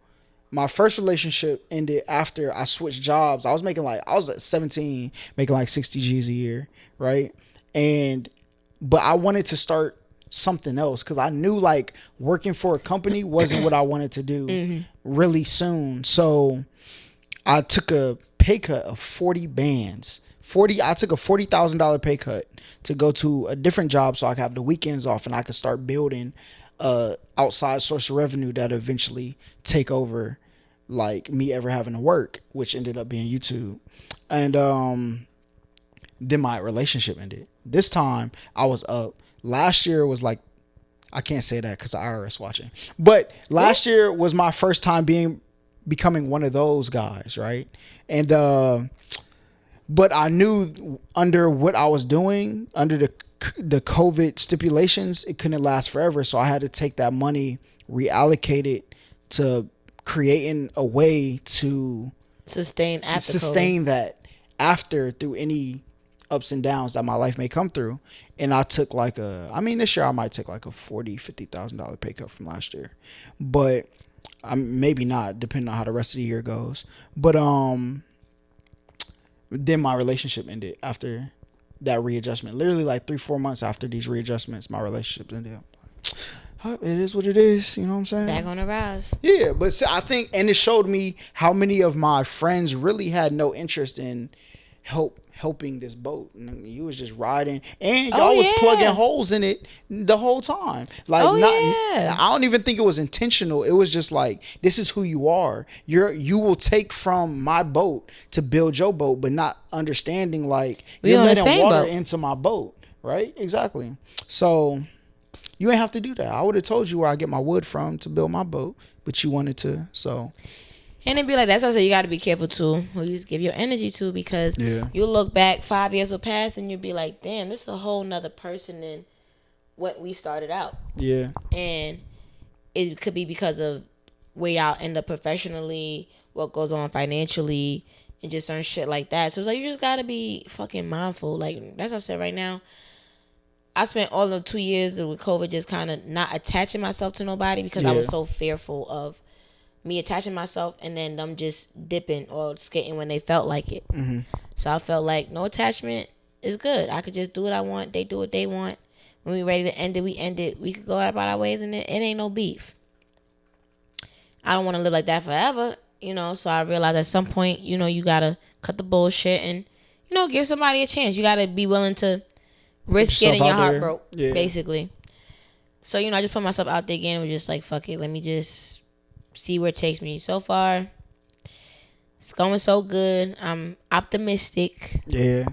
my first relationship ended after I switched jobs. I was at 17 making like 60 G's a year, right? But I wanted to start something else because I knew like working for a company wasn't what I wanted to do really soon. So I took a pay cut of 40 bands. I took a $40,000 pay cut to go to a different job so I could have the weekends off and I could start building outside source of revenue that eventually take over like me ever having to work, which ended up being YouTube. And then my relationship ended. This time I was up. Last year was like, I can't say that because the IRS watching, but last year was my first time becoming one of those guys, right? And but I knew under what I was doing, under the COVID stipulations, it couldn't last forever. So I had to take that money, reallocate it to creating a way to sustain that after through any ups and downs that my life may come through. And I took this year I might take like a $50,000 pay cut from last year, but maybe not, depending on how the rest of the year goes. But then my relationship ended after that readjustment. Literally like 3-4 months after these readjustments, my relationship ended. It is what it is, you know what I'm saying? Back on the rise. Yeah, but see, I think, and it showed me how many of my friends really had no interest in helping this boat. And you was just riding, and y'all was plugging holes in it the whole time. Like, I don't even think it was intentional. It was just like, this is who you are. You will take from my boat to build your boat, but not understanding like you're letting water into my boat, right? Exactly. So you ain't have to do that. I would have told you where I get my wood from to build my boat, but you wanted to, so. And it'd be like, that's why I say you got to be careful too who you just give your energy to, because you look back 5 years will pass and you'll be like, damn, this is a whole nother person than what we started out. Yeah. And it could be because of where y'all end up professionally, what goes on financially, and just certain shit like that. So it's like, you just got to be fucking mindful. Like, that's what I said right now. I spent all of 2 years with COVID just kind of not attaching myself to nobody because I was so fearful of me attaching myself and then them just dipping or skating when they felt like it. So I felt like no attachment is good. I could just do what I want. They do what they want. When we ready to end it, we end it. We could go about our ways and it ain't no beef. I don't want to live like that forever, so I realized at some point, you got to cut the bullshit and, give somebody a chance. You got to be willing to risk getting your heart broke, basically. So, I just put myself out there again and was just like, fuck it. Let me just see where it takes me. So far, it's going so good. I'm optimistic. Yeah.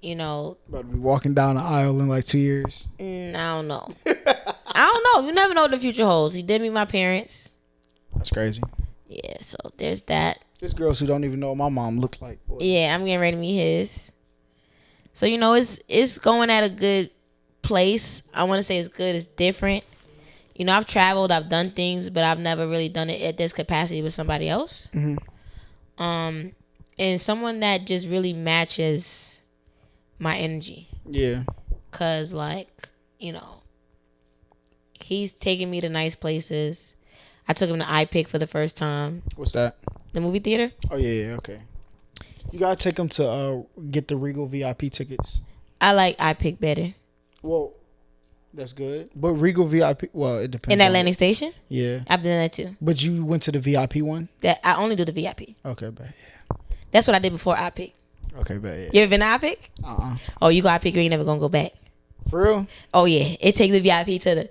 About to be walking down the aisle in like 2 years. I don't know. I don't know. You never know what the future holds. He did meet my parents. That's crazy. Yeah, so there's that. There's girls who don't even know what my mom looked like. Boy. Yeah, I'm getting ready to meet his. So, it's going at a good place. I want to say it's good. It's different. I've traveled, I've done things, but I've never really done it at this capacity with somebody else. And someone that just really matches my energy. Yeah. Cause he's taking me to nice places. I took him to iPick for the first time. What's that? The movie theater. Oh yeah, okay. You gotta take him to get the Regal VIP tickets. I like iPick better. Well, That's good. But Regal VIP, well, it depends. In Atlantic Station? Yeah. I've done that too. But you went to the VIP one? That I only do the VIP. Okay, bet. Yeah. That's what I did before IPIC. Okay, bet. Yeah. You ever been to IPIC? Oh, you go IPIC, you ain't never gonna go back. For real? Oh, yeah. It takes the VIP to the...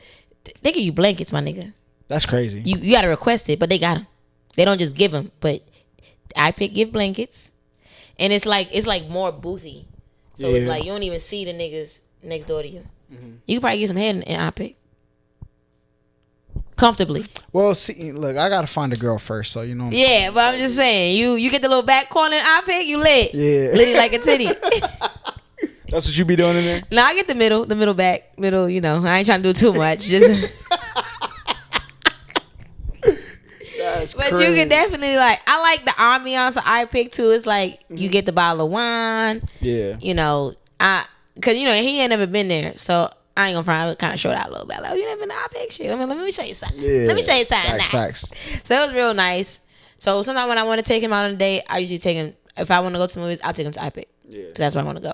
They give you blankets, my nigga. That's crazy. You gotta request it, but they got them. They don't just give them, but IPIC give blankets. And it's like more boothy. So it's like you don't even see the niggas next door to you. Mm-hmm. You could probably get some head in IPIC. Comfortably. Well, see, look, I gotta find a girl first, so you know. Yeah, but I'm just saying, you get the little back corner in IPIC, you lit. Yeah. Litty like a titty. That's what you be doing in there? No, I get the middle back, you know. I ain't trying to do too much. Just That's but crazy. you can definitely I like the ambiance of IPIC too. It's like you get the bottle of wine. Yeah. You know, cause you know he ain't never been there, so I ain't gonna front. I kind of showed out a little bit. Like, oh, you never been to IPIC? Shit. Let me show you something. Yeah. Let me show you something. Facts. So it was real nice. So sometimes when I want to take him out on a date, I usually take him. If I want to go to the movies, I'll take him to IPIC. Yeah. Cause that's where I want to go.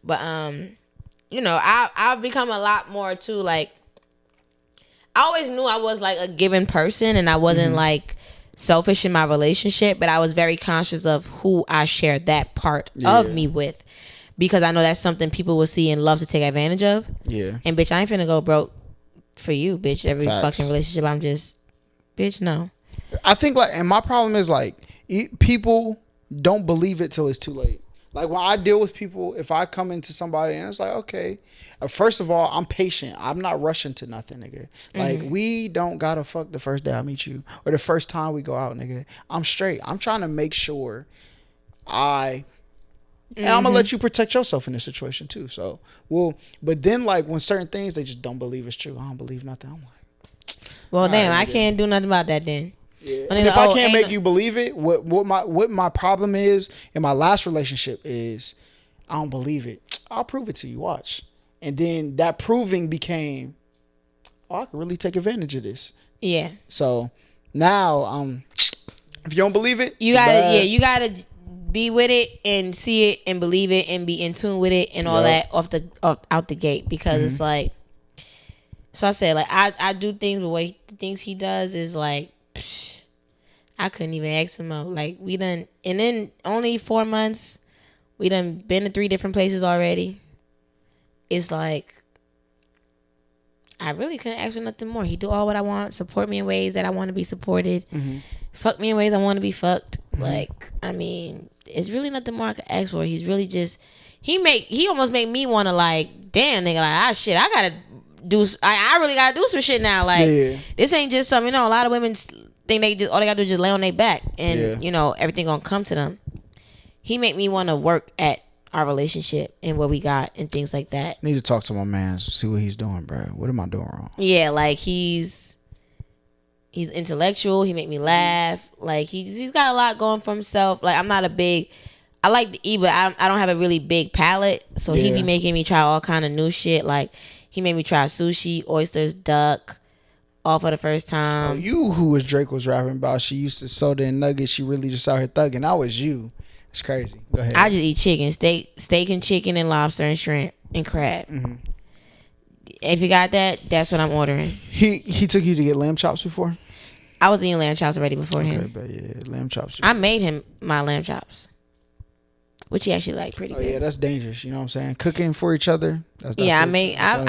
But you know, I've become a lot more too. Like, I always knew I was like a given person, and I wasn't like selfish in my relationship. But I was very conscious of who I shared that part of me with, because I know that's something people will see and love to take advantage of. Yeah. And bitch, I ain't finna go broke for you, bitch. Every fucking relationship, I'm just, bitch, no. I think and my problem is people don't believe it till it's too late. Like when I deal with people, if I come into somebody and it's like, okay, first of all, I'm patient. I'm not rushing to nothing, nigga. Like we don't gotta fuck the first day I meet you or the first time we go out, nigga. I'm straight. I'm trying to make sure and I'm gonna let you protect yourself in this situation too. So, but then when certain things they just don't believe it's true. I don't believe nothing. I'm like, well, damn, I can't do nothing about that then. Yeah. And if I can't make you believe it, what my problem is in my last relationship is I don't believe it. I'll prove it to you. Watch. And then that proving became, I can really take advantage of this. Yeah. So now, if you don't believe it, you gotta be with it and see it and believe it and be in tune with it and all that out the gate, because it's like, so I said I do things, but the things he does is like, I couldn't even ask him out. Like we done, and in only 4 months, we done been to 3 different places already. It's like, I really couldn't ask for nothing more. He do all what I want, support me in ways that I want to be supported, fuck me in ways I want to be fucked. Like, I mean, it's really nothing more I could ask for. He's really just, he almost make me want to like, damn nigga, like, shit, I gotta do, I really gotta do some shit now. Like, this ain't just something, a lot of women think they just, all they gotta do is just lay on their back and everything gonna come to them. He make me want to work at our relationship and what we got and things like that. Need to talk to my man, see what he's doing, bro. What am I doing wrong? Yeah, like he's intellectual. He make me laugh. Like he's got a lot going for himself. Like I'm not I like to eat, but I don't have a really big palate. So he be making me try all kind of new shit. Like he made me try sushi, oysters, duck, all for the first time. Oh, you who was Drake was rapping about? She used to soda and nuggets. She really just out here thugging. That was you. It's crazy. Go ahead. I just eat chicken, steak and chicken and lobster and shrimp and crab. If you got that, that's what I'm ordering. He took you to get lamb chops before? I was eating lamb chops already before him. But yeah, lamb chops. I made him my lamb chops, which he actually liked pretty good. Yeah, that's dangerous. You know what I'm saying? Cooking for each other. That's I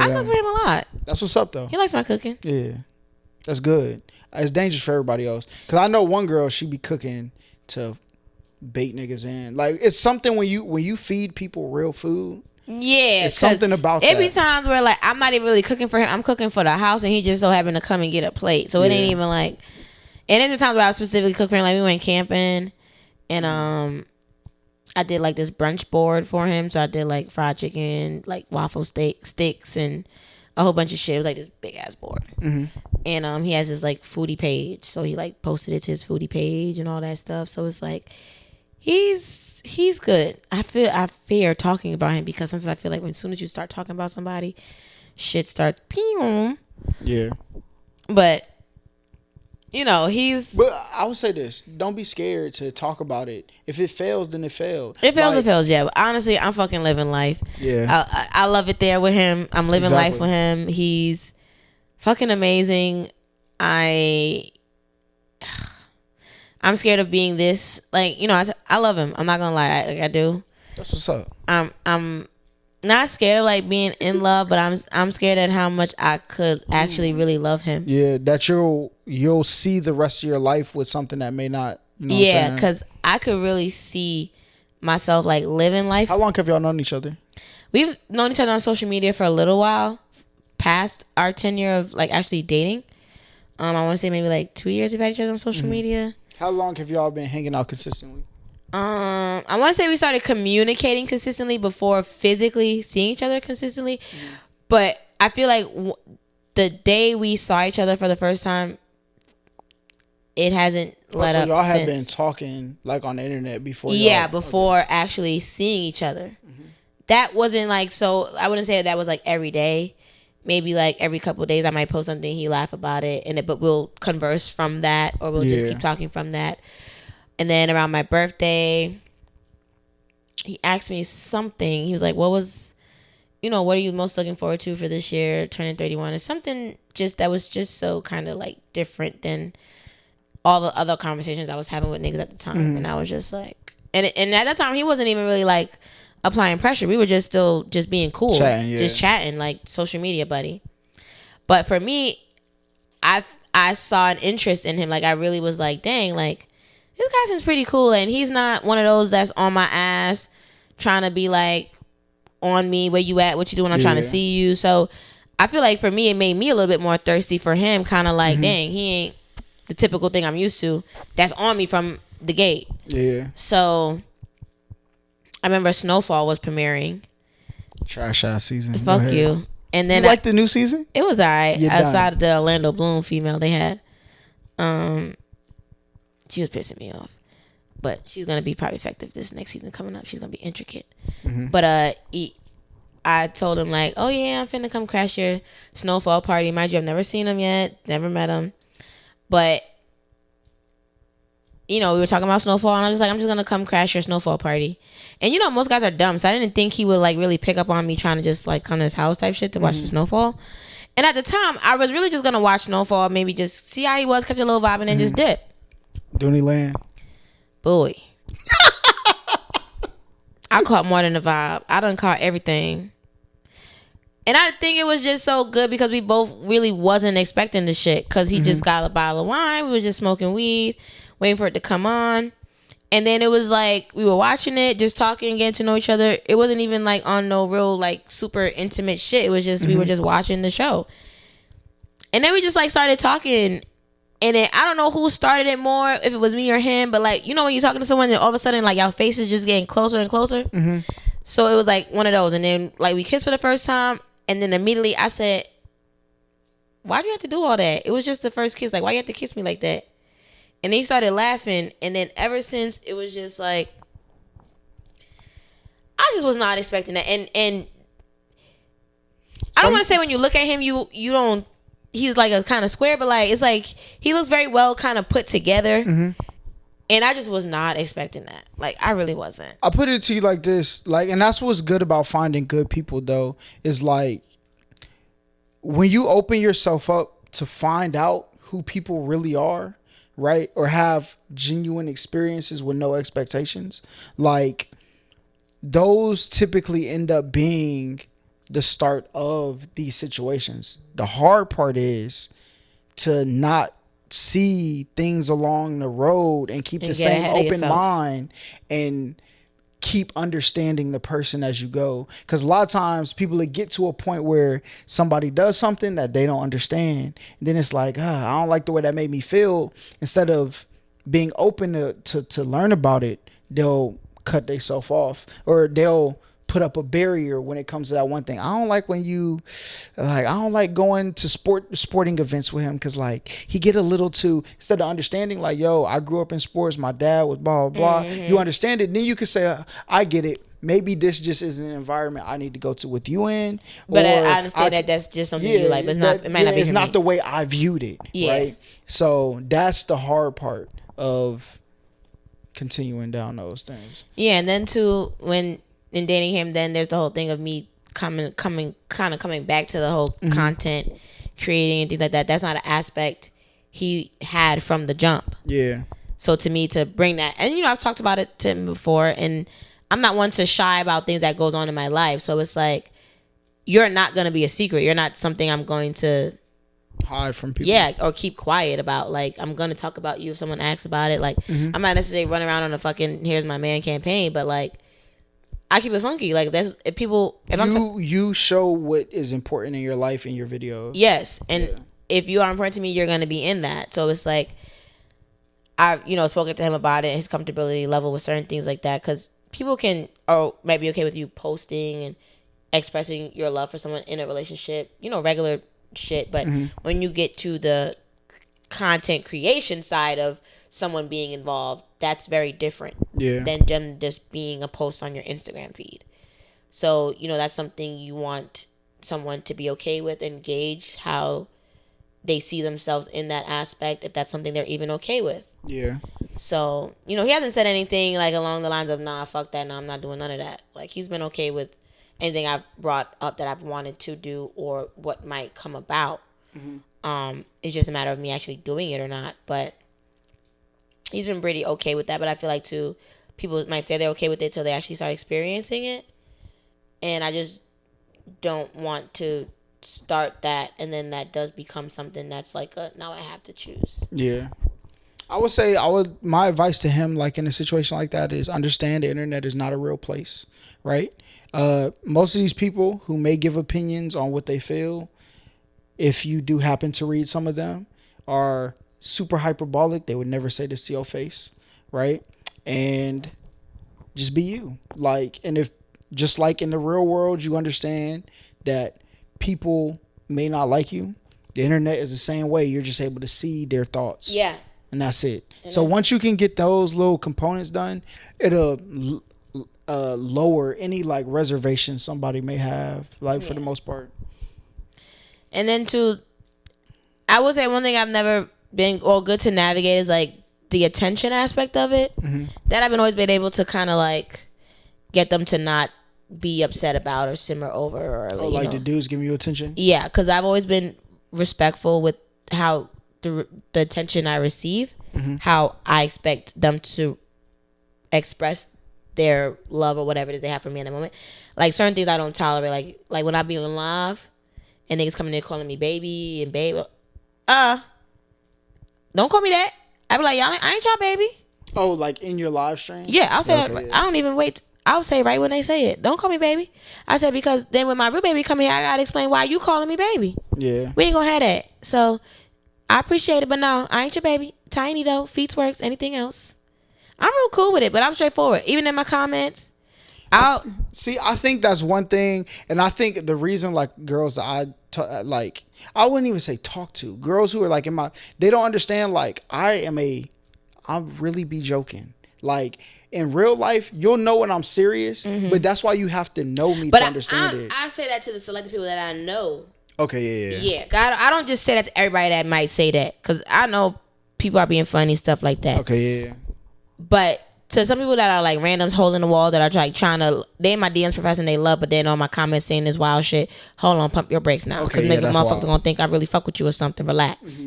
cook for him a lot. That's what's up though. He likes my cooking. Yeah, that's good. It's dangerous for everybody else. Cause I know one girl, she be cooking to bait niggas in. Like it's something when you feed people real food. Yeah, it's something about that. Every times where like I'm not even really cooking for him, I'm cooking for the house, and he just so happened to come and get a plate. So it ain't even like. And then the times where I specifically cooked for him, like we went camping, and I did like this brunch board for him. So I did like fried chicken, like waffle sticks, and a whole bunch of shit. It was like this big ass board. And he has this like foodie page, so he like posted it to his foodie page and all that stuff. So it's like he's good. I fear talking about him because sometimes I feel like as soon as you start talking about somebody, shit starts pew. Yeah. But you know, he's. But I would say this: don't be scared to talk about it. If it fails, then it failed. It fails, like, it fails, yeah. But honestly, I'm fucking living life. Yeah. I love it there with him. I'm living life with him. He's fucking amazing. I'm scared of being this. Like, you know, I love him. I'm not gonna lie. I do. That's what's up. I'm not scared of like being in love, but I'm scared at how much I could actually really love him. Yeah, that you'll see the rest of your life with something that may not. You know yeah, because I could really see myself like living life. How long have y'all known each other? We've known each other on social media for a little while, past our tenure of like actually dating. I want to say maybe like 2 years we've had each other on social media. How long have y'all been hanging out consistently? I want to say we started communicating consistently before physically seeing each other consistently. But I feel like the day we saw each other for the first time, it hasn't let up y'all since. have been talking like on the internet before. Yeah, before actually seeing each other. That wasn't like, so I wouldn't say that was like every day. Maybe like every couple of days I might post something, he laugh about it, but we'll converse from that, or we'll just keep talking from that. And then around my birthday, he asked me something. He was like, what are you most looking forward to for this year, turning 31? Or something just that was just so kind of like different than all the other conversations I was having with niggas at the time. And I was just like, and at that time, he wasn't even really like applying pressure. We were just still just being cool. Just chatting, like social media buddy. But for me, I saw an interest in him. Like I really was like, dang, like, this guy seems pretty cool, and he's not one of those that's on my ass trying to be like on me, where you at, what you doing, I'm trying to see you. So I feel like for me, it made me a little bit more thirsty for him, kind of like, dang, he ain't the typical thing I'm used to that's on me from the gate. Yeah. So I remember Snowfall was premiering. Trash ass season. Fuck you. And then you like the new season? It was alright. Outside of the Orlando Bloom female they had. She was pissing me off, but she's gonna be probably effective this next season coming up. She's gonna be intricate. But I told him like, oh yeah, I'm finna come crash your Snowfall party. Mind you, I've never seen him yet, never met him, but you know, we were talking about Snowfall, and I was like, I'm just gonna come crash your Snowfall party. And you know, most guys are dumb, so I didn't think he would like really pick up on me trying to just like come to his house type shit to watch the Snowfall. And at the time, I was really just gonna watch Snowfall, maybe just see how he was, catch a little vibe, and then just dip. Dooneyland. Boy. I caught more than the vibe. I done caught everything. And I think it was just so good because we both really wasn't expecting the shit. Because he just got a bottle of wine. We was just smoking weed, waiting for it to come on. And then it was like, we were watching it, just talking, getting to know each other. It wasn't even like on no real like super intimate shit. It was just, we were just watching the show. And then we just like started talking. And then I don't know who started it more, if it was me or him, but like, you know when you're talking to someone and all of a sudden like your face is just getting closer and closer? So it was like one of those. And then like we kissed for the first time, and then immediately I said, why do you have to do all that? It was just the first kiss. Like, why you have to kiss me like that? And then he started laughing, and then ever since it was just like, I just was not expecting that. And I don't want to say when you look at him, you don't, he's like a kind of square, but like it's like he looks very well kind of put together. And I just was not expecting that. Like I really wasn't. I put it to you like this, like, and that's what's good about finding good people though, is like when you open yourself up to find out who people really are, right? Or have genuine experiences with no expectations, like those typically end up being the start of these situations. The hard part is to not see things along the road and keep the same open mind and keep understanding the person as you go. Because a lot of times people will get to a point where somebody does something that they don't understand, and then it's like, I don't like the way that made me feel. Instead of being open to learn about it, they'll cut themselves off, or they'll put up a barrier when it comes to that one thing. I don't like when you like, I don't like going to sporting events with him, because like he get a little too, instead of understanding like, yo, I grew up in sports, my dad was blah blah blah, you understand it, then you can say, I get it, maybe this just isn't an environment I need to go to with you in. But or I understand that that's just something you like, but it's not. It might not be. It's for not me. the way I viewed it. Yeah. Right. So that's the hard part of continuing down those things. Yeah, and then too, when in dating him, then there's the whole thing of me coming back to the whole content creating and things like that. That's not an aspect he had from the jump. Yeah. So to me, to bring that, and I've talked about it to him before, and I'm not one to shy about things that goes on in my life. So it's like, you're not gonna be a secret. You're not something I'm going to hide from people. Yeah, or keep quiet about. Like, I'm gonna talk about you if someone asks about it. Like, I'm not necessarily running around on a fucking "here's my man" campaign, but like, I keep it funky. Like, that's if people. If you show what is important in your life in your videos. Yes, and if you are important to me, you're gonna be in that. So it's like, I've spoken to him about it, his comfortability level with certain things like that, because people might be okay with you posting and expressing your love for someone in a relationship. Regular shit, but when you get to the content creation side of someone being involved, that's very different than just being a post on your Instagram feed. So that's something you want someone to be okay with and gauge how they see themselves in that aspect, if that's something they're even okay with. So he hasn't said anything like along the lines of nah, fuck that, nah, I'm not doing none of that. Like, he's been okay with anything I've brought up that I've wanted to do or what might come about. It's just a matter of me actually doing it or not. But he's been pretty okay with that. But I feel like too, people might say they're okay with it till they actually start experiencing it. And I just don't want to start that, and then that does become something that's like now I have to choose. Yeah. I would say my advice to him, like in a situation like that, is understand the internet is not a real place, right? Most of these people who may give opinions on what they feel, if you do happen to read some of them, are super hyperbolic. They would never say this to your face, right? And just be you. Like, and if just like in the real world, you understand that people may not like you, the internet is the same way. You're just able to see their thoughts. Yeah. And that's it. So once you can get those little components done, it'll lower any like reservation somebody may have, like for the most part. And then I would say one thing I've never been good to navigate is like the attention aspect of it. That I've always been able to kind of like get them to not be upset about or simmer over, or like the dudes giving you attention. Yeah, because I've always been respectful with how the attention I receive, how I expect them to express their love or whatever it is they have for me in the moment. Like, certain things I don't tolerate, like when I be on live and niggas coming in calling me baby and babe, don't call me that. I be like, y'all, I ain't y'all baby. Oh, like in your live stream? Yeah, I'll say that. Yeah. I don't even wait. I'll say right when they say it. Don't call me baby. I said, because then when my real baby come here, I gotta explain why you calling me baby. Yeah. We ain't gonna have that. So I appreciate it, but no, I ain't your baby. Tiny though, feet works, anything else. I'm real cool with it, but I'm straightforward. Even in my comments, I think that's one thing, and I think the reason like girls I wouldn't even say talk to, girls who are like they don't understand, like I really be joking. Like in real life, you'll know when I'm serious, but that's why you have to know me to understand it. I say that to the selected people that I know. Okay, yeah. God, I don't just say that to everybody that might say that, because I know people are being funny, stuff like that. Okay, yeah. But to some people that are like randoms holding the wall, that are like trying to, they in my DMs professing they love, but then on my comments saying this wild shit. Hold on, pump your brakes now, because motherfuckers gonna think I really fuck with you or something. Relax.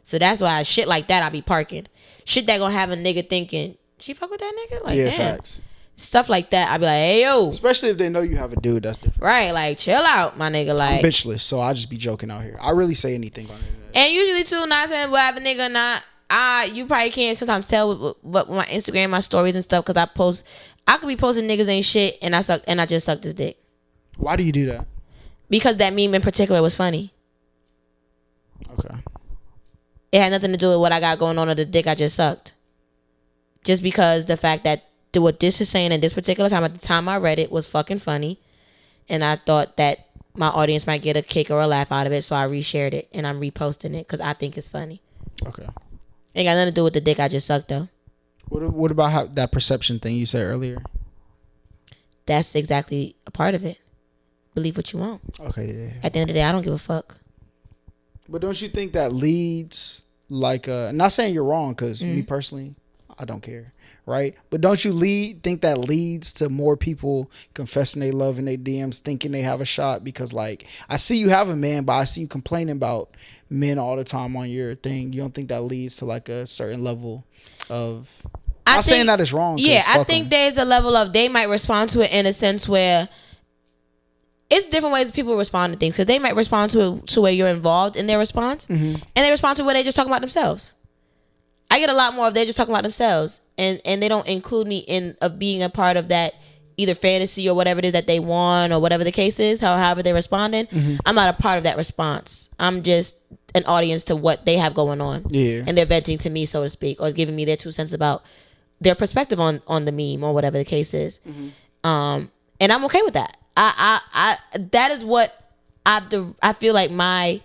So that's why shit like that I be parking. Shit that gonna have a nigga thinking, she fuck with that nigga? Like, damn. Facts. Stuff like that, I be like, hey yo. Especially if they know you have a dude, that's different. Right, like chill out, my nigga. Like, I'm bitchless, so I just be joking out here. I really say anything on it. And usually too, not saying what I have a nigga or not. You probably can't sometimes tell with my Instagram, my stories and stuff, because I could be posting niggas ain't shit and I just sucked his dick. Why do you do that? Because that meme in particular was funny. Okay. It had nothing to do with what I got going on or the dick I just sucked. Just because the fact that what this is saying in this particular time, at the time I read it, was fucking funny. And I thought that my audience might get a kick or a laugh out of it, so I reshared it and I'm reposting it because I think it's funny. Okay. Ain't got nothing to do with the dick I just sucked though. What about that perception thing you said earlier? that's exactly a part of it. Believe what you want. Okay, yeah. At the end of the day, I don't give a fuck. But don't you think that leads, like, not saying you're wrong, because me personally, I don't care, right? But don't you think that leads to more people confessing they love in their DMs, thinking they have a shot? Because, like, I see you have a man, but I see you complaining about men all the time on your thing. You don't think that leads to, like, a certain level of... I'm not saying that it's wrong. Yeah, I think there's a level of they might respond to it in a sense where... It's different ways people respond to things. So they might respond to where you're involved in their response, and they respond to where they just talking about themselves. I get a lot more of they're just talking about themselves, and they don't include me in of being a part of that either fantasy or whatever it is that they want or whatever the case is. However they're responding, I'm not a part of that response. I'm just an audience to what they have going on, and they're venting to me, so to speak, or giving me their 2 cents about their perspective on the meme or whatever the case is. And I'm okay with that. I that is what I feel like my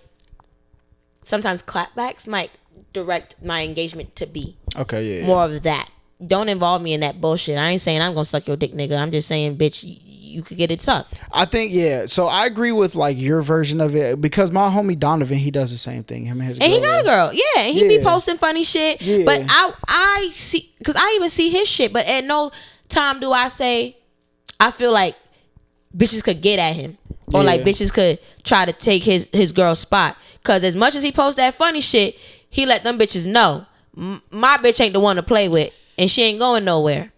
sometimes clapbacks might direct my engagement to be. Okay, yeah. More of that. Don't involve me in that bullshit. I ain't saying I'm gonna suck your dick, nigga. I'm just saying, bitch, you could get it sucked. I think, yeah. So I agree with like your version of it, because my homie Donovan, he does the same thing. Him and his girl. And he got a girl, yeah. And he be posting funny shit. Yeah. But I see, because I even see his shit. But at no time do I say, I feel like bitches could get at him, or like bitches could try to take his girl's spot. Because as much as he posts that funny shit, he let them bitches know my bitch ain't the one to play with, and she ain't going nowhere.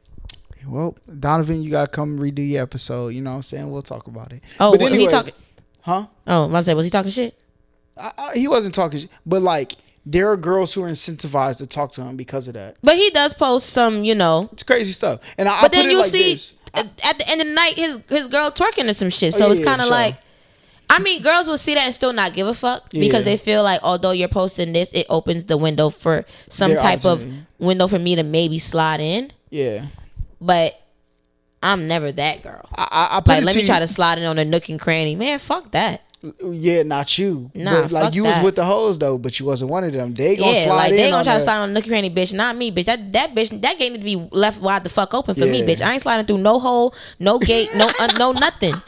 Well, Donovan, you gotta come redo your episode. You know what I'm saying? We'll talk about it. Oh, but anyway, he talking? Huh? Oh, I said, was he talking shit? He wasn't talking shit, but like there are girls who are incentivized to talk to him because of that. But he does post some, it's crazy stuff. And but then you see at the end of the night his girl twerking or some shit. So it's kind of like, I mean, girls will see that and still not give a fuck because they feel like although you're posting this, it opens the window for some type of window for me to maybe slide in. Yeah. But I'm never that girl. I like, let me try to slide in on a nook and cranny. Man, fuck that. Yeah, not you. Nah, but, like fuck you that. was with the hoes though, but you wasn't one of them. They gonna slide like, in. They gonna try to slide on a nook and cranny, bitch. Not me, bitch. That bitch, that gate need to be left wide the fuck open for me, bitch. I ain't sliding through no hole, no gate, no nothing.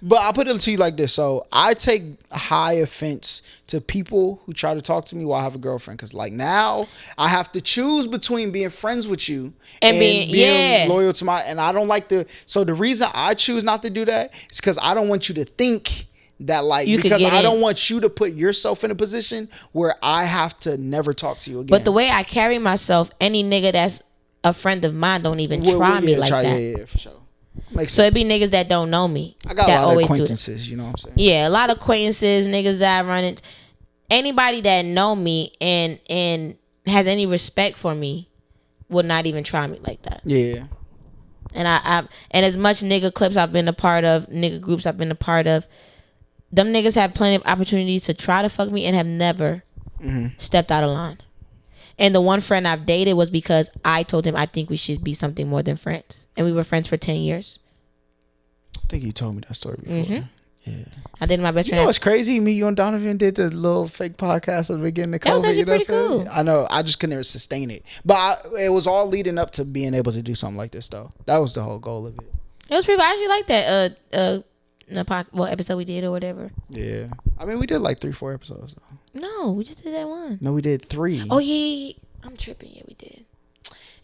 But I'll put it to you like this. So I take high offense to people who try to talk to me while I have a girlfriend. Because like now I have to choose between being friends with you and being loyal to and I don't like so the reason I choose not to do that is because I don't want you to think that like, because I don't want you to put yourself in a position where I have to never talk to you again. But the way I carry myself, any nigga that's a friend of mine don't even try me like that. Yeah, for sure. Makes sense. It be niggas that don't know me. I got a lot of acquaintances, you know what I'm saying? Yeah, a lot of acquaintances, niggas that I run into. Anybody that know me and has any respect for me would not even try me like that. Yeah. And I and as much nigga clips I've been a part of, nigga groups I've been a part of, them niggas have plenty of opportunities to try to fuck me and have never stepped out of line. And the one friend I've dated was because I told him I think we should be something more than friends. And we were friends for 10 years. I think you told me that story before. Yeah. I did my best friend. You know what's crazy? Me, you and Donovan did the little fake podcast at the beginning of COVID. That was actually pretty cool. I know. I just couldn't sustain it. But it was all leading up to being able to do something like this, though. That was the whole goal of it. It was pretty cool. I actually like that episode we did or whatever. Yeah. I mean, we did like 3-4 episodes, though. No, we just did that one. No, we did 3. Oh, yeah. I'm tripping. Yeah, we did.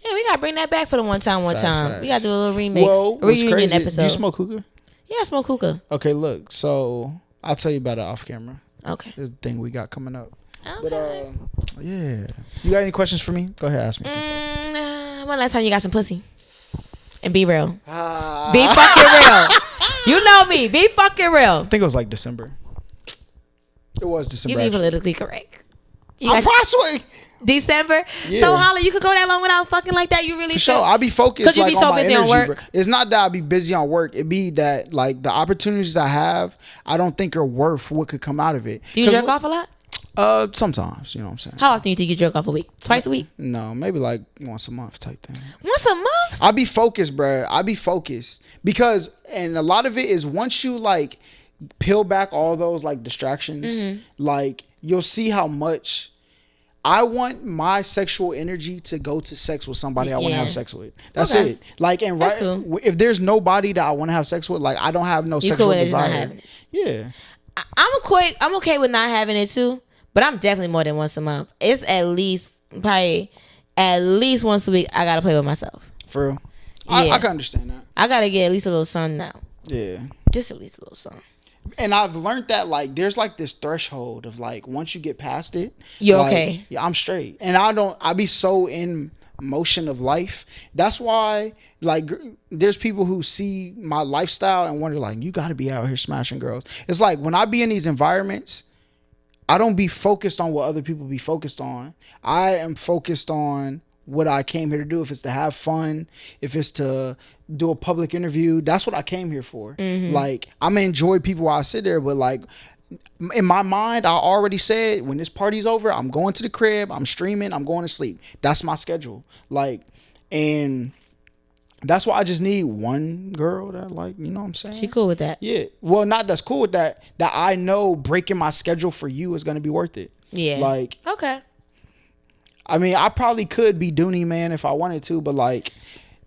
Yeah, we got to bring that back for the one time. Facts. We got to do a little remix. Reunion episode. Do you smoke hookah? Yeah, I smoke hookah. Okay, look. So, I'll tell you about it off camera. Okay. There's a thing we got coming up. Okay. But, yeah. You got any questions for me? Go ahead, ask me something. When last time you got some pussy? And be real. Be fucking real. You know me. Be fucking real. I think it was like December. It was December. You be politically correct. I'm possibly December. Yeah. So Holly, you could go that long without fucking like that. You really for sure. I'll be focused. Because you be so busy on work. It's not that I'll be busy on work. It be that like the opportunities I have, I don't think are worth what could come out of it. Do you jerk off a lot? Sometimes, you know what I'm saying. How often do you think you jerk off a week? Twice a week? No, maybe like once a month type thing. Once a month? I'll be focused, bro. I'll be focused because, and a lot of it is once you like peel back all those like distractions, like you'll see how much I want my sexual energy to go to sex with somebody I want to have sex with. That's Okay. it. Like, and That's cool. if there's nobody that I want to have sex with, like, I don't have no You sexual cool with it just not desire. having it? Yeah. I'm okay with not having it too, but I'm definitely more than once a month. It's probably at least once a week. I gotta play with myself. For real. Yeah. I can understand that. I gotta get at least a little sun now. Yeah. Just at least a little sun. And I've learned that, like, there's like this threshold of, like, once you get past it, you're like, okay. Yeah, I'm straight. And I be so in motion of life. That's why, like, there's people who see my lifestyle and wonder, like, you got to be out here smashing girls. It's like, when I be in these environments, I don't be focused on what other people be focused on. I am focused on what I came here to do. If it's to have fun, if it's to do a public interview, that's what I came here for. Like, I'm gonna enjoy people while I sit there, but like, in my mind, I already said, when this party's over, I'm going to the crib, I'm streaming, I'm going to sleep. That's my schedule. Like, and that's why I just need one girl that, like, you know what I'm saying? She cool with that. Yeah. Well, not that's cool with that I know breaking my schedule for you is gonna be worth it. Yeah. Like, okay. I mean, I probably could be Dooney Man if I wanted to, but like,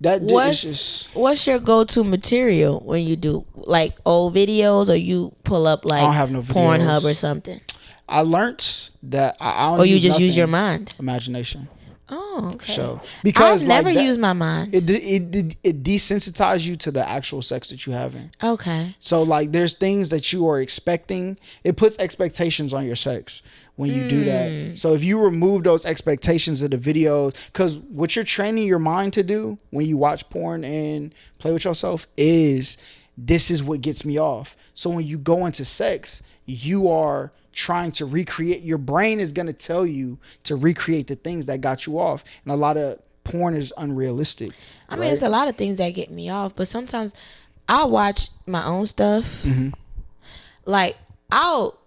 that is just. What's your go-to material when you do like old videos, or you pull up like I don't have no Pornhub videos. or something? I learned that I don't. Or you use just use nothing. your mind? Imagination. Oh, okay. So because I've never like that, used my mind. it desensitizes you to the actual sex that you having. Okay. So like, there's things that you are expecting. It puts expectations on your sex when you do that. So if you remove those expectations of the videos, because what you're training your mind to do when you watch porn and play with yourself is, this is what gets me off. So when you go into sex, you are trying to recreate. Your brain is going to tell you to recreate the things that got you off. And a lot of porn is unrealistic. I mean, it's a lot of things that get me off, but sometimes I'll watch my own stuff. Like, I'll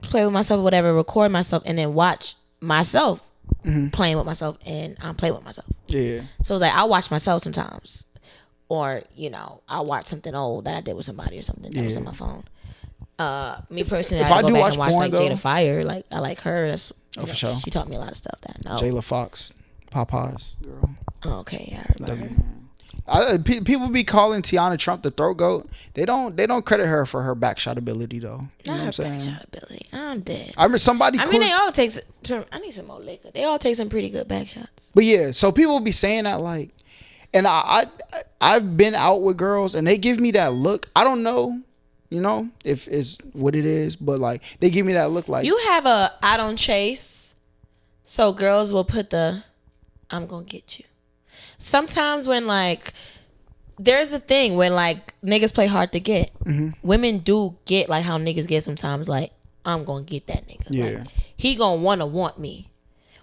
play with myself or whatever, record myself, and then watch myself playing with myself, and I'm playing with myself. Yeah. So it's like, I'll watch myself sometimes. Or, you know, I'll watch something old that I did with somebody or something that was on my phone. Me personally, If I I go do back watch and watch porn, like though- Jada Fire. Like, I like her. That's for sure. She taught me a lot of stuff that I know. Jayla Fox, Popeyes girl. Oh, okay, yeah, I heard about her. People be calling Tiana Trump the throat goat. They don't credit her for her backshot ability though. You know what I'm saying? Backshot ability. I'm dead. I remember somebody. I mean, they all take. I need some more liquor. They all take some pretty good back shots. But yeah, so people be saying that, like, and I've been out with girls and they give me that look. I don't know, you know, if it's what it is, but like, they give me that look like, You have I don't chase, so girls will put the I'm gonna get you. Sometimes when like there's a thing when like niggas play hard to get, women do get like how niggas get sometimes, like, I'm gonna get that nigga. Yeah. Like, he gonna want me.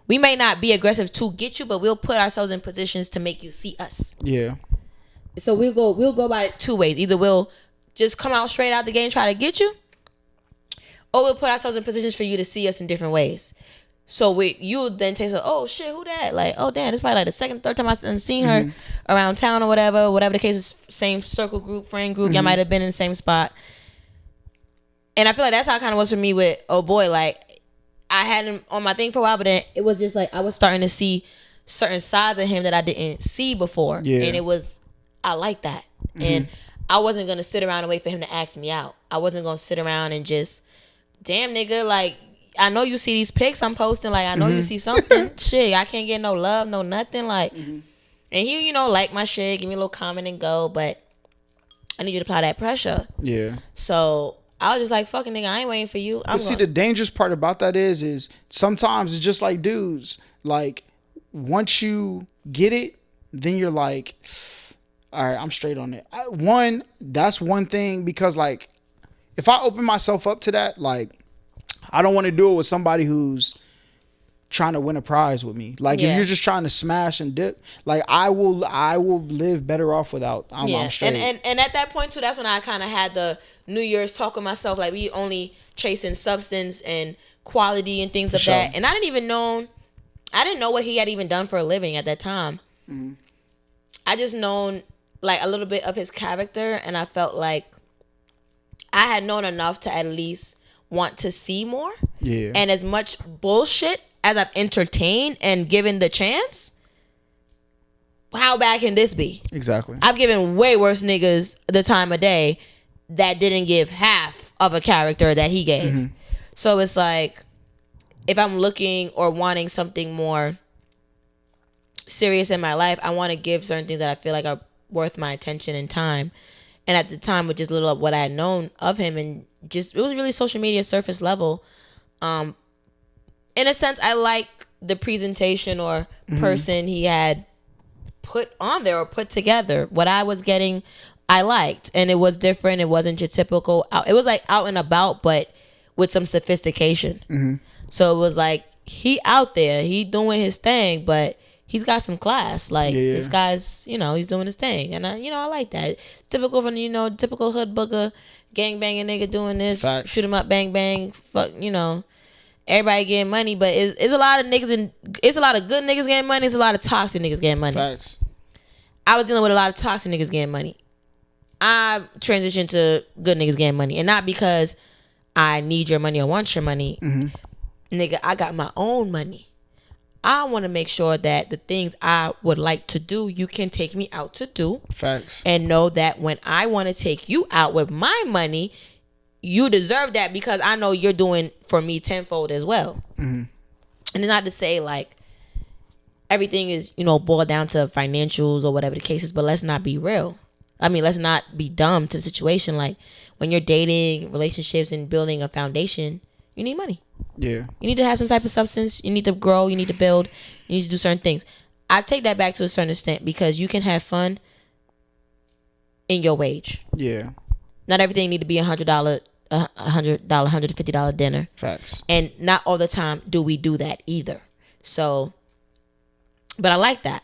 We may not be aggressive to get you, but we'll put ourselves in positions to make you see us. yeah, So we'll go about it two ways. Either we'll just come out straight out the game and try to get you, or we'll put ourselves in positions for you to see us in different ways. So you then take like, oh shit, who that? Like, oh damn, it's probably like the second, third time I've seen her around town or whatever the case is. Same circle group, friend group. Y'all might have been in the same spot. And I feel like that's how it kind of was for me with oh boy. Like, I had him on my thing for a while, but then it was just like I was starting to see certain sides of him that I didn't see before. Yeah. And I like that. And I wasn't gonna sit around and wait for him to ask me out. I wasn't gonna sit around and just, damn nigga, like, I know you see these pics I'm posting, like, I know you see something. Shit, I can't get no love, no nothing. Like, and he, you know, like my shit, give me a little comment and go, but I need you to apply that pressure. yeah. So I was just like, fucking nigga, I ain't waiting for you. But see, the dangerous part about that is sometimes it's just like dudes. Like, once you get it, then you're like, all right, I'm straight on it. That's one thing, because like, if I open myself up to that, like, I don't want to do it with somebody who's trying to win a prize with me. Like, if you're just trying to smash and dip, like, I will live better off without. I'm straight. And at that point too, that's when I kind of had the New Year's talk with myself, like, we only chasing substance and quality and things of that. And I didn't know what he had even done for a living at that time. I just known like a little bit of his character, and I felt like I had known enough to at least want to see more. Yeah. And as much bullshit as I've entertained and given the chance, how bad can this be? Exactly. I've given way worse niggas the time of day that didn't give half of a character that he gave. Mm-hmm. So it's like, if I'm looking or wanting something more serious in my life, I want to give certain things that I feel like are worth my attention and time. And at the time, with just little of what I had known of him, and just, it was really social media surface level. In a sense, I like the presentation or person he had put on there or put together. What I was getting, I liked, and it was different. It wasn't your typical it was like out and about, but with some sophistication. So it was like, he out there, he doing his thing, but he's got some class. Like, this guy's, he's doing his thing. And I like that. Typical from, typical hood booger, gang banging nigga doing this. Facts. Shoot him up, bang bang, fuck, everybody getting money. But it's a lot of niggas, and it's a lot of good niggas getting money. It's a lot of toxic niggas getting money. Facts. I was dealing with a lot of toxic niggas getting money. I transitioned to good niggas getting money. And not because I need your money or want your money. Nigga, I got my own money. I want to make sure that the things I would like to do, you can take me out to do. Facts. And know that when I want to take you out with my money, you deserve that, because I know you're doing for me tenfold as well. And it's not to say like everything is, boiled down to financials or whatever the case is, but let's not be real. I mean, let's not be dumb to the situation. Like, when you're dating, relationships, and building a foundation, you need money. Yeah. You need to have some type of substance. You need to grow. You need to build. You need to do certain things. I take that back to a certain extent, because you can have fun in your wage. Yeah. Not everything need to be $100, $150 dinner. Facts. And not all the time do we do that either. So, but I like that.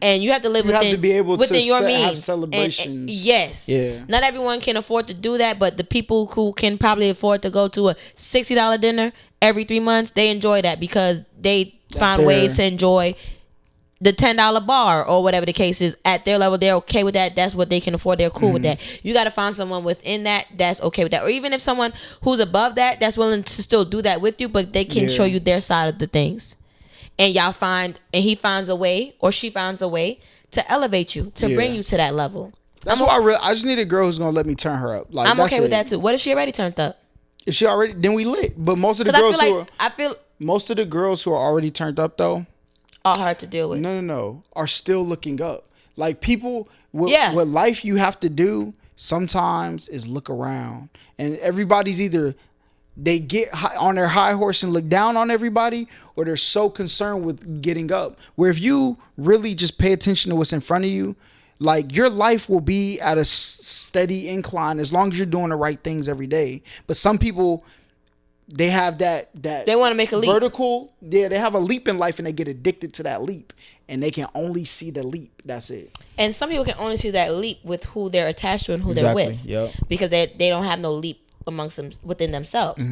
And you have to live You within, have to be able within to your means. have celebrations. And yes. Yeah. Not everyone can afford to do that, but the people who can probably afford to go to a $60 dinner every 3 months, they enjoy that, because they find ways to enjoy the $10 bar or whatever the case is at their level. They're okay with that. That's what they can afford. They're cool with that. You got to find someone within that that's okay with that. Or even if someone who's above that, that's willing to still do that with you, but they can show you their side of the things. And he finds a way, or she finds a way to elevate you, to bring you to that level. That's why I just need a girl who's gonna let me turn her up. Like, I'm okay with that too. What if she already turned up? If she already, then we lit. But most of the girls most of the girls who are already turned up though, are hard to deal with. No, are still looking up. Like, people, what life you have to do sometimes is look around, and everybody's either they get on their high horse and look down on everybody, or they're so concerned with getting up. Where if you really just pay attention to what's in front of you, like, your life will be at a steady incline as long as you're doing the right things every day. But some people, they have that they want to make a leap. Vertical. Yeah, they have a leap in life and they get addicted to that leap, and they can only see the leap. That's it. And some people can only see that leap with who they're attached to and who they're with. Yep. Because they don't have no leap amongst them, within themselves.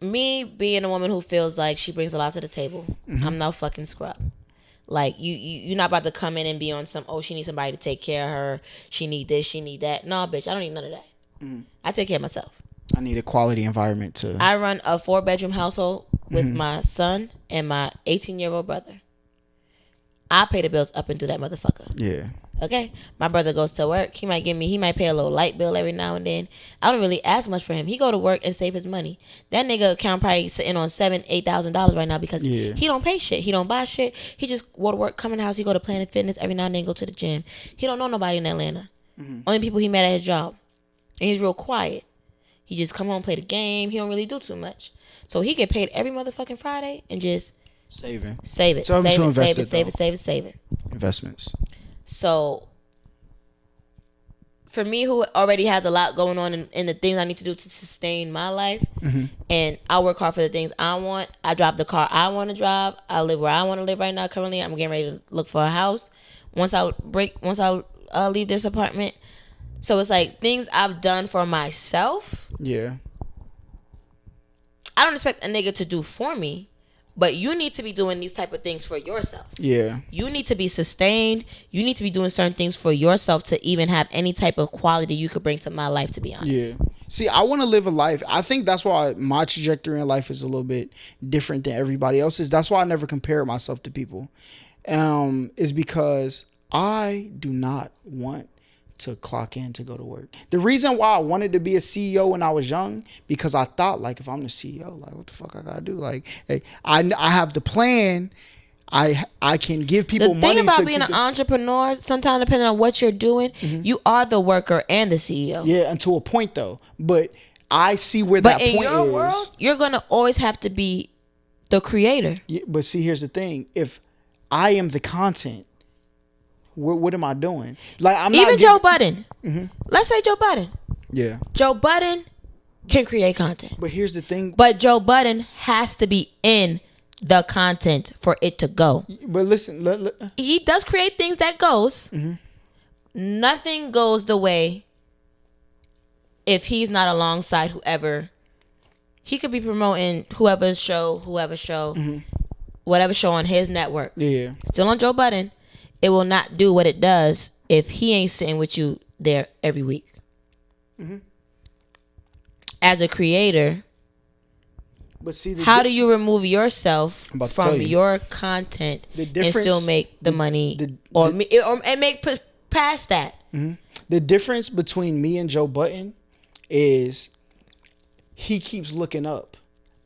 Me being a woman who feels like she brings a lot to the table, I'm no fucking scrub. Like, you're not about to come in and be on some, she needs somebody to take care of her, she need this, she need that. No, bitch, I don't need none of that. I take care of myself. I need a quality environment too. I run a 4-bedroom household with my son and my 18-year-old brother. I pay the bills up and through that motherfucker. Yeah. Okay, my brother goes to work. He might pay a little light bill every now and then. I don't really ask much for him. He go to work and save his money. That nigga account probably sitting on $7,000-$8,000 right now, because he don't pay shit. He don't buy shit. He just go to work, come in the house. He go to Planet Fitness every now and then, go to the gym. He don't know nobody in Atlanta. Only people he met at his job, and he's real quiet. He just come home, play the game. He don't really do too much. So he get paid every motherfucking Friday and just save it. Save it. Investments. So, for me, who already has a lot going on in the things I need to do to sustain my life, and I work hard for the things I want. I drive the car I want to drive. I live where I want to live right now. Currently, I'm getting ready to look for a house once I leave this apartment. So it's like things I've done for myself. Yeah. I don't expect a nigga to do for me, but you need to be doing these type of things for yourself. Yeah. You need to be sustained. You need to be doing certain things for yourself to even have any type of quality you could bring to my life, to be honest. Yeah. See, I want to live a life. I think that's why my trajectory in life is a little bit different than everybody else's. That's why I never compare myself to people. Is because I do not want to clock in to go to work. The reason why I wanted to be a CEO when I was young, because I thought, like, if I'm the CEO, like, what the fuck I gotta do? Like, hey, I have the plan. I can give people money. The thing about being an entrepreneur, sometimes depending on what you're doing, you are the worker and the CEO. Yeah, until a point though. But I see where that point is. But in your world, you're gonna always have to be the creator. Yeah, but see, here's the thing: if I am the content, what am I doing? Like, I'm even not Joe Budden. Let's say Joe Budden. Yeah, Joe Budden can create content. But here's the thing: but Joe Budden has to be in the content for it to go. But listen, he does create things that goes. Nothing goes the way if he's not alongside whoever. He could be promoting whatever show, whatever show on his network. Yeah, still on Joe Budden. It will not do what it does if he ain't sitting with you there every week. As a creator, but see, how do you remove yourself from your content and still make the money or make past that? The difference between me and Joe Budden is he keeps looking up.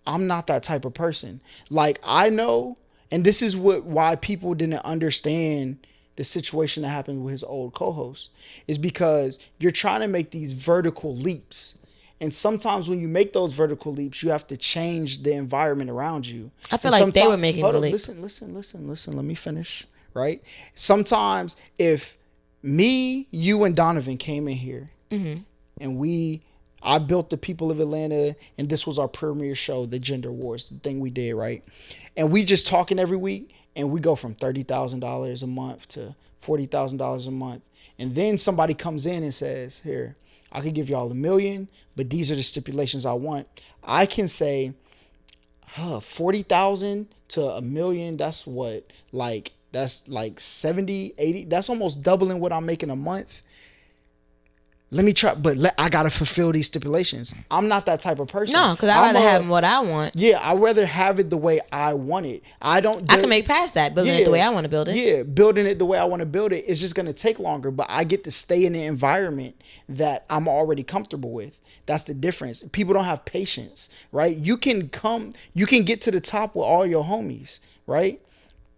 I'm not that type of person. Like, I know, and this is why people didn't understand the situation that happened with his old co-host, is because you're trying to make these vertical leaps. And sometimes when you make those vertical leaps, you have to change the environment around you. I feel like they were making the leap. Listen. Let me finish, right? Sometimes if me, you, and Donovan came in here and I built the People of Atlanta, and this was our premiere show, the Gender Wars, the thing we did, right? And we just talking every week, and we go from $30,000 a month to $40,000 a month. And then somebody comes in and says, here, I could give y'all $1 million, but these are the stipulations I want. I can say, 40,000 to $1 million. That's what, like, that's like 70, 80. That's almost doubling what I'm making a month. Let me try, but I gotta fulfill these stipulations. I'm not that type of person. No, because I'd rather have what I want. Yeah, I'd rather have it the way I want it. I can make past that, building it the way I want to build it. Yeah, building it the way I want to build it is just gonna take longer, but I get to stay in the environment that I'm already comfortable with. That's the difference. People don't have patience, right? You can get to the top with all your homies, right?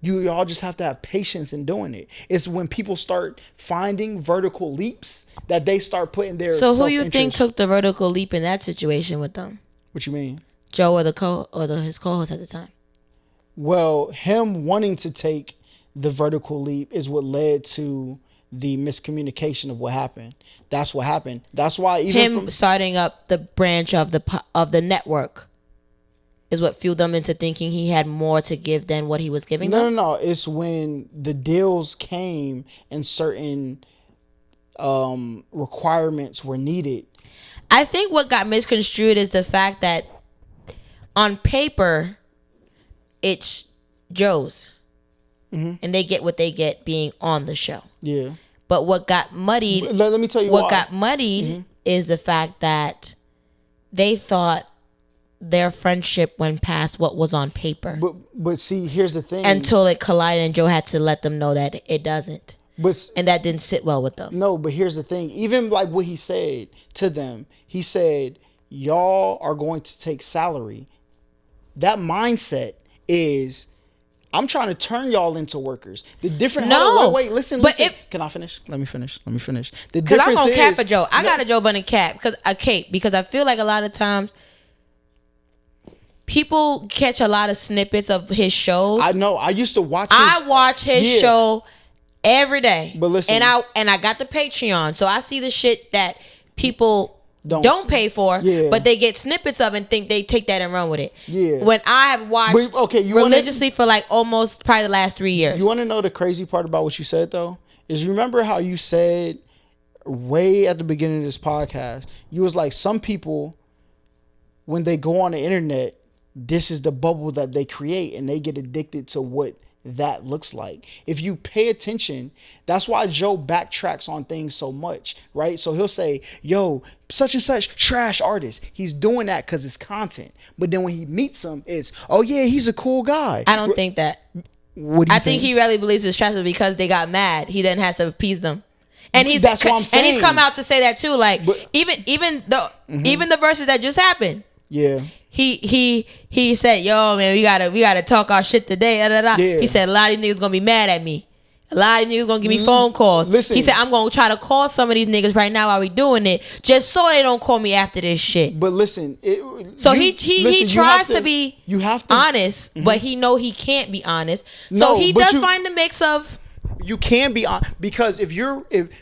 You all just have to have patience in doing it. It's when people start finding vertical leaps that they start putting their So who you think took the vertical leap in that situation with them? What you mean? Joe or his co-host at the time? Well, him wanting to take the vertical leap is what led to the miscommunication of what happened. That's what happened. That's why even starting up the branch of the network is what fueled them into thinking he had more to give than what he was giving them? No. It's when the deals came and certain requirements were needed. I think what got misconstrued is the fact that on paper, it's Joe's. And they get what they get being on the show. Yeah. But what got muddied... Let me tell you what got muddied is the fact that they thought their friendship went past what was on paper. But see, here's the thing. Until it collided and Joe had to let them know that it doesn't. And that didn't sit well with them. No, but here's the thing. Even like what he said to them, he said, y'all are going to take salary. That mindset is, I'm trying to turn y'all into workers. The different... No. Wait, listen. Can I finish? Let me finish. Because I'm going to cap for Joe. I got a Joe Budden cap. Because I feel like a lot of times people catch a lot of snippets of his shows. I know. I used to watch I watch his show every day. But listen. And I got the Patreon. So I see the shit that people don't pay for, but they get snippets of and think they take that and run with it. Yeah. When I have watched religiously for like almost probably the last 3 years. You want to know the crazy part about what you said though? Is remember how you said way at the beginning of this podcast, you was like, some people, when they go on the internet, this is the bubble that they create and they get addicted to what that looks like. If you pay attention, that's why Joe backtracks on things so much, right? So he'll say, yo, such and such trash artist. He's doing that because it's content. But then when he meets him, it's, oh yeah, he's a cool guy. I don't think that. What do you I think he really believes it's trash because they got mad. He then has to appease them. And that's what I'm saying. And he's come out to say that too. Like, but, even the verses that just happened. Yeah. He said, yo, man, we gotta talk our shit today. Yeah. He said, a lot of these niggas gonna be mad at me. A lot of niggas gonna give me phone calls. Listen. He said, I'm gonna try to call some of these niggas right now while we doing it, just so they don't call me after this shit. But listen, he tries to be honest, but he know he can't be honest. So he does find the mix of. You can be on, because if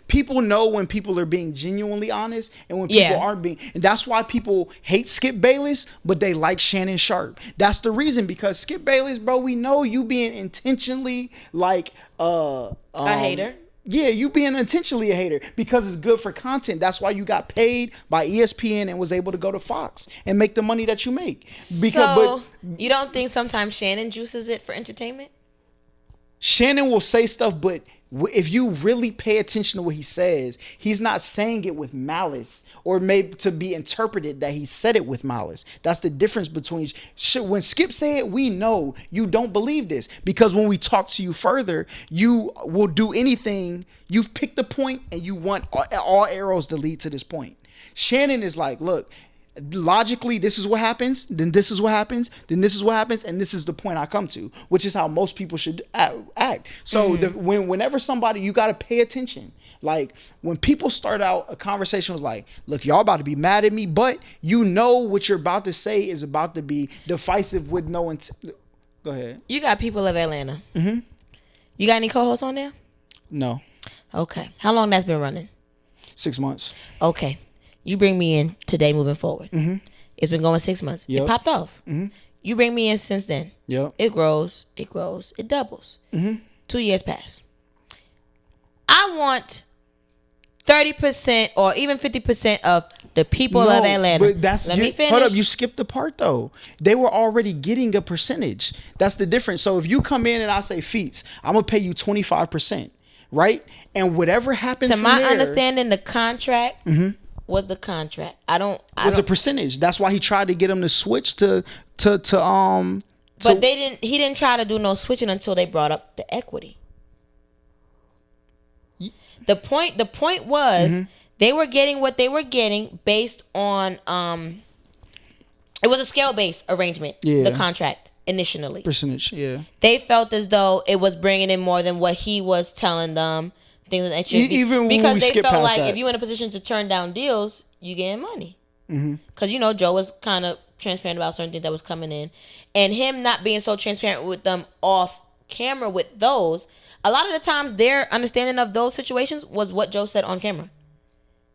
people know when people are being genuinely honest and when people aren't being, and that's why people hate Skip Bayless, but they like Shannon Sharpe. That's the reason, because Skip Bayless, bro, we know you being intentionally like a hater. Yeah, you being intentionally a hater because it's good for content. That's why you got paid by ESPN and was able to go to Fox and make the money that you make. But you don't think sometimes Shannon juices it for entertainment? Shannon will say stuff, but if you really pay attention to what he says, he's not saying it with malice or maybe to be interpreted that he said it with malice. That's the difference between when Skip said it, we know you don't believe this, because when we talk to you further, you will do anything. You've picked a point and you want all arrows to lead to this point. Shannon is like, look, logically, this is what happens, then this is what happens, then this is what happens, and this is the point I come to, which is how most people should act. So whenever somebody, you got to pay attention. Like when people start out a conversation was like, look, y'all about to be mad at me, but you know what you're about to say is about to be divisive with no intent. Go ahead. You got People of Atlanta. Mm-hmm. You got any co-hosts on there? No. Okay. How long that's been running? 6 months. Okay. You bring me in today moving forward. Mm-hmm. It's been going 6 months. Yep. It popped off. Mm-hmm. You bring me in since then. Yep. It grows. It doubles. Mm-hmm. 2 years pass. I want 30% or even 50% of the people of Atlanta. But let me finish. Hold up, you skipped the part though. They were already getting a percentage. That's the difference. So if you come in and I say, Feats, I'm going to pay you 25%, right? And whatever happens from my understanding, the contract... Mm-hmm. was the contract. Was a percentage. That's why he tried to get him to switch to But he didn't try to do no switching until they brought up the equity. The point was they were getting what they were getting based on it was a scale-based arrangement, the contract initially. Percentage, yeah. They felt as though it was bringing in more than what he was telling them. Things that should be, even because we they felt like that. If you're in a position to turn down deals, you getting money. Because Joe was kind of transparent about certain things that was coming in, and him not being so transparent with them off camera with those. A lot of the times, their understanding of those situations was what Joe said on camera.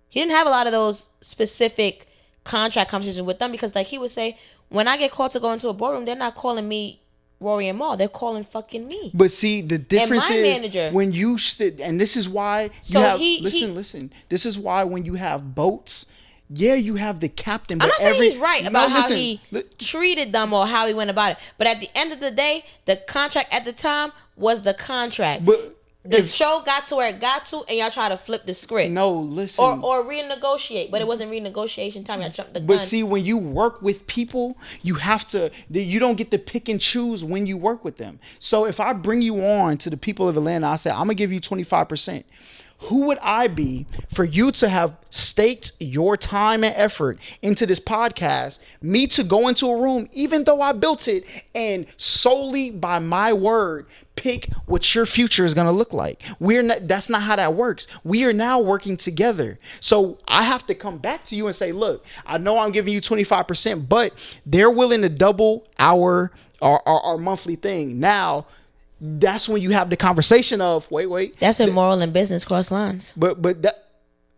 He didn't have a lot of those specific contract conversations with them because, like he would say, when I get called to go into a boardroom, they're not calling me Rory and Mal, they're calling fucking me. But see, the difference is manager, when you sit, and this is why you have. Listen. This is why when you have boats, you have the captain. But I'm not saying he's right about how he treated them or how he went about it. But at the end of the day, the contract at the time was the contract. But the show got to where it got to, and y'all try to flip the script. No, listen. Or renegotiate, but it wasn't renegotiation time. Y'all jumped the gun. But see, when you work with people, you have to. You don't get to pick and choose when you work with them. So if I bring you on to the People of Atlanta, I say I'm gonna give you 25%. Who would I be for you to have staked your time and effort into this podcast, me to go into a room, even though I built it, and solely by my word, pick what your future is going to look like? That's not how that works. We are now working together. So I have to come back to you and say, look, I know I'm giving you 25%, but they're willing to double our monthly thing. Now, that's when you have the conversation of wait. That's when moral and business cross lines. But that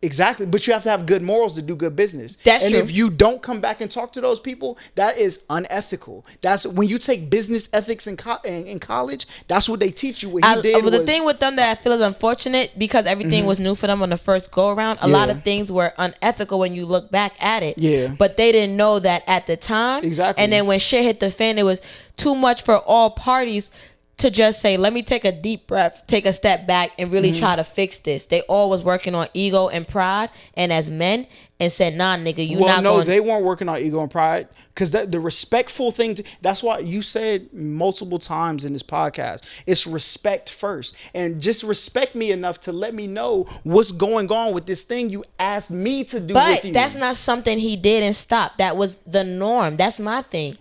exactly. But you have to have good morals to do good business. That's true. And if you don't come back and talk to those people, that is unethical. That's when you take business ethics in college. That's what they teach you. The thing with them that I feel is unfortunate because everything was new for them on the first go around. A lot of things were unethical when you look back at it. Yeah. But they didn't know that at the time. Exactly. And then when shit hit the fan, it was too much for all parties. to just say, let me take a deep breath, take a step back, and really try to fix this. They all was working on ego and pride, and as men, and said, nah, nigga, you not going. They weren't working on ego and pride, because the respectful thing, that's why you said multiple times in this podcast, it's respect first. And just respect me enough to let me know what's going on with this thing you asked me to do with you. But that's not something he did and stopped. That was the norm. That's my thing.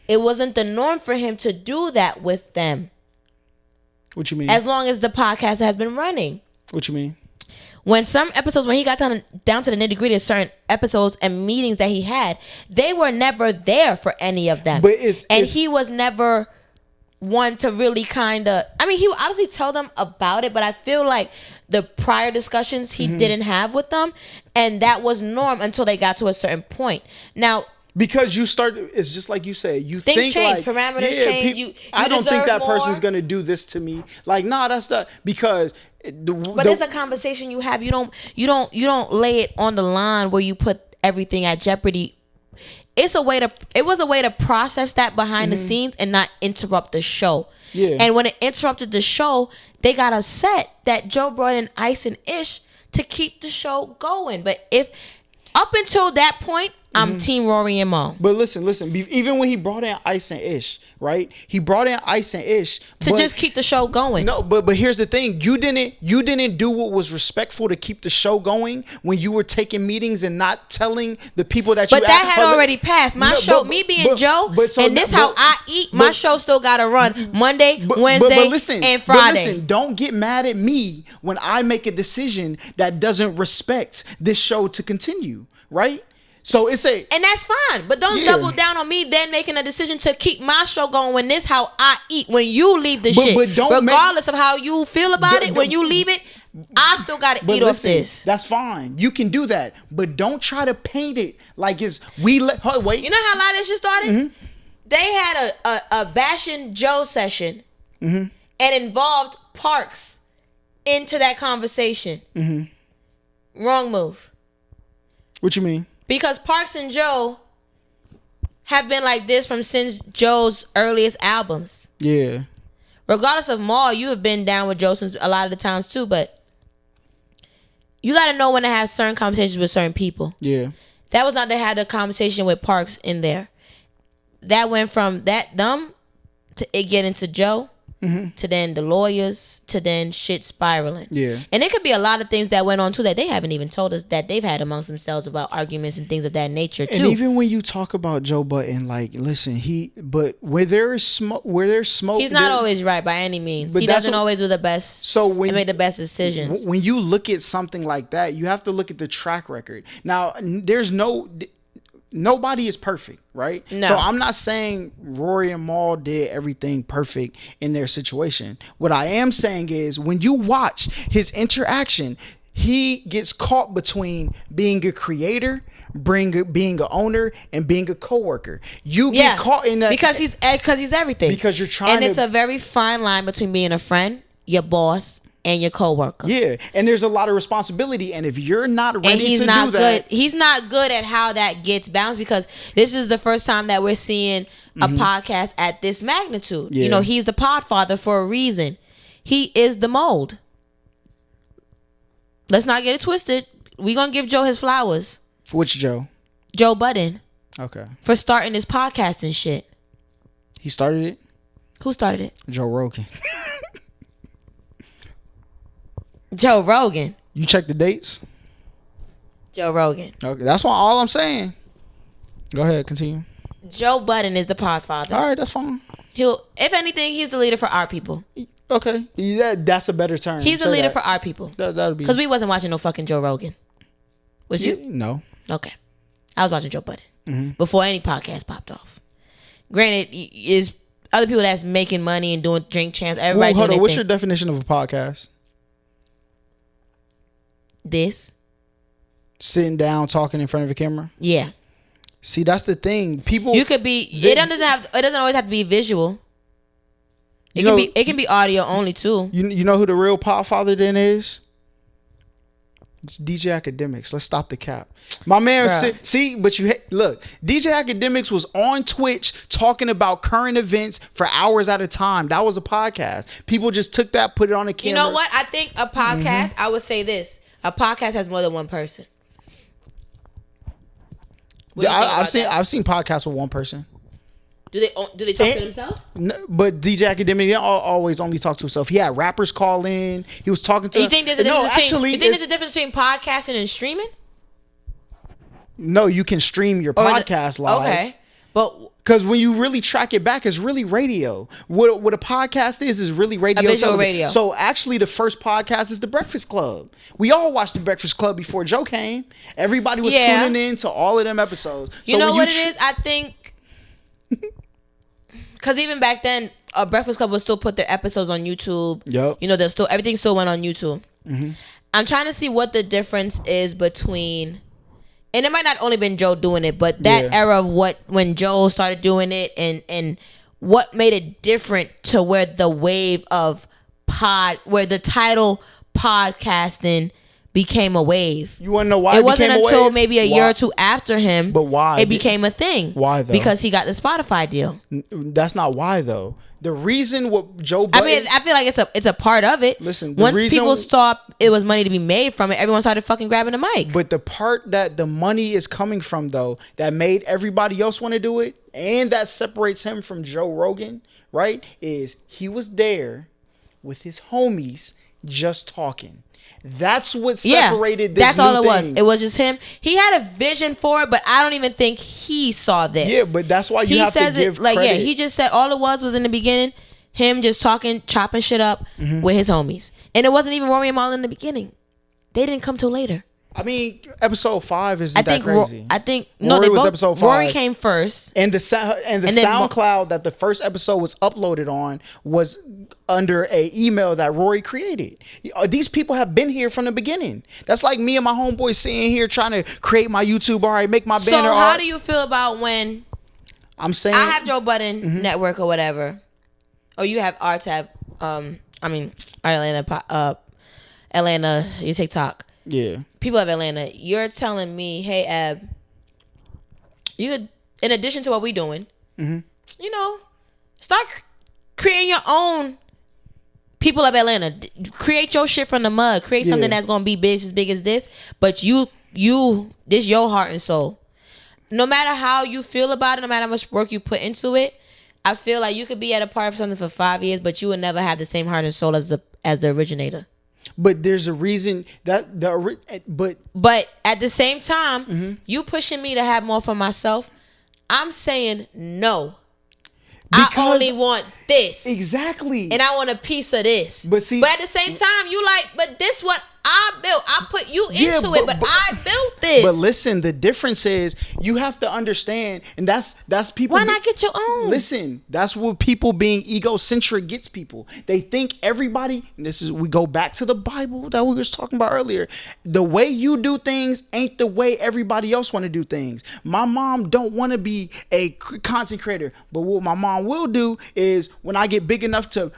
It wasn't the norm for him to do that with them. What you mean? As long as the podcast has been running. What you mean? When some episodes, when he got down to the nitty gritty of certain episodes and meetings that he had, they were never there for any of them. But he was never one to really kind of, I mean, he would obviously tell them about it, but I feel like the prior discussions he didn't have with them, and that was norm until they got to a certain point. Now, because you start, it's just like you said, you things think change, like, parameters change. I don't think that more. person's gonna do this to me. Like, nah, that's not, because but it's a conversation you have. You don't lay it on the line where you put everything at jeopardy. It was a way to process that behind the scenes and not interrupt the show. Yeah. And when it interrupted the show, they got upset that Joe brought in Ice and Ish to keep the show going. But if up until that point, I'm Team Rory and Mo. But listen. Even when he brought in Ice and Ish, right? He brought in Ice and Ish to just keep the show going. No, but here's the thing: you didn't do what was respectful to keep the show going when you were taking meetings and not telling the people that you. But that had already passed. My show, me being Joe, and this how I eat. My show still got to run Monday, Wednesday, and Friday. But listen, don't get mad at me when I make a decision that doesn't respect this show to continue, right? So and that's fine, but don't double down on me then making a decision to keep my show going when this how I eat. When you leave the shit, regardless of how you feel about it, when you leave it, I still gotta eat off this. That's fine. You can do that, but don't try to paint it like it's wait. You know how a lot of this shit started? They had a bashing Joe session, and involved Parks into that conversation. Wrong move. What you mean? Because Parks and Joe have been like this since Joe's earliest albums. Yeah. Regardless of Maul, you have been down with Joe since a lot of the times too, but you got to know when to have certain conversations with certain people. Yeah. That was not to have the conversation with Parks in there. That went from them to it getting to Joe, to then the lawyers, to then shit spiraling. Yeah. And it could be a lot of things that went on too that they haven't even told us that they've had amongst themselves about arguments and things of that nature too. And even when you talk about Joe Budden, like, listen, but where there's smoke, he's not always right by any means. He doesn't always do the best. So when make the best decisions. When you look at something like that, you have to look at the track record. Now, nobody is perfect, right? No. So I'm not saying Rory and Maul did everything perfect in their situation. What I am saying is when you watch his interaction, he gets caught between being a creator, being an owner, and being a coworker. You get caught in that because he's everything. Because you're trying and it's a very fine line between being a friend, your boss, and your coworker. Yeah, and there's a lot of responsibility, and if you're not ready to do that, he's not good at how that gets balanced, because this is the first time that we're seeing a podcast at this magnitude. Yeah. You know, he's the podfather for a reason. He is the mold. Let's not get it twisted. We're gonna give Joe his flowers. For which Joe? Joe Budden. Okay. For starting this podcast and shit. He started it? Who started it? Joe Rogan. Joe Rogan. You check the dates? Joe Rogan. Okay, that's all I'm saying. Go ahead, continue. Joe Budden is the podfather. All right, that's fine. If anything, he's the leader for our people. Okay, that's a better term. He's the leader for our people. That'll be, because we wasn't watching no fucking Joe Rogan. Was you? No. Okay, I was watching Joe Budden before any podcast popped off. Granted, is other people that's making money and doing drink champs. Everybody. Hold on. What's your definition of a podcast? This. Sitting down, talking in front of a camera. Yeah. See, that's the thing. People. You could be. It doesn't always have to be visual. It can be audio only too. You know who the real podfather then is? It's DJ Academics. Let's stop the cap. My man, but look, DJ Academics was on Twitch talking about current events for hours at a time. That was a podcast. People just took that, put it on a camera. You know what? I think a podcast, I would say this. A podcast has more than one person. I've seen podcasts with one person. Do they talk to themselves? No, but DJ Academic didn't always only talk to himself. He had rappers call in. He was talking to. You think there's a difference between podcasting and streaming? No, you can stream your podcast live. Okay, but because when you really track it back, it's really radio. What a podcast is really radio. A visual radio. So actually, the first podcast is The Breakfast Club. We all watched The Breakfast Club before Joe came. Everybody was tuning in to all of them episodes. You know what it is? I think. Because even back then, Breakfast Club would still put their episodes on YouTube. Yep. You know, everything still went on YouTube. Mm-hmm. I'm trying to see what the difference is between, and it might not only been Joe doing it, but that era of when Joe started doing it, and what made it different to where the wave of where the title podcasting became a wave. You want to know why it wasn't until maybe a year or two after him, but why it became a thing? Why though? Because he got the Spotify deal. That's not why though. The reason what Joe Budden, I feel like it's a part of it. Listen, once people stopped, it was money to be made from it. Everyone started fucking grabbing the mic. But the part that the money is coming from though, that made everybody else want to do it, and that separates him from Joe Rogan, right? Is he was there with his homies just talking. That's what separated this. That's all it was. thing. It was just him. He had a vision for it, but I don't even think he saw this. Yeah, but that's why you have to give credit. He just said all it was in the beginning, him just talking, chopping shit up with his homies. And it wasn't even Rory and Mal in the beginning. They didn't come till later. I mean, episode 5 isn't that crazy. Rory was episode 5. Rory came first, and the SoundCloud that the first episode was uploaded on was under a email that Rory created. These people have been here from the beginning. That's like me and my homeboy sitting here trying to create my YouTube art, make my banner art. So how do you feel about when I'm saying I have Joe Budden Network or whatever, or you have RTAB? Atlanta, your TikTok. Yeah. People of Atlanta, you're telling me, hey, Ab, you could, in addition to what we doing, start creating your own people of Atlanta. Create your shit from the mud. Create something that's gonna be as big as this. But this your heart and soul. No matter how you feel about it, no matter how much work you put into it, I feel like you could be at a part of something for 5 years, but you would never have the same heart and soul as the originator. But there's a reason but at the same time, you pushing me to have more for myself. I'm saying no. Because I only want this. Exactly. And I want a piece of this. But at the same time, you but this what I built. I put you into it, but I built this. But listen, the difference is you have to understand, and that's people. Why not get your own? Listen, that's what people being egocentric gets people. They think everybody, and we go back to the Bible that we was talking about earlier. The way you do things ain't the way everybody else want to do things. My mom don't want to be a content creator, but what my mom will do is when I get big enough to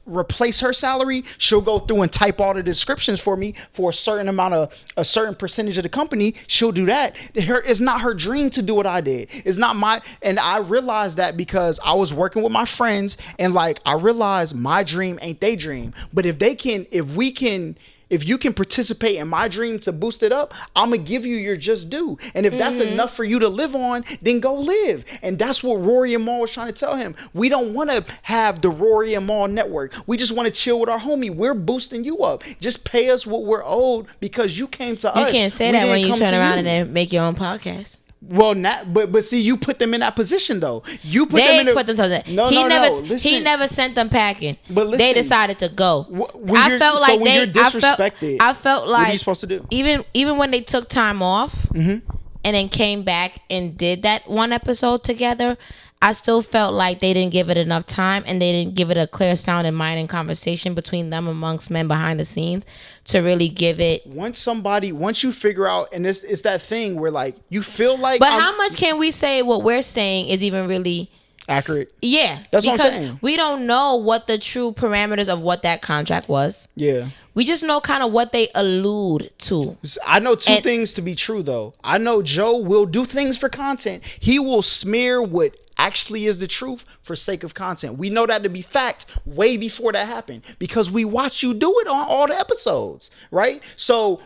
replace her salary, she'll go through and type all the descriptions for me for a certain percentage of the company. She'll do that. It's not her dream to do what I did. It's not and I realized that because I was working with my friends, and I realized my dream ain't their dream. But if you can participate in my dream to boost it up, I'm going to give you your just due. And if that's enough for you to live on, then go live. And that's what Rory and Mal was trying to tell him. We don't want to have the Rory and Mal network. We just want to chill with our homie. We're boosting you up. Just pay us what we're owed because you came to us. You can't say that when you turn around and then make your own podcast. Well, not, but see, you put them in that position though. You put them in. Put themselves in. He never sent them packing. But listen, they decided to go. I felt like you're disrespected. I felt like what are you supposed to do? Even when they took time off and then came back and did that one episode together, I still felt like they didn't give it enough time and they didn't give it a clear sound and mind and conversation between them amongst men behind the scenes to really give it. Once you figure out, and it's that thing where you feel like. But how much can we say what we're saying is even really accurate. Yeah, that's what I'm because saying. we don't know what the true parameters of what that contract was. Yeah. We just know kind of what they allude to. I know two things to be true, though. I know Joe will do things for content. He will smear what actually is the truth for sake of content. We know that to be fact way before that happened because we watch you do it on all the episodes, right? So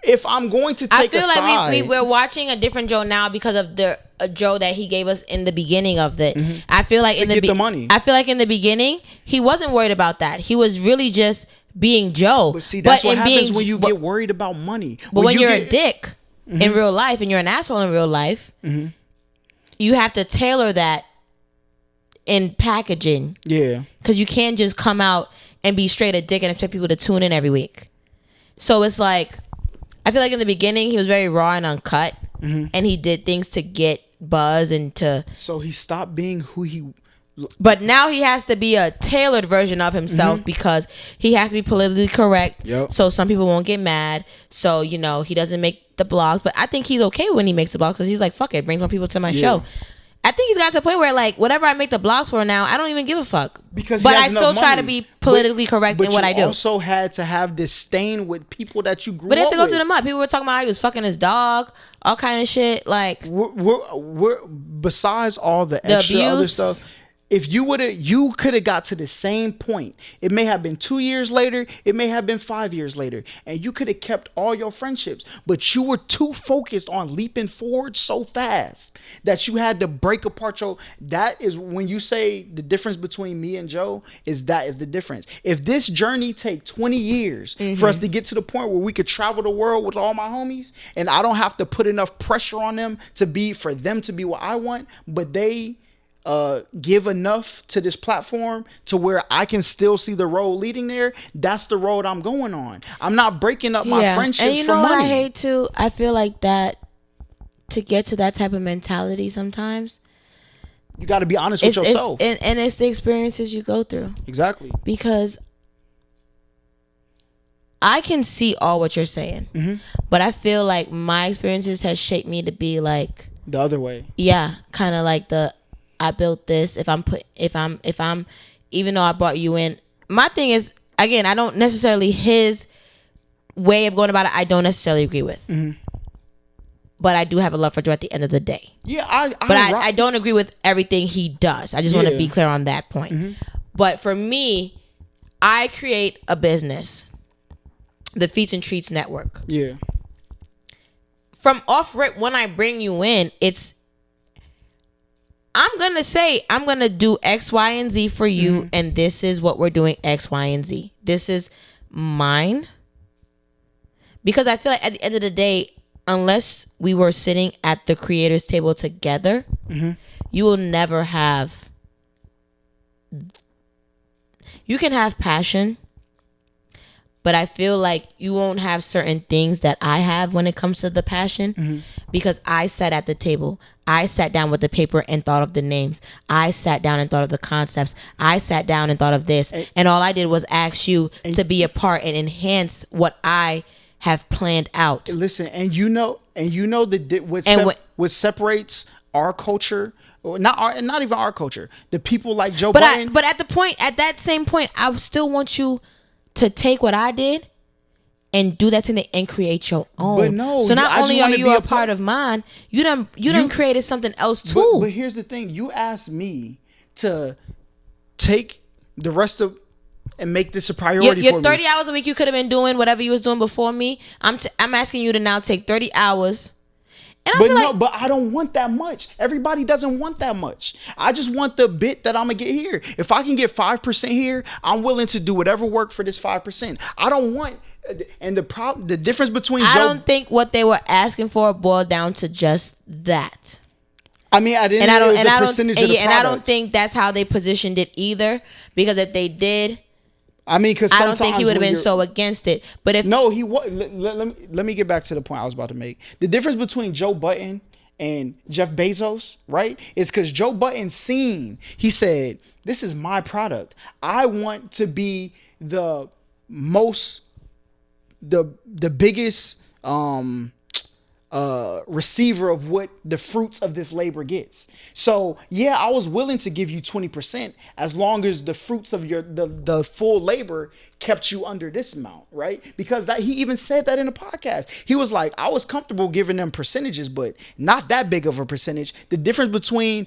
if I'm going to take a side, I feel like we're watching a different Joe now because of the Joe that he gave us in the beginning of it. Mm-hmm. I feel like the money. I feel like in the beginning he wasn't worried about that. He was really just being Joe. But see, that's what happens when you get worried about money. But when you're a dick in real life and you're an asshole in real life, you have to tailor that in packaging. Yeah. Because you can't just come out and be straight a dick and expect people to tune in every week. So it's like, I feel like in the beginning he was very raw and uncut, and he did things to get buzz and to. So he stopped being who he. But now he has to be a tailored version of himself because he has to be politically correct. Yep. So some people won't get mad. So, you know, he doesn't make the blogs. But I think he's okay when he makes the blogs because he's like, fuck it, brings more people to my show. I think he's got to a point where, like, whatever I make the blogs for now, I don't even give a fuck. Because but I still try to be politically correct in what I do. But you also had to have this stain with people that you grew up with. But they had to go through the mud. People were talking about how he was fucking his dog, all kind of shit. Like, we're besides all the extra abuse, other stuff. If you could have got to the same point. It may have been 2 years later. It may have been 5 years later. And you could have kept all your friendships. But you were too focused on leaping forward so fast that you had to break apart your... That is when you say the difference between me and Joe is the difference. If this journey take 20 years for us to get to the point where we could travel the world with all my homies and I don't have to put enough pressure on them for them to be what I want, but they... give enough to this platform to where I can still see the road leading there. That's the road I'm going on. I'm not breaking up my friendships and you for know money. What I hate too? I feel like that to get to that type of mentality sometimes you got to be honest with yourself. And it's the experiences you go through. Exactly. Because I can see all what you're saying, but I feel like my experiences has shaped me to be like the other way. Yeah, kind of like I built this. If I'm even though I brought you in, my thing is, again, I don't necessarily his way of going about it. I don't necessarily agree with, but I do have a love for Joe at the end of the day. Yeah, I don't agree with everything he does. I just want to be clear on that point. But for me, I create a business, the Feats and Treats Network. Yeah. From off rip, when I bring you in, I'm going to say, I'm going to do X, Y, and Z for you. And this is what we're doing, X, Y, and Z. This is mine. Because I feel like at the end of the day, unless we were sitting at the creators table together, you will never have... You can have passion, but I feel like you won't have certain things that I have when it comes to the passion because I sat at the table. I sat down with the paper and thought of the names. I sat down and thought of the concepts. I sat down and thought of this. And all I did was ask you to be a part and enhance what I have planned out. Listen, what separates our culture, not even our culture, the people like Joe Biden. But at that same point, I still want you to take what I did and do that thing and create your own. But no, so not only are you a part of mine, you done created something else too. But here's the thing: you asked me to take the rest of and make this a priority. Your 30 hours a week, you could have been doing whatever you was doing before me. I'm asking you to now take 30 hours. But I don't want that much. Everybody doesn't want that much. I just want the bit that I'm gonna get here. If I can get 5% here, I'm willing to do whatever work for this 5%. I don't want. And the difference between I don't think what they were asking for boiled down to just that. I mean, I didn't. And I don't think that's how they positioned it either. Because if they did. I mean, because I don't think he would have been so against it. But if he was, let me get back to the point I was about to make. The difference between Joe Budden and Jeff Bezos, right, is because Joe Budden he said, "This is my product. I want to be the biggest receiver of what the fruits of this labor gets. So yeah, I was willing to give you 20% as long as the fruits of your the full labor kept you under this amount, right? Because that he even said that in the podcast. He was like, I was comfortable giving them percentages, but not that big of a percentage. The difference between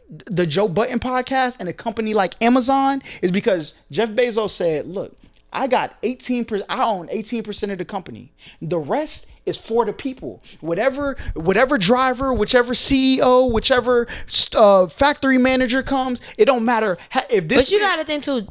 the Joe Budden podcast and a company like Amazon is because Jeff Bezos said, look, I got 18%. I own 18% of the company. The rest is for the people. Whatever driver, whichever CEO, whichever factory manager comes, it don't matter if this. But you got to think too.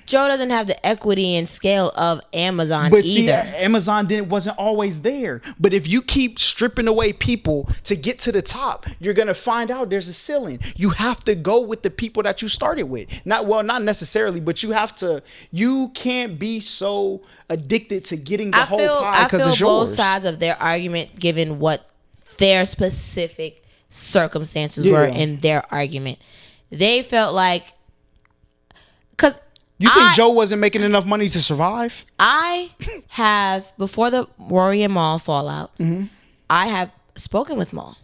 Joe doesn't have the equity and scale of Amazon but either. See, Amazon wasn't always there. But if you keep stripping away people to get to the top, you're gonna find out there's a ceiling. You have to go with the people that you started with. Not necessarily, but you have to. You can't be so addicted to getting the whole pie because it's yours. I feel both sides of their argument, given what their specific circumstances were in their argument. They felt like, because. You think Joe wasn't making enough money to survive? I have, before the Rory and Mal fallout, I have spoken with Mal.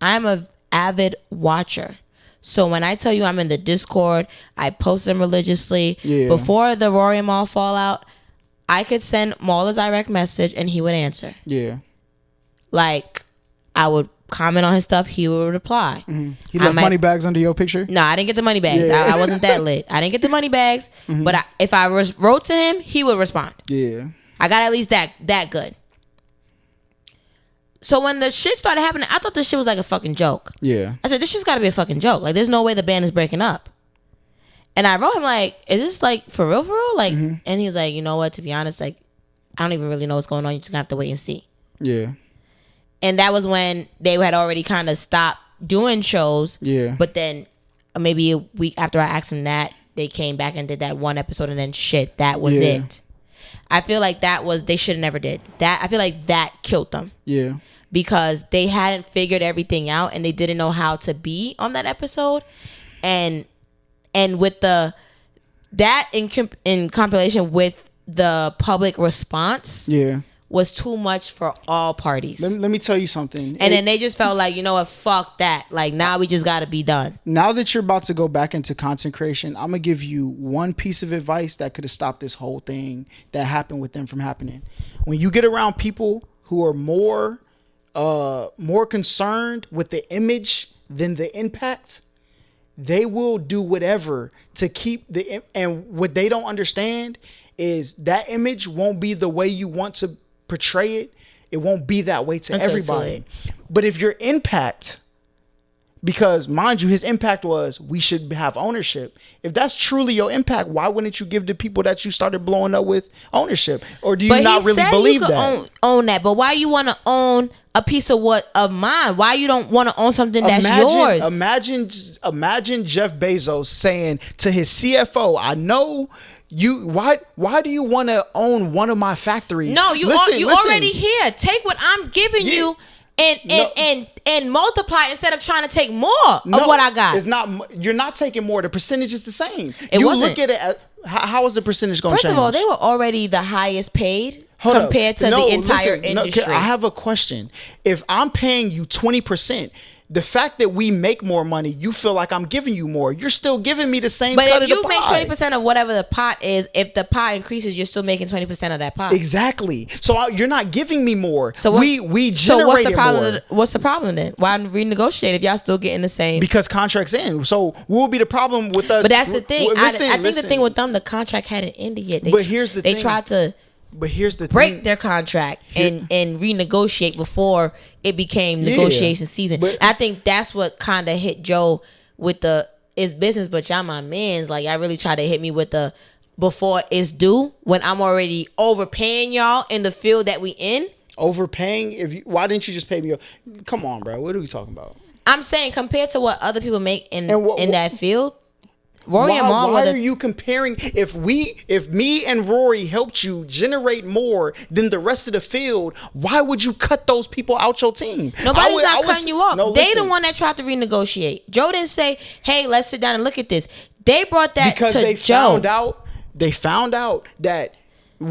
I'm an avid watcher. So when I tell you I'm in the Discord, I post them religiously. Yeah. Before the Rory and Mal fallout, I could send Mal a direct message and he would answer. Yeah. Like, I would comment on his stuff, he would reply. He left money bags under your picture? No, I didn't get the money bags. Yeah. I wasn't that lit. I didn't get the money bags, but if I wrote to him, he would respond. Yeah. I got at least that good. So when the shit started happening, I thought this shit was like a fucking joke. Yeah. I said, this shit's got to be a fucking joke. Like, there's no way the band is breaking up. And I wrote him like, is this like for real? Like, and he was like, you know what? To be honest, like, I don't even really know what's going on. You just gonna have to wait and see. Yeah. And that was when they had already kind of stopped doing shows. Yeah. But then maybe a week after I asked them that, they came back and did that one episode, and then shit, that was it. I feel like they should have never did that. I feel like that killed them. Yeah. Because they hadn't figured everything out and they didn't know how to be on that episode. And with that in compilation with the public response. Yeah. Was too much for all parties. Let me tell you something. And then they just felt like, you know what, fuck that. Like, now we just got to be done. Now that you're about to go back into content creation, I'm going to give you one piece of advice that could have stopped this whole thing that happened with them from happening. When you get around people who are more concerned with the image than the impact, they will do whatever to keep and what they don't understand is that image won't be the way you want to portray it. It won't be that way to everybody. But if your impact, because mind you, his impact was we should have ownership. If that's truly your impact, why wouldn't you give the people that you started blowing up with ownership? Or do you not really believe that? Own that, but why you want to own a piece of mine? Why you don't want to own something that's yours? Imagine Jeff Bezos saying to his CFO, I know you, why do you want to own one of my factories? No, you already here. Take what I'm giving you and multiply instead of trying to take more of what I got. It's not. You're not taking more. The percentage is the same. You wasn't. Look at it. How is the percentage going to change? First of all, they were already the highest paid compared to the entire industry. I have a question. If I'm paying you 20%. The fact that we make more money, you feel like I'm giving you more. You're still giving me the same cut of the pie. But if you make 20% of whatever the pot is, if the pie increases, you're still making 20% of that pie. Exactly. So you're not giving me more. So we generated more. What's the problem then? Why renegotiate if y'all still getting the same? Because contracts end. So what will be the problem with us? But that's the thing. I think the thing with them, the contract hadn't ended yet. But here's the thing. They tried to. But here's the break their contract and renegotiate before it became negotiation season. But I think that's what kind of hit Joe with it's business, but y'all my mans. Like, y'all really try to hit me with the before it's due when I'm already overpaying y'all in the field that we in. Overpaying? Why didn't you just pay me? Come on, bro. What are we talking about? I'm saying compared to what other people make in that field. Rory and Mal. Why are you comparing? If me and Rory helped you generate more than the rest of the field, why would you cut those people out your team? Nobody's not cutting you off. They the one that tried to renegotiate. Joe didn't say, "Hey, let's sit down and look at this." They brought that because to they Joe. They found out that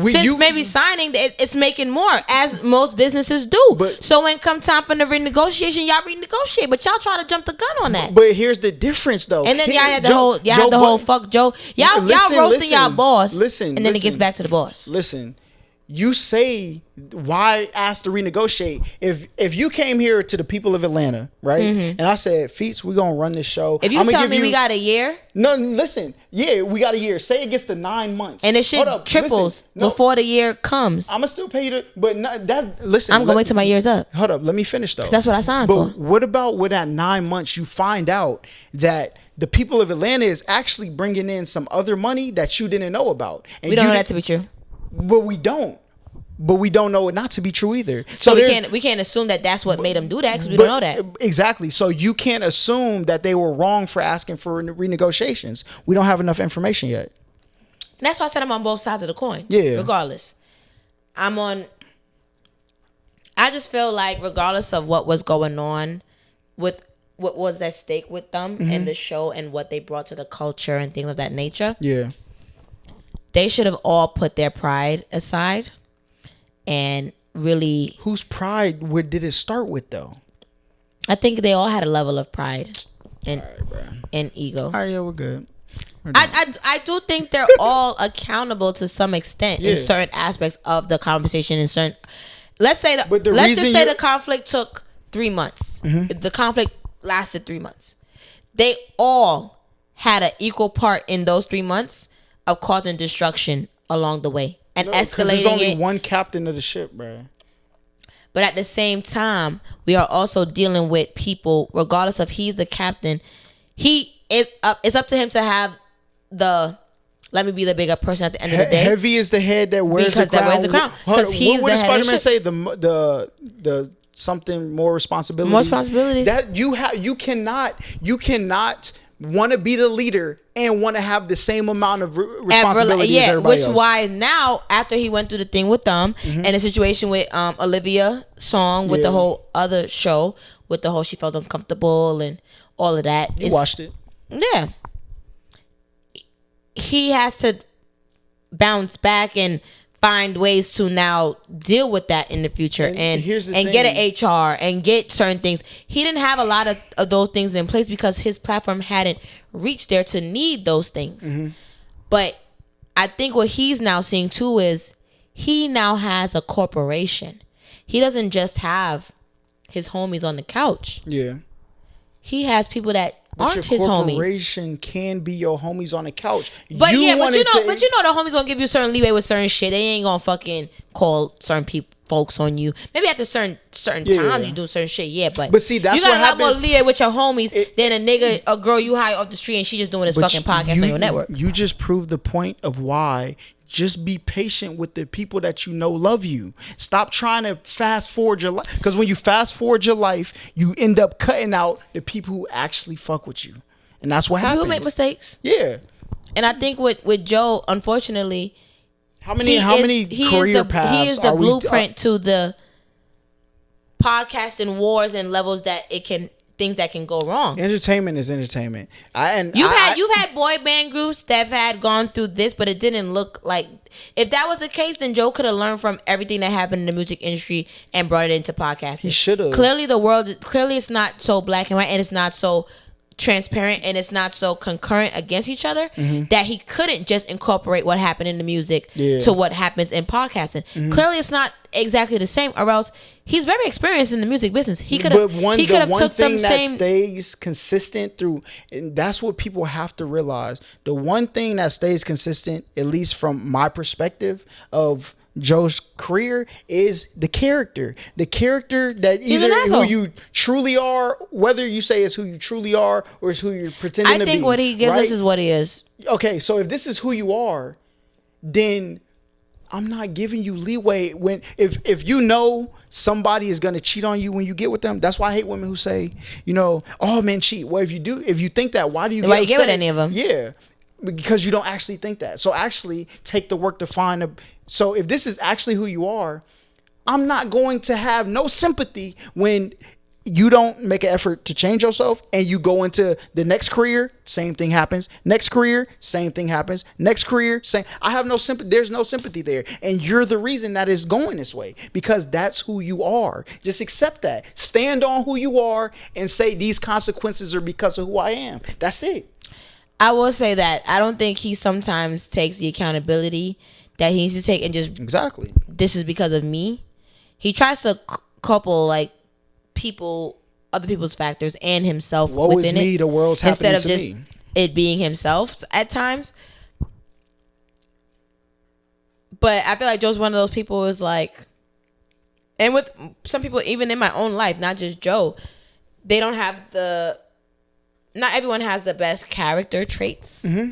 Since maybe signing, it's making more, as most businesses do. So when come time for the renegotiation, y'all renegotiate, but y'all try to jump the gun on that. But here's the difference, though. And then y'all had the whole fuck Joe. Y'all roasting y'all boss. And then it gets back to the boss. Listen, you say, why ask to renegotiate? If you came here to the people of Atlanta, right? And I said, Feats, we're going to run this show. If you tell me we got a year. No, listen. Yeah, we got a year. Say it gets to 9 months. And the shit triples before the year comes. I'm going to still pay you but listen. I'm going to wait till my year's up. Hold up. Let me finish, though. That's what I signed for. But what about with that 9 months, you find out that the people of Atlanta is actually bringing in some other money that you didn't know about. And we don't know that to be true. But we don't. But we don't know it not to be true either. So we can't assume that that's what made them do that, because we don't know that. Exactly. So you can't assume that they were wrong for asking for renegotiations. We don't have enough information yet. That's why I said I'm on both sides of the coin. Yeah. Regardless. I just feel like regardless of what was going on with what was at stake with them and the show and what they brought to the culture and things of that nature. Yeah. They should have all put their pride aside. And really, whose pride? Where did it start with, though? I think they all had a level of pride and ego. All right, yeah, we're good. I do think they're all accountable to some extent in certain aspects of the conversation. In certain, let's say the conflict took 3 months. The conflict lasted 3 months. They all had an equal part in those 3 months of causing destruction along the way. And escalating there's only one captain of the ship, bro. But at the same time, we are also dealing with people, regardless of he's the captain. It's up to him to have let me be the bigger person at the end of the day. Heavy is the head that wears the crown. Because he's the head. What did Spider-Man say? The something more responsibility. More responsibilities. That you cannot want to be the leader and want to have the same amount of responsibility as everybody else. Why now, after he went through the thing with them and the situation with Olivia Song with the whole other show with the whole she felt uncomfortable and all of that. You watched it. Yeah. He has to bounce back and find ways to now deal with that in the future and get an HR and get certain things. He didn't have a lot of those things in place because his platform hadn't reached there to need those things. But I think what he's now seeing too is he now has a corporation. He doesn't just have his homies on the couch. Yeah. He has people that aren't his homies. Your corporation can be your homies on the couch. But you know the homies gonna give you certain leeway with certain shit. They ain't gonna fucking call certain folks on you. Maybe after certain times you do certain shit. But see, that's you got what a lot happens. more leeway with your homies than a girl you hire off the street and she just doing this fucking podcast on your network. You just proved the point of why. Just be patient with the people that you know love you. Stop trying to fast forward your life. Because when you fast forward your life, you end up cutting out the people who actually fuck with you. And that's what happened. People make mistakes. Yeah. And I think with Joe, unfortunately, how many career paths he is the blueprint to the podcasting wars and levels that things that can go wrong. Entertainment is entertainment. You've had boy band groups that have gone through this, but it didn't look like. If that was the case, then Joe could have learned from everything that happened in the music industry and brought it into podcasting. He should have. Clearly, it's not so black and white, and it's not so transparent, and it's not so concurrent against each other that he couldn't just incorporate what happened in the music to what happens in podcasting. Clearly, it's not exactly the same, or else he's very experienced in the music business. He could have took them same. That stays consistent through, and that's what people have to realize. The one thing that stays consistent, at least from my perspective of Joe's career, is the character. The character that either who you truly are, whether you say it's who you truly are or it's who you're pretending to be. I think what he gives us is what he is. Okay, so if this is who you are, then I'm not giving you leeway when if you know somebody is gonna cheat on you when you get with them. That's why I hate women who say, oh men cheat. Well, if you think that, why do you get with any of them? Yeah. Because you don't actually think that. So actually take the work to find so if this is actually who you are, I'm not going to have no sympathy when you don't make an effort to change yourself, and you go into the next career, same thing happens. Next career, same thing happens. Next career, same. I have no sympathy. There's no sympathy there. And you're the reason that it's going this way, because that's who you are. Just accept that. Stand on who you are and say these consequences are because of who I am. That's it. I will say that I don't think he sometimes takes the accountability that he needs to take and just, exactly, this is because of me. He tries to couple like other people's factors and himself woe within is me, it, the world's happening instead of to just me. it being himself at times. But I feel like Joe's one of those people who is like, and with some people even in my own life, not just Joe, they don't have not everyone has the best character traits. Mm-hmm.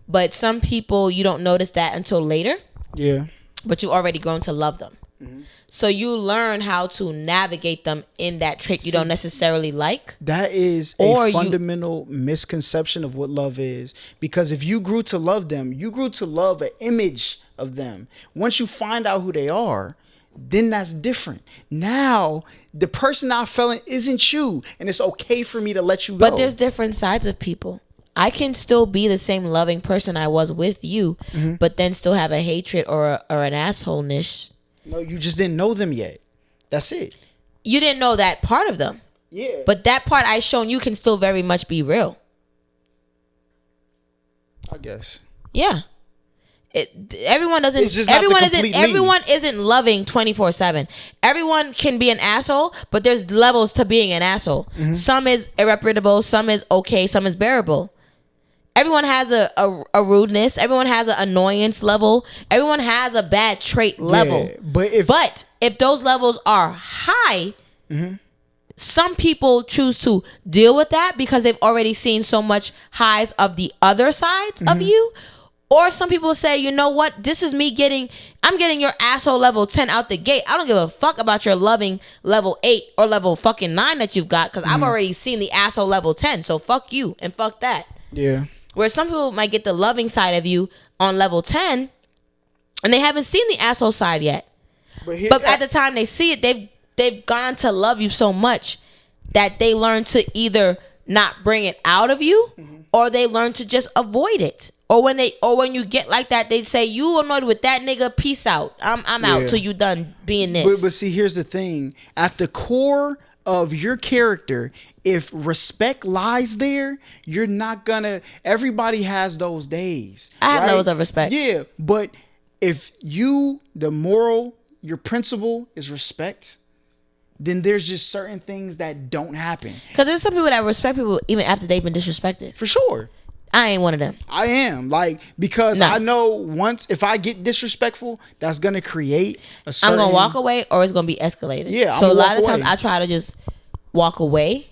But some people, you don't notice that until later. Yeah. But you've already grown to love them. Mm-hmm. So you learn how to navigate them in that trait you don't necessarily like. That is a fundamental misconception of what love is. Because if you grew to love them, you grew to love an image of them. Once you find out who they are, then that's different. Now, the person I fell in isn't you. And it's okay for me to let you go. But there's different sides of people. I can still be the same loving person I was with you, mm-hmm. but then still have a hatred or an assholeness. No, you just didn't know them yet. That's it. You didn't know that part of them. Yeah. But that part I shown you can still very much be real. I guess. Yeah. Everyone isn't loving 24/7. Everyone can be an asshole, but there's levels to being an asshole. Mm-hmm. Some is irreparable, some is okay, some is bearable. Everyone has a rudeness. Everyone has an annoyance level. Everyone has a bad trait level. Yeah, but if those levels are high, mm-hmm. some people choose to deal with that because they've already seen so much highs of the other sides mm-hmm. of you. Or some people say, you know what? This is me I'm getting your asshole level 10 out the gate. I don't give a fuck about your loving level 8 or level fucking 9 that you've got, because I've already seen the asshole level 10. So fuck you and fuck that. Yeah. Where some people might get the loving side of you on level 10 and they haven't seen the asshole side yet. But at the time they see it, they've gone to love you so much that they learn to either not bring it out of you mm-hmm. or they learn to just avoid it. Or when you get like that, they say, you annoyed with that nigga, peace out. I'm out till you done being this. But see, here's the thing. At the core of your character, if respect lies there, you're not gonna. Everybody has those days. I have levels of respect. Yeah, but if your principle is respect, then there's just certain things that don't happen. Because there's some people that respect people even after they've been disrespected. For sure. I ain't one of them. I am, because I know once if I get disrespectful, that's gonna create a certain. I'm gonna walk away, or it's gonna be escalated. Yeah. So a lot of times I try to just walk away,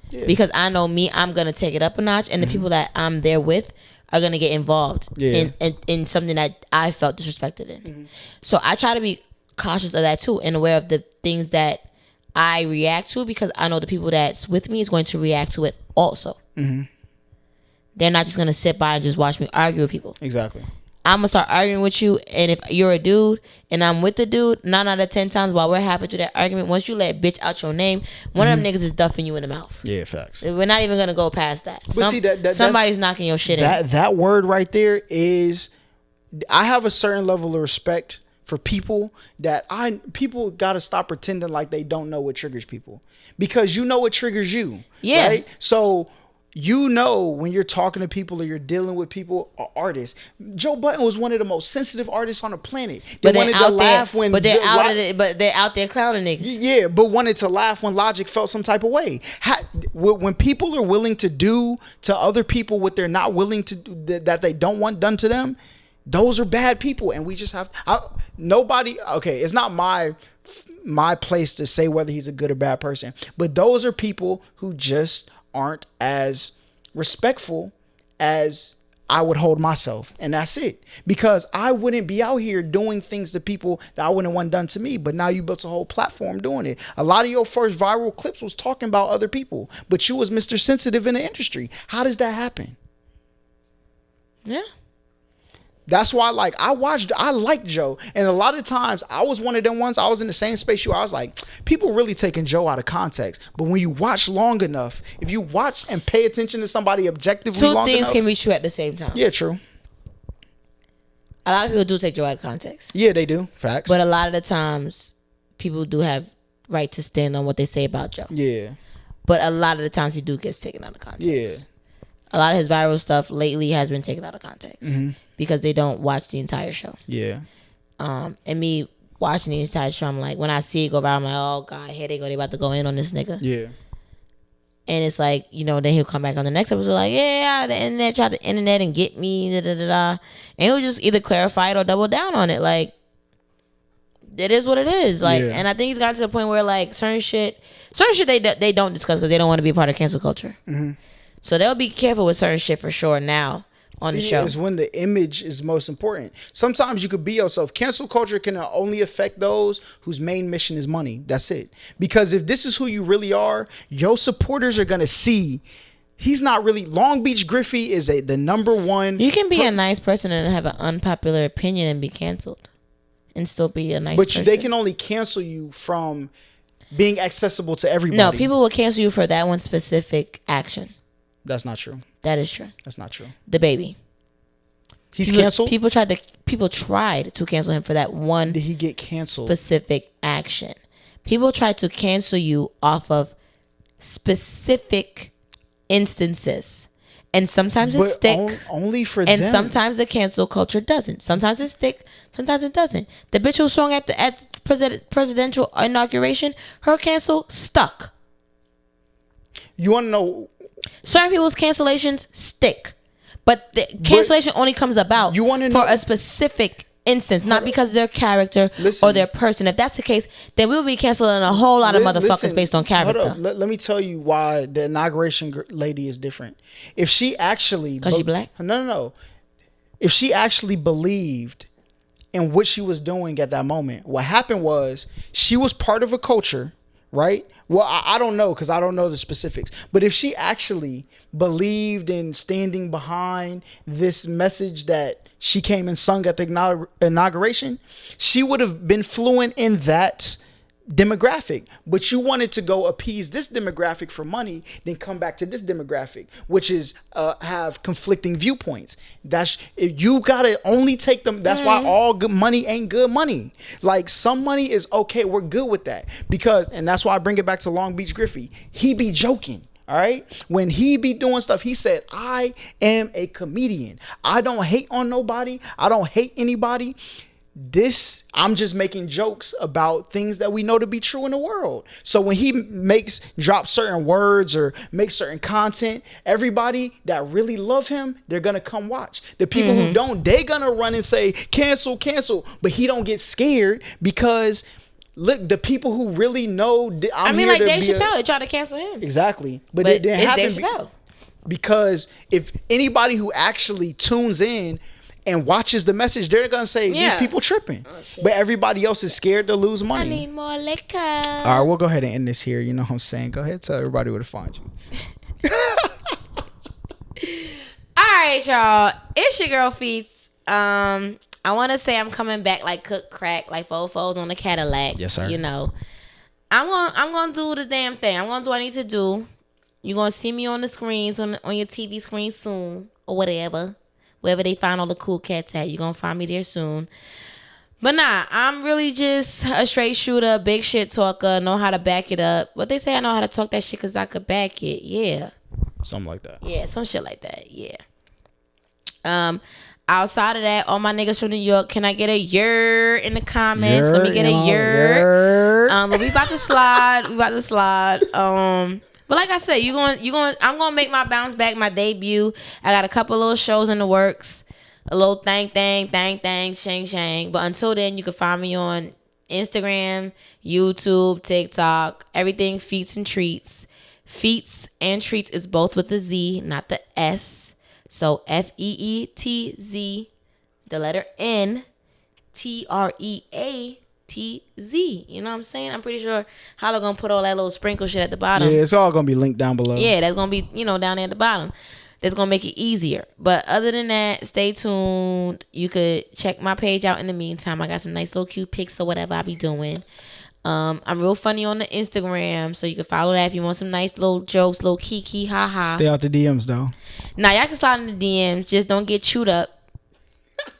because I know me, I'm gonna take it up a notch, and the people that I'm there with are gonna get involved in something that I felt disrespected in. Mm-hmm. So I try to be cautious of that too, and aware of the things that I react to, because I know the people that's with me is going to react to it also. Mm-hmm. They're not just going to sit by and just watch me argue with people. Exactly. I'm going to start arguing with you. And if you're a dude and I'm with the dude, 9 out of 10 times while we're halfway through that argument, once you let bitch out your name, one of them niggas is duffing you in the mouth. Yeah, facts. We're not even going to go past that. Somebody's knocking your shit in. That word right there is, I have a certain level of respect for people people got to stop pretending like they don't know what triggers people. Because you know what triggers you. Yeah. Right? So you know when you're talking to people or you're dealing with people or artists. Joe Budden was one of the most sensitive artists on the planet. They wanted to laugh when... But they're out there clowning niggas. Yeah, but wanted to laugh when Logic felt some type of way. When people are willing to do to other people what they're not willing to do, that they don't want done to them, those are bad people. And we just have... it's not my place to say whether he's a good or bad person. But those are people who just aren't as respectful as I would hold myself. And that's it. Because I wouldn't be out here doing things to people that I wouldn't want done to me. But now you built a whole platform doing it. A lot of your first viral clips was talking about other people. But you was Mr. Sensitive in the industry. How does that happen? Yeah. That's why, like, I like Joe. And a lot of times, I was one of them ones, I was in the same space I was like, people really taking Joe out of context. But when you watch long enough, if you watch and pay attention to somebody objectively long enough. Two things can be true at the same time. Yeah, true. A lot of people do take Joe out of context. Yeah, they do. Facts. But a lot of the times, people do have right to stand on what they say about Joe. Yeah. But a lot of the times, he do get taken out of context. Yeah. A lot of his viral stuff lately has been taken out of context because they don't watch the entire show. Yeah. And me watching the entire show, I'm like, when I see it go by, I'm like, oh God, here they go. They about to go in on this nigga. Yeah. And it's like, you know, then he'll come back on the next episode like, yeah, the internet tried the internet and get me, da da da da. And he'll just either clarify it or double down on it. Like, it is what it is. Like, Yeah. and I think he's gotten to the point where like certain shit they don't discuss because they don't want to be a part of cancel culture. So they'll be careful with certain shit for sure now on the show. It's when the image is most important. Sometimes you could be yourself. Cancel culture can only affect those whose main mission is money. That's it. Because if this is who you really are, your supporters are gonna see he's not really. Long Beach Griffey is the number one. You can be a nice person and have an unpopular opinion and be canceled, and still be a nice person. But they can only cancel you from being accessible to everybody. No, people will cancel you for that one specific action. That's not true. That is true. That's not true. The baby. He's canceled? People tried to cancel him for that one. Did he get canceled? Specific action. People tried to cancel you off of specific instances. And sometimes it sticks. Only for and them. sometimes the cancel culture doesn't. Sometimes it sticks. Sometimes it doesn't. The bitch who swung at the presidential inauguration, her cancel stuck. You want to know? Certain people's cancellations stick, but the cancellation only comes about for a specific instance, not because of their character or their person. If that's the case, then we'll be canceling a whole lot of motherfuckers based on character. Let me tell you why the inauguration lady is different. If she actually... Because she black? No. If she actually believed in what she was doing at that moment, what happened was she was part of a culture, right? Well, I don't know because I don't know the specifics. But if she actually believed in standing behind this message that she came and sung at the inauguration, she would have been fluent in that demographic. But you wanted to go appease this demographic for money, then come back to this demographic, which is have conflicting viewpoints. You gotta only take them. That's why all good money ain't good money. Like, some money is okay. We're good with that and that's why I bring it back to Long Beach Griffey. He be joking. All right. When he be doing stuff, he said, I am a comedian. I don't hate on nobody. I don't hate anybody. I'm just making jokes about things that we know to be true in the world. So when he drops certain words or makes certain content, everybody that really love him, they're going to come watch. The people who don't, they going to run and say, cancel. But he don't get scared because look, the people who really know, Dave Chappelle, they tried to cancel him. Exactly. But it didn't happen Dave Chappelle. Because if anybody who actually tunes in and watches the message, they're gonna say these people tripping. But everybody else is scared to lose money. I need more liquor. All right, we'll go ahead and end this here. You know what I'm saying? Go ahead, tell everybody where to find you. All right, y'all. It's your girl Feats. I want to say I'm coming back like cook crack, like fofos on the Cadillac. Yes, sir. You know, I'm gonna do the damn thing. I'm gonna do what I need to do. You're gonna see me on the screens on your TV screen soon or whatever. Wherever they find all the cool cats at, you're going to find me there soon. But nah, I'm really just a straight shooter, big shit talker, know how to back it up. What they say, I know how to talk that shit because I could back it. Yeah. Something like that. Yeah, some shit like that. Yeah. Outside of that, all my niggas from New York, can I get a yer in the comments? Let me get a yer. But we about to slide. But like I said, I'm gonna make my bounce back, my debut. I got a couple little shows in the works, a little thang, shang. But until then, you can find me on Instagram, YouTube, TikTok, everything Feats and Treatz. Feats and Treatz is both with the Z, not the S. So FEETZ, the letter N, TREATZ. You know what I'm saying? I'm pretty sure Hollow gonna put all that little sprinkle shit at the bottom. Yeah, it's all gonna be linked down below. Yeah, that's gonna be, down there at the bottom. that's gonna make it easier. But other than that, stay tuned. You could check my page out in the meantime. I got some nice little cute pics or whatever I be doing. I'm real funny on the Instagram, so you can follow that if you want some nice little jokes, little kiki, haha. Stay out the DMs though. Now y'all can slide in the DMs, just don't get chewed up.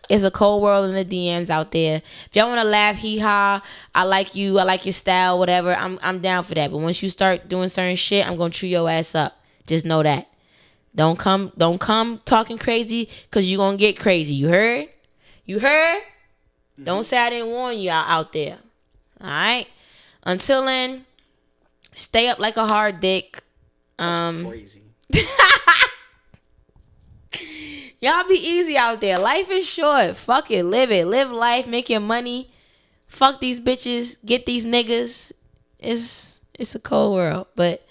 It's a cold world in the DMs out there. If y'all want to laugh, hee ha, I like you, I like your style, whatever. I'm down for that. But once you start doing certain shit, I'm gonna chew your ass up. Just know that. Don't come talking crazy, cause you gonna get crazy. You heard? You heard? Mm-hmm. Don't say I didn't warn you out there. All right. Until then, stay up like a hard dick. That's crazy. Y'all be easy out there. Life is short. Fuck it. Live it. Live life. Make your money. Fuck these bitches. Get these niggas. It's a cold world. But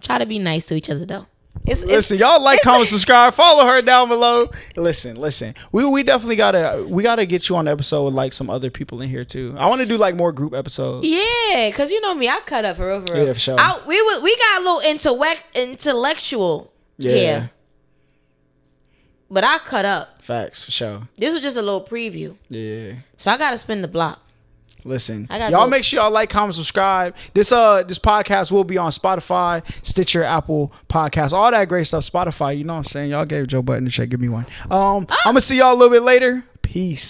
try to be nice to each other though. Listen, y'all like, comment, subscribe, follow her down below. Listen. We definitely gotta get you on the episode with like some other people in here too. I want to do like more group episodes. Yeah, cause you know me, I cut up for real. Yeah, for sure. We got a little intellectual. Yeah. But I cut up. Facts, for sure. This was just a little preview. Yeah. So I gotta spin the block. Listen, y'all make sure y'all like, comment, subscribe. This podcast will be on Spotify, Stitcher, Apple Podcasts, all that great stuff. Spotify, you know what I'm saying? Y'all gave Joe Button a check. Give me one. I'm gonna see y'all a little bit later. Peace.